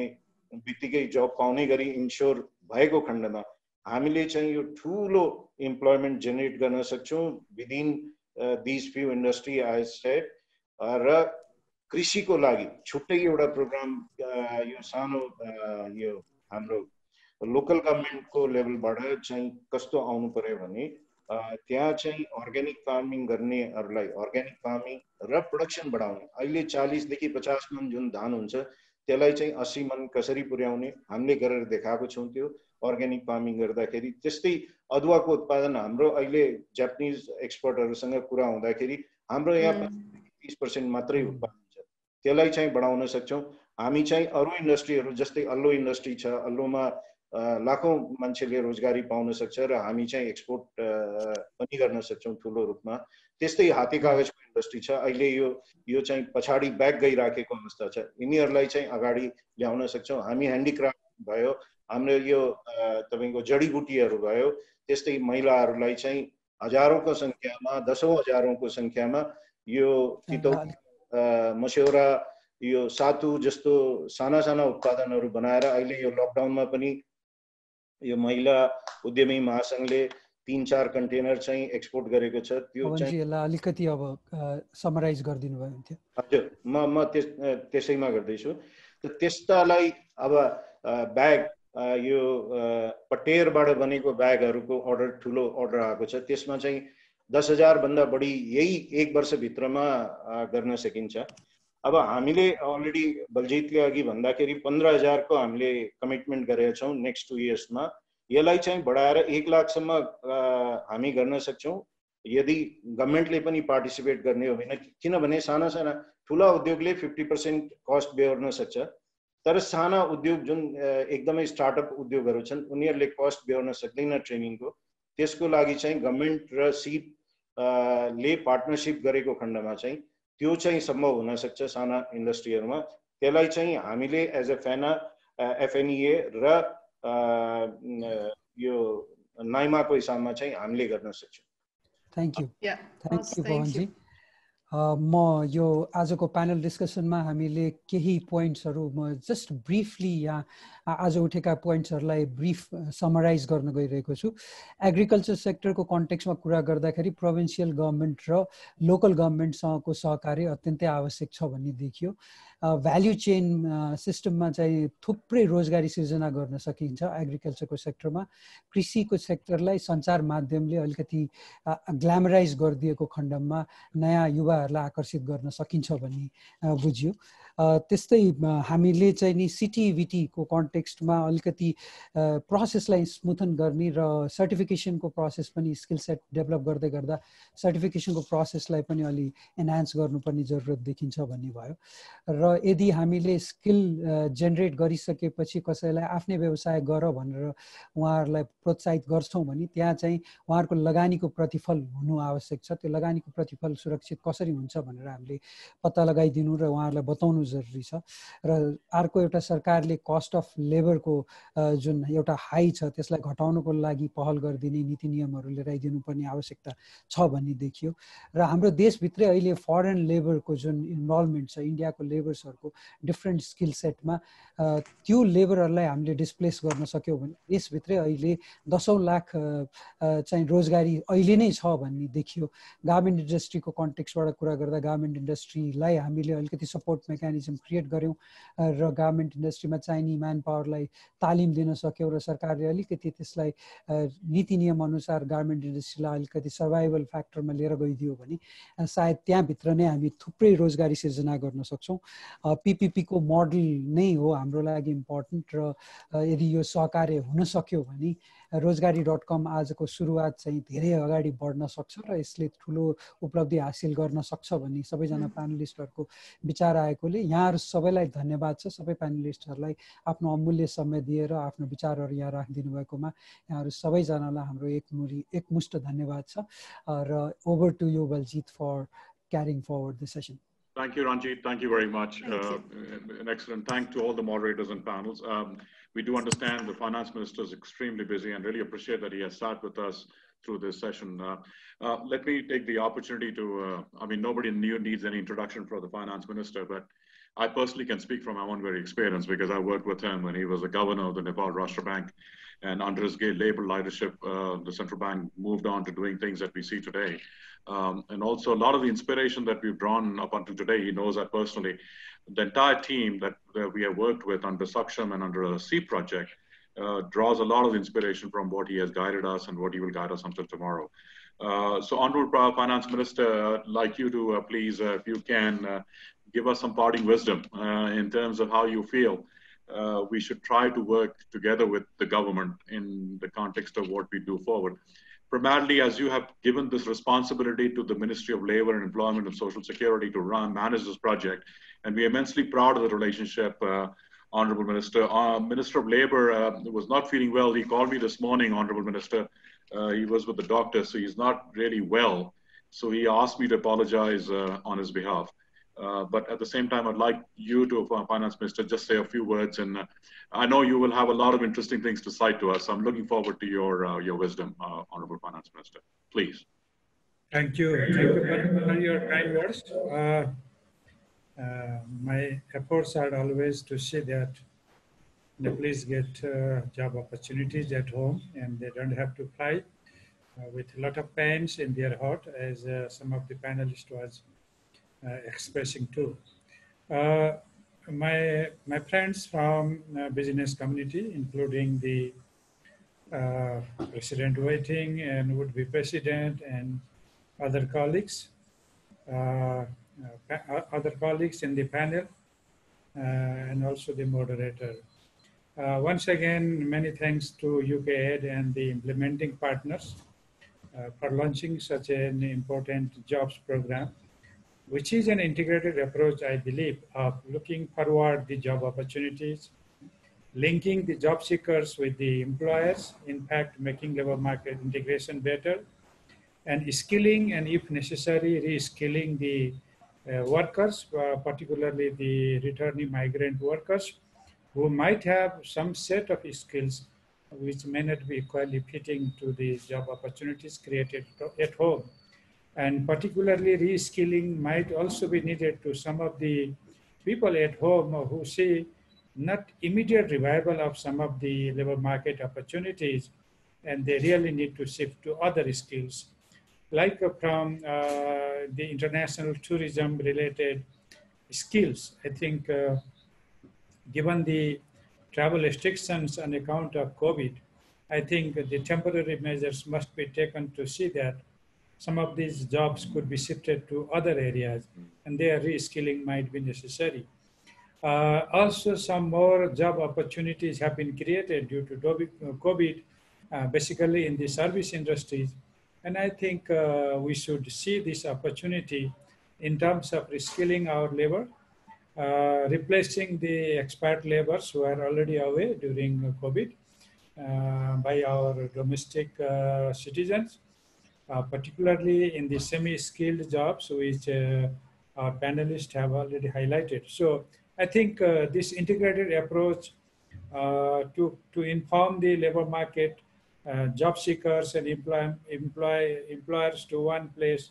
बित्तिकै जब पाउने गरी इन्स्योर भएको खण्डमा हामीले चाहिँ यो ठूलो इम्प्लोयमेन्ट जेनेरेट गर्न सक्छौं within this few industry I said. र कृषिको लागि छुट्टै एउटा प्रोग्राम यो सानो यो हाम्रो लोकल गभर्नमेन्टको लेभलबाट चाहिँ कस्तो आउनु पर्यो भने त्यहाँ चाहिँ अर्ग्यानिक फार्मिङ गर्नेहरूलाई अर्ग्यानिक फार्मिङ र प्रोडक्सन बढाउने। अहिले 40 देखि 50 मन जुन धान हुन्छ त्यसलाई चाहिँ 80 मन कसरी पुर्याउने हामीले गरेर देखाएको छौं। त्यो अर्ग्यानिक फार्मिङ गर्दाखेरि त्यस्तै अदुवाको उत्पादन हाम्रो अहिले जापानिज एक्सपर्टहरुसँग कुरा हुँदाखेरि हाम्रो यहाँ 30% मात्रै उत्पादन छ, त्यसलाई चाहिँ बढाउन सक्छौं। हामी चाहिँ अरु इन्डस्ट्रीहरु जस्तै अल्लो इन्डस्ट्री छ, अल्लोमा लाखौं मान्छेले रोजगारी पाउन सक्छ र हामी चाहिँ एक्सपोर्ट पनि गर्न सक्छौं ठूलो रूपमा। त्यस्तै हाते कागजको इन्डस्ट्री छ, अहिले यो चाहिँ पछाडी ब्याक गइराखेको अवस्था छ, यिनीहरुलाई चाहिँ अगाडि ल्याउन सक्छौं। हामी ह्यान्डिक्राफ्ट भयो, हाम्रो यो तपाईको जडीबुटीहरु भयो, त्यस्तै महिलाहरुलाई चाहिँ हजारौंको संख्यामा दशौं हजारौंको संख्यामा यो तितौ मस्यौरा यो सातु जस्तो साना साना उत्पादनहरु बनाएर अहिले यो लकडाउनमा पनि यो महिला उद्यमी महासंघले 3-4 कन्टेनर चाहिँ एक्सपोर्ट गरेको छ। त्यो चाहिँ यसलाई अलिकति अब समराइज गरिदिनु भयो हुन्थ्यो। हजुर, म त्यसैमा गर्दै छु। त त्यस्तालाई अब ब्याग यो पटेरबाट बनेको ब्यागहरूको अर्डर ठुलो अर्डर आएको छ, त्यसमा चाहिँ 10,000 भन्दा बढी यही 1 वर्षभित्रमा गर्न सकिन्छ। अब हामीले अलरेडी बलजितले अघि भन्दाखेरि 15,000 को हामीले कमिटमेन्ट गरेका छौँ नेक्स्ट 2 इयर्समा। यसलाई चाहिँ बढाएर 1 लाखसम्म हामी गर्न सक्छौँ यदि गभर्नमेन्टले पनि पार्टिसिपेट गर्ने हो भने, किनभने साना साना ठुला उद्योगले 50% कस्ट बेहोर्न सक्छ, तर साना उद्योग जुन एकदमै स्टार्टअप उद्योगहरू छन् उनीहरूले कस्ट बेहोर्न सक्दैन ट्रेनिङको। त्यसको लागि चाहिँ गभर्नमेन्ट र सिप ले पार्टनरशिप गरेको खण्डमा चाहिँ त्यो चाहिँ सम्भव हुन सक्छ साना इन्डस्ट्रीहरुमा। त्यसलाई चाहिँ हामीले एज अ FNEA र यो नाइमाको हिसाबमा चाहिँ हामीले गर्न सक्छौँ। Thank you Pawanji. म यो आजको प्यानल डिस्कसनमा हामीले केही पोइन्ट्सहरु म जस्ट ब्रिफली यहाँ आज उठेका पोइन्ट्सहरुलाई ब्रिफ समराइज गर्न गइरहेको छु। एग्रिकल्चर सेक्टरको कन्टेक्स्टमा कुरा गर्दाखेरि प्रोभिन्शियल गभर्नमेन्ट र लोकल गभर्नमेन्टसँगको सहकार्य अत्यन्तै आवश्यक छ भन्ने देखियो। भ्याल्यु चेन सिस्टममा चाहिँ थुप्रै रोजगारी सृजना गर्न सकिन्छ एग्रिकल्चरको सेक्टरमा। कृषिको सेक्टरलाई सञ्चार माध्यमले अलिकति ग्ल्यामराइज गरिदिएको खण्डमा नयाँ युवाहरूलाई आकर्षित गर्न सकिन्छ भन्ने बुझियो। त्यस्तै हामीले चाहिँ नि सिटिभिटीको कन्टेक्स्टमा अलिकति प्रोसेसलाई स्मुथन गर्ने र सर्टिफिकेसनको प्रोसेस पनि स्किल सेट डेभलप गर्दै गर्दा सर्टिफिकेसनको प्रोसेसलाई पनि अलि एनहान्स गर्नुपर्ने जरुरत देखिन्छ भन्ने भयो। र यदि हामीले स्किल जेनेरेट गरिसकेपछि कसैलाई आफ्नै व्यवसाय गर भनेर उहाँहरूलाई प्रोत्साहित गर्छौं भने त्यहाँ चाहिँ उहाँहरूको लगानीको प्रतिफल हुनु आवश्यक छ। त्यो लगानीको प्रतिफल सुरक्षित कसरी हुन्छ भनेर हामीले पत्ता लगाइदिनु र उहाँहरूलाई बताउनु जरुरी छ। र अर्को एउटा सरकारले कस्ट अफ लेबरको जुन एउटा हाई छ त्यसलाई घटाउनको लागि पहल गरिदिने नीति नियमहरू लिएर आइदिनु पर्ने आवश्यकता छ भन्ने देखियो। र हाम्रो देशभित्रै अहिले फरेन लेबरको जुन इन्भल्भमेन्ट छ इन्डियाको लेबर्सहरूको डिफ्रेन्ट स्किल सेटमा त्यो लेबरहरूलाई हामीले डिस्प्लेस गर्न सक्यौँ भने देशभित्रै अहिले 10औं लाख चाहिँ रोजगारी अहिले नै छ भन्ने देखियो। गार्मेन्ट इन्डस्ट्रीको कन्टेक्स्टबाट कुरा गर्दा गार्मेन्ट इन्डस्ट्रीलाई हामीले अलिकति सपोर्ट मेकानिजम क्रिएट गर्यौं र गार्मेन्ट इन्डस्ट्रीमा चाहिने म्यान पावरलाई तालिम दिन सक्यौं र सरकारले अलिकति त्यसलाई नीति नियम अनुसार गार्मेन्ट इन्डस्ट्रीलाई अलिकति सर्भाइभल फ्याक्टरमा लिएर गइदियो भने सायद त्यहाँभित्र नै हामी थुप्रै रोजगारी सिर्जना गर्न सक्छौं। PPP को मोडल नै हो हाम्रो लागि इम्पोर्टेन्ट र यदि यो सहकार्य हुन सक्यो भने रोजगारी.com आजको सुरुवात चाहिँ धेरै अगाडि बढ्न सक्छ र यसले ठूलो उपलब्धि हासिल गर्न सक्छ भन्ने सबैजना प्यानलिस्टहरुको विचार आएकोले यहाँहरु सबैलाई धन्यवाद छ। सबै प्यानलिस्टहरुलाई आफ्नो अमूल्य समय दिएर आफ्नो विचारहरु यहाँ राखिदिनु भएकोमा यहाँहरु सबैजनालाई हाम्रो एकमुष्ट धन्यवाद छ। र over to you Baljit for carrying forward the session. Thank you, Ranjit. Thank you very much. An excellent thank to all the moderators and panels. We do understand the finance minister is extremely busy and really appreciate that he has sat with us through this session. Let me take the opportunity to, I mean, nobody needs any introduction for the finance minister, but I personally can speak from my own very experience because I worked with him when he was the governor of the Nepal Rashtra Bank. And under his labor leadership, the central bank moved on to doing things that we see today. And also a lot of the inspiration that we've drawn up until today, he knows that personally. The entire team that we have worked with under Saksham and under a C project draws a lot of inspiration from what he has guided us and what he will guide us until tomorrow. So Honorable Finance Minister, I'd like you to please, if you can, give us some parting wisdom in terms of how you feel we should try to work together with the government in the context of what we do forward. Primarily, as you have given this responsibility to the Ministry of Labor and Employment and Social Security to manage this project, and we're immensely proud of the relationship, Honorable Minister. Minister of Labor was not feeling well. He called me this morning, Honorable Minister. He was with the doctor, so he's not really well. So he asked me to apologize on his behalf. But at the same time, I'd like you to, Finance Minister, just say a few words. And I know you will have a lot of interesting things to cite to us. I'm looking forward to your wisdom, Honorable Finance Minister. Please. Thank you. Thank you for your kind words. My efforts are always to see that Nepalese get job opportunities at home and they don't have to fly with a lot of pains in their heart, as some of the panelists was expressing too. my friends from business community, including the President waiting and would-be president and other colleagues, in the panel, and also the moderator. Once again, many thanks to UKaid and the implementing partners for launching such an important jobs program, which is an integrated approach, I believe, of looking forward the job opportunities, linking the job seekers with the employers, in fact, making labor market integration better, and skilling and, if necessary, reskilling the workers, particularly the returnee migrant workers, who might have some set of skills which may not be equally fitting to the job opportunities created at home. And particularly reskilling might also be needed to some of the people at home who see not immediate revival of some of the labor market opportunities, and they really need to shift to other skills, like from the international tourism related skills. I think given the travel restrictions on account of COVID, I think the temporary measures must be taken to see that some of these jobs could be shifted to other areas, and their reskilling might be necessary. Also, some more job opportunities have been created due to COVID, basically in the service industries. And I think we should see this opportunity in terms of reskilling our labor, replacing the expat laborers who are already away during COVID by our domestic citizens, particularly in the semi-skilled jobs, which our panelists have already highlighted. So I think this integrated approach to inform the labor market, job seekers and employers to one place,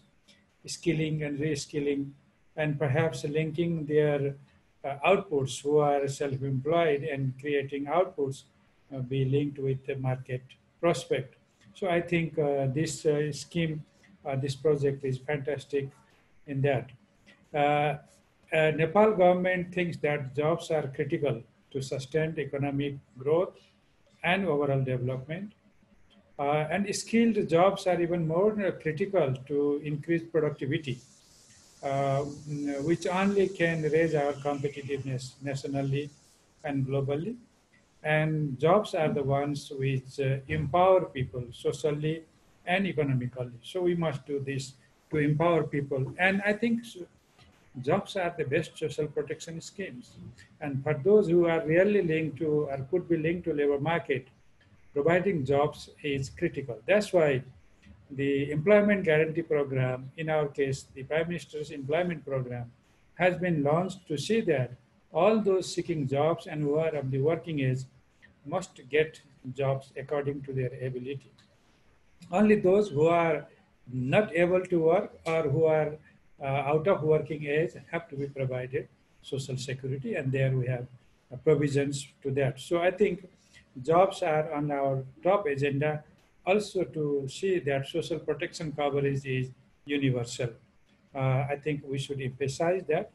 skilling and reskilling, and perhaps linking their outputs who are self-employed and creating outputs be linked with the market prospect. So I think this scheme, this project is fantastic in that. Nepal government thinks that jobs are critical to sustain economic growth and overall development. And skilled jobs are even more critical to increase productivity, which only can raise our competitiveness nationally and globally. And jobs are the ones which empower people socially and economically. So we must do this to empower people. And I think jobs are the best social protection schemes. And for those who are really linked to or could be linked to labor market, providing jobs is critical. That's why the employment guarantee program, in our case, the Prime Minister's employment program, has been launched to see that all those seeking jobs and who are of the working age must get jobs according to their ability. Only those who are not able to work or who are out of working age have to be provided social security, and there we have provisions to that. So I think jobs are on our top agenda, also to see that social protection coverage is universal. I think we should emphasize that.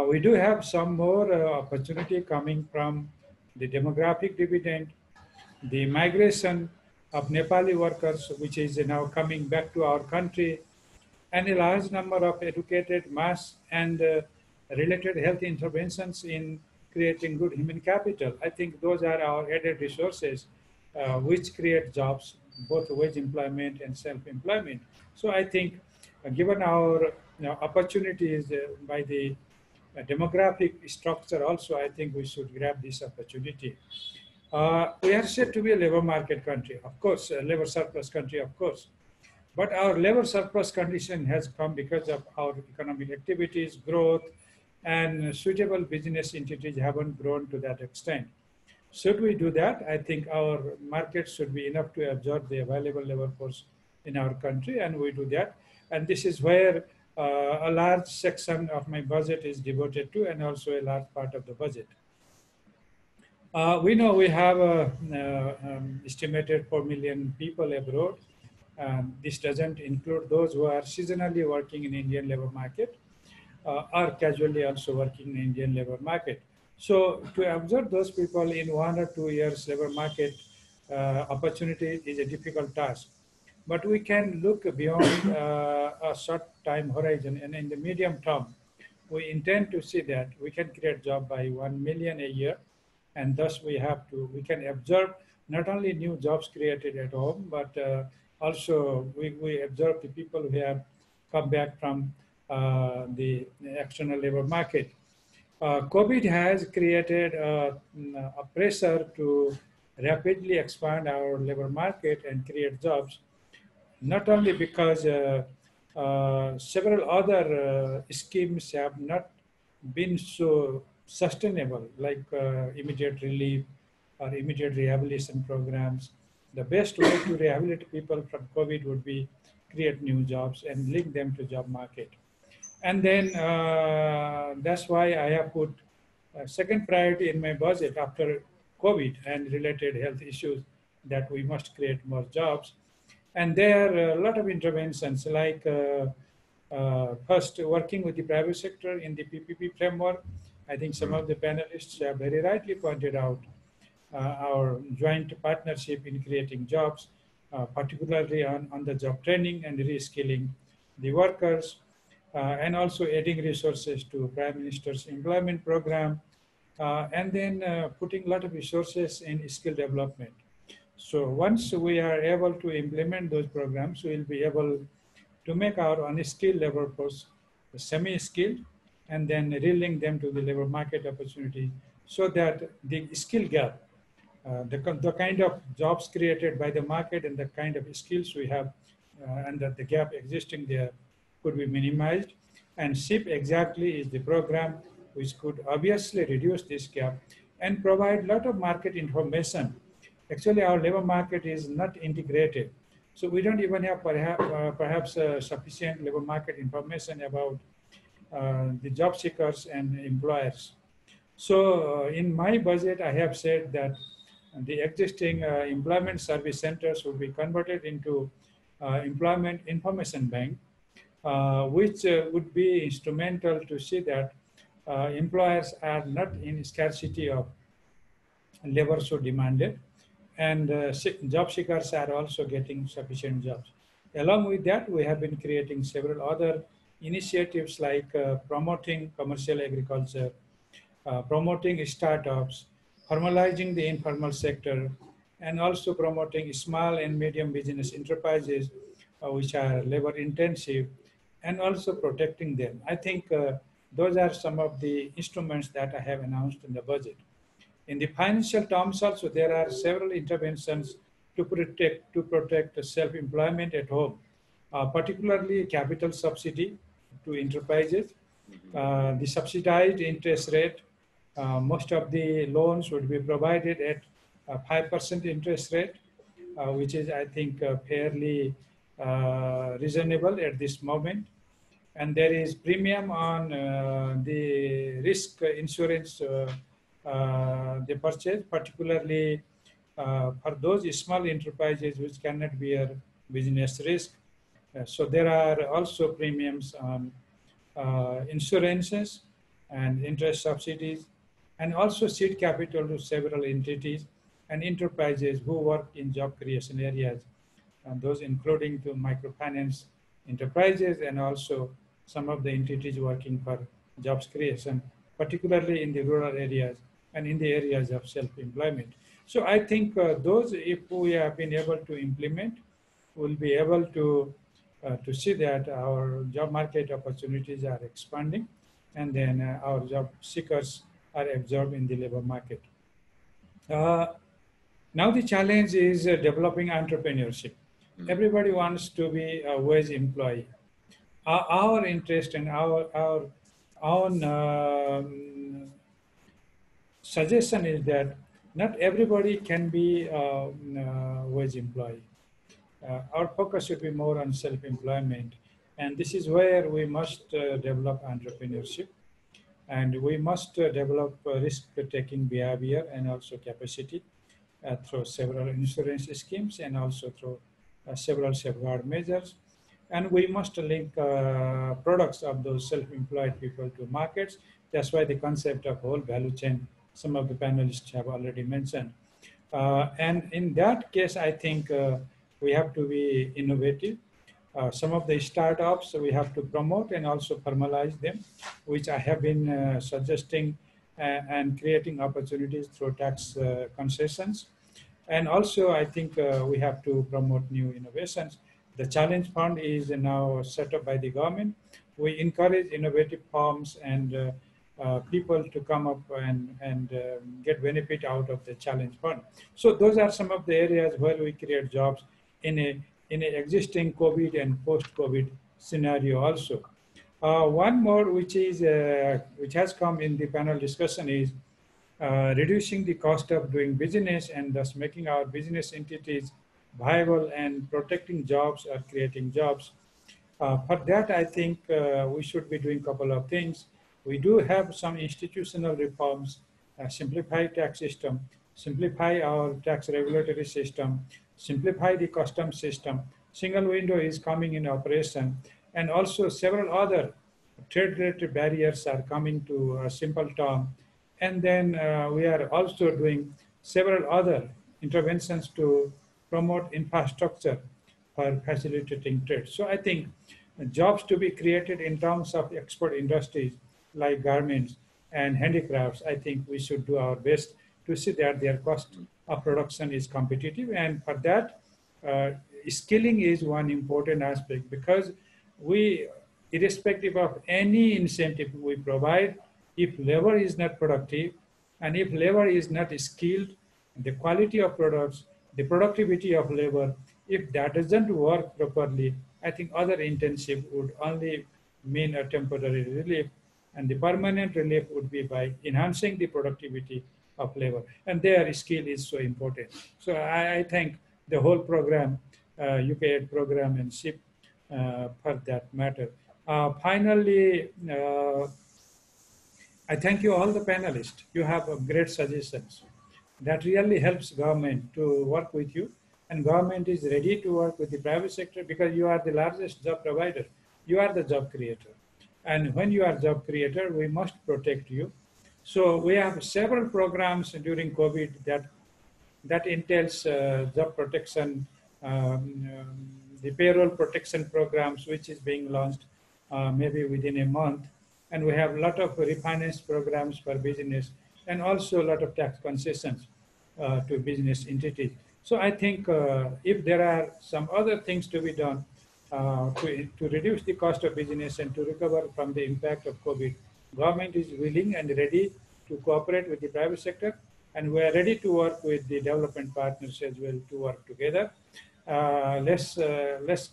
We do have some more opportunity coming from the demographic dividend, the migration of Nepali workers, which is now coming back to our country, and a large number of educated mass and related health interventions in creating good human capital. I think those are our added resources which create jobs, both wage employment and self-employment. So I think given our opportunities by the demographic structure also, I think we should grab this opportunity. We are said to be a labor market country, of course, a labor surplus country, of course. But our labor surplus condition has come because of our economic activities, growth, and suitable business entities haven't grown to that extent. Should we do that? I think our market should be enough to absorb the available labor force in our country, and we do that. And this is where a large section of my budget is devoted to, and also a large part of the budget. We know we have estimated 4 million people abroad. This doesn't include those who are seasonally working in Indian labor market. are casually also working in the Indian labor market. So to observe those people in 1 or 2 years labor market opportunity is a difficult task. But we can look beyond a short time horizon, and in the medium term, we intend to see that we can create job by 1 million a year, and thus we can observe not only new jobs created at home, but also we observe the people who have come back from the external labor market. COVID has created a pressure to rapidly expand our labor market and create jobs, not only because several other schemes have not been so sustainable, like immediate relief or immediate rehabilitation programs. The best way to rehabilitate people from COVID would be create new jobs and link them to job market. And then that's why I have put second priority in my budget after COVID and related health issues, that we must create more jobs. And there are a lot of interventions, like first working with the private sector in the PPP framework. I think some of the panelists have very rightly pointed out our joint partnership in creating jobs, particularly on the job training and reskilling the workers, and also adding resources to Prime Minister's employment program, and then putting a lot of resources in skill development. So once we are able to implement those programs, we will be able to make our unskilled labor force semi-skilled, and then relink them to the labor market opportunity, so that the skill gap, the kind of jobs created by the market and the kind of skills we have, and that the gap existing there could be minimized. And SIP exactly is the program which could obviously reduce this gap and provide a lot of market information. Actually, our labor market is not integrated. So we don't even have perhaps sufficient labor market information about the job seekers and employers. So in my budget, I have said that the existing employment service centers will be converted into employment information bank, which would be instrumental to see that employers are not in scarcity of labor so demanded, and job seekers are also getting sufficient jobs. Along with that, we have been creating several other initiatives, like promoting commercial agriculture, promoting startups, formalizing the informal sector, and also promoting small and medium business enterprises, which are labor intensive, and also protecting them. I think those are some of the instruments that I have announced in the budget. In the financial terms also, there are several interventions to protect self-employment at home, particularly capital subsidy to enterprises, the subsidized interest rate. Most of the loans would be provided at 5% interest rate, which is, I think, fairly reasonable at this moment. And there is premium on the risk insurance they purchase, particularly for those small enterprises which cannot bear business risk. So there are also premiums on insurances and interest subsidies, and also seed capital to several entities and enterprises who work in job creation areas, and those including to microfinance enterprises and also some of the entities working for jobs creation, particularly in the rural areas and in the areas of self-employment. So I think those, if we have been able to implement, we'll be able to see that our job market opportunities are expanding, and then our job seekers are absorbed in the labor market. Now the challenge is developing entrepreneurship. Everybody wants to be a wage employee. Our interest and our own suggestion is that not everybody can be a wage employee. Our focus should be more on self-employment, and this is where we must develop entrepreneurship, and we must develop risk-taking behavior and also capacity through several insurance schemes and also through several safeguard measures. and we must link products of those self-employed people to markets. That's why the concept of whole value chain, some of the panelists have already mentioned. And in that case, I think we have to be innovative. Some of the startups we have to promote and also formalize them, which I have been suggesting and creating opportunities through tax concessions. And also, I think we have to promote new innovations. The Challenge Fund is now set up by the government. We encourage innovative firms and people to come up and get benefit out of the Challenge Fund. So those are some of the areas where we create jobs in an existing COVID and post-COVID scenario also. One more which has come in the panel discussion is reducing the cost of doing business and thus making our business entities viable and protecting jobs or creating jobs. For that, I think we should be doing a couple of things. We do have some institutional reforms, simplify tax system, simplify our tax regulatory system, simplify the customs system. Single window is coming in operation, and also several other trade-related barriers are coming to a simple term. And then we are also doing several other interventions to promote infrastructure for facilitating trade. So I think jobs to be created in terms of export industries like garments and handicrafts, I think we should do our best to see that their cost of production is competitive. And for that, skilling is one important aspect, because we, irrespective of any incentive we provide, if labor is not productive and if labor is not skilled, the quality of products, the productivity of labor, if that doesn't work properly, I think other intensive would only mean a temporary relief, and the permanent relief would be by enhancing the productivity of labor. And their skill is so important. So I thank the whole program, UKaid program and SIP for that matter. Finally, I thank you all the panelists. You have great suggestions. That really helps government to work with you, and government is ready to work with the private sector because you are the largest job provider. You are the job creator. And when you are job creator, we must protect you. So we have several programs during COVID that entails job protection, the payroll protection programs, which is being launched maybe within a month. And we have a lot of refinance programs for business, and also a lot of tax concessions to business entities. So I think if there are some other things to be done to reduce the cost of business and to recover from the impact of COVID, government is willing and ready to cooperate with the private sector, and we are ready to work with the development partners as well to work together. Let's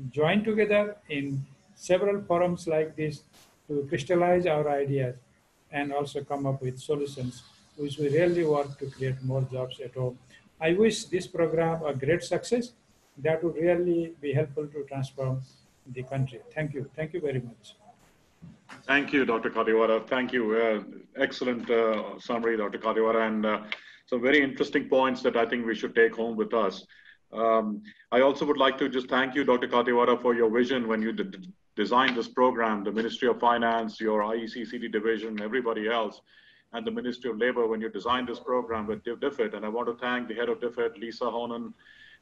join together in several forums like this to crystallize our ideas and also come up with solutions which we really work to create more jobs at home. I wish this program a great success. That would really be helpful to transform the country. Thank you. Thank you very much. Thank you, Dr. Khatiwada. Thank you. Excellent summary, Dr. Khatiwada, and some very interesting points that I think we should take home with us. I also would like to just thank you, Dr. Khatiwada, for your vision when you designed this program, the Ministry of Finance, your IECCD division, everybody else, and the Ministry of Labor when you designed this program with DFID. And I want to thank the head of DFID, Lisa Honan,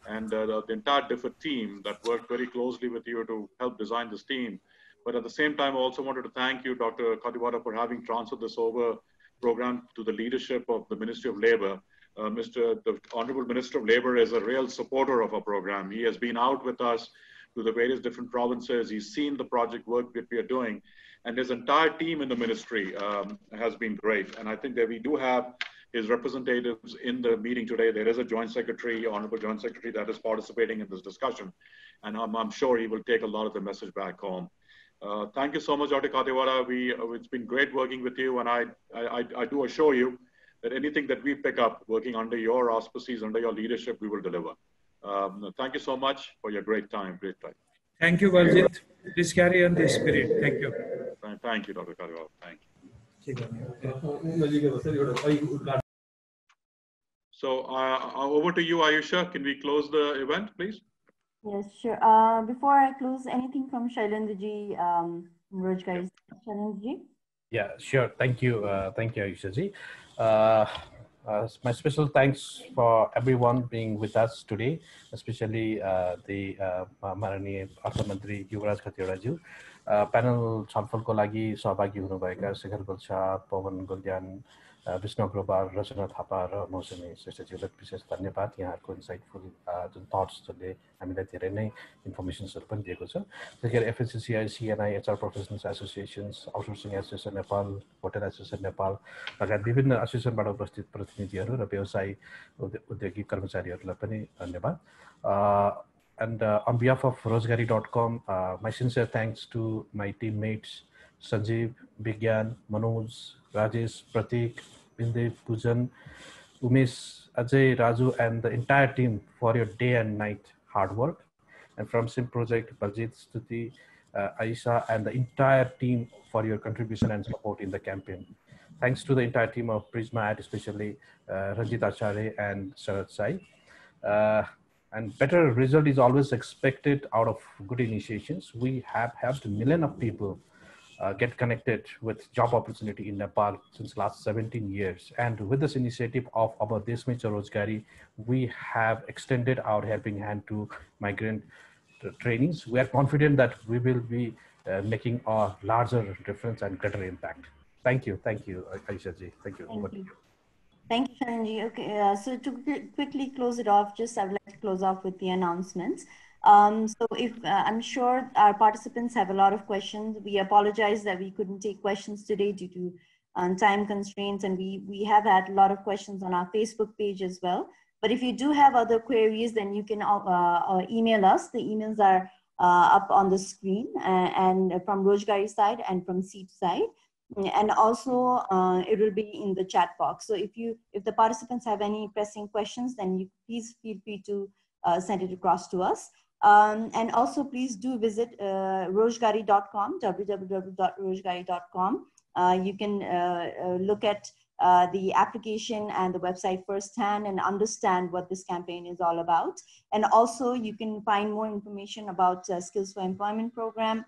and the entire DFID team that worked very closely with you to help design this team. But at the same time, I also wanted to thank you, Dr. Khatiwada, for having transferred this program to the leadership of the Ministry of Labor. The Honorable Minister of Labor is a real supporter of our program. He has been out with us to the various different provinces. He's seen the project work that we are doing, and his entire team in the ministry has been great. And I think that we do have his representatives in the meeting today. There is a joint secretary, honorable joint secretary, that is participating in this discussion. And I'm sure he will take a lot of the message back home. Thank you so much, Dr. Khatiwada. It's been great working with you. And I do assure you that anything that we pick up working under your auspices, under your leadership, we will deliver. Thank you so much for your great time. Thank you, Baljit. Please carry on this spirit. Thank you. Thank you, Dr. Khatiwada. Thank you. So over to you, Ayusha. Can we close the event, please? Yes, sure. Before I close, anything from Shailendraji, Rojgari? Shailendraji? Yeah, sure. Thank you. Thank you, Aishaji. My special thanks for everyone being with us today, especially the Marani Arthamantri Yuba Raj Khatiwada. Panel छलफलको लागि सहभागी हुनुभएका शेखर गोल्छा, पवन गोल्ड्यान, विष्णु अग्रवाल, रचना थापा र मौसमी श्रेष्ठज्यूलाई विशेष धन्यवाद। यहाँहरूको insightful जुन थट्सहरूले हामीलाई धेरै नै इन्फर्मेसन्सहरू पनि दिएको छ। त्यसैगरी FNCCI, CNI, HR Professionals Associations, outsourcing association Nepal, hotel association Nepal लगायत विभिन्न एसोसिएसनबाट उपस्थित प्रतिनिधिहरू र व्यवसायी उद्योगिक कर्मचारीहरूलाई पनि धन्यवाद। And on behalf of Rojgari.com, my sincere thanks to my teammates, Sanjeev, Bigyan, Manoj, Rajesh, Pratik, Bindev, Pujan, Umesh, Ajay, Raju, and the entire team for your day and night hard work. And from SIM Project, Baljit, Stuti, Aisha, and the entire team for your contribution and support in the campaign. Thanks to the entire team of Prisma, especially Ranjit Acharya and Sharad Sai. And better result is always expected out of good initiations. We have helped millions of people get connected with job opportunity in Nepal since last 17 years. And with this initiative of our Desh Mein Rojgari, we have extended our helping hand to migrant trainings. We are confident that we will be making a larger difference and greater impact. Thank you, Aisha ji. Thank you. Thank you, Sharanji. Okay, so to quickly close it off, I would like to close off with the announcements. So if I'm sure our participants have a lot of questions. We apologize that we couldn't take questions today due to time constraints, and we have had a lot of questions on our Facebook page as well. But if you do have other queries, then you can email us. The emails are up on the screen, and from Rojgari side and from SEEP side. And also it will be in the chat box. So if the participants have any pressing questions, then you please feel free to send it across to us. And also please do visit Rojgari.com, www.rojgari.com. You can look at the application and the website firsthand and understand what this campaign is all about. And also you can find more information about Skills for Employment program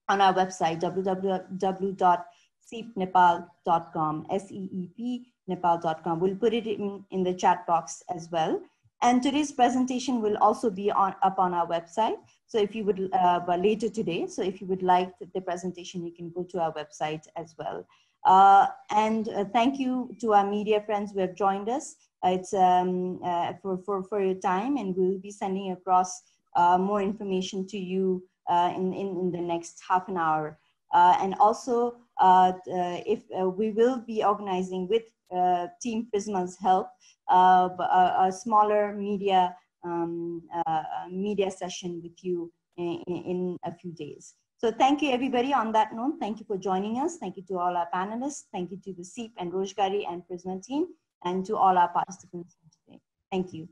on our website, www.seepnepal.com, SEEP Nepal.com. We'll put it in the chat box as well. And today's presentation will also be up on our website. So if you would, later today, so if you would like the presentation, you can go to our website as well. And thank you to our media friends who have joined us. It's for your time, and we'll be sending across more information to you in the next half an hour. And also, if we will be organizing with Team Prisma's help a smaller media session with you in a few days. So thank you, everybody. On that note, thank you for joining us. Thank you to all our panelists. Thank you to the SEEP and Rojgari and Prisma team, and to all our participants today. Thank you.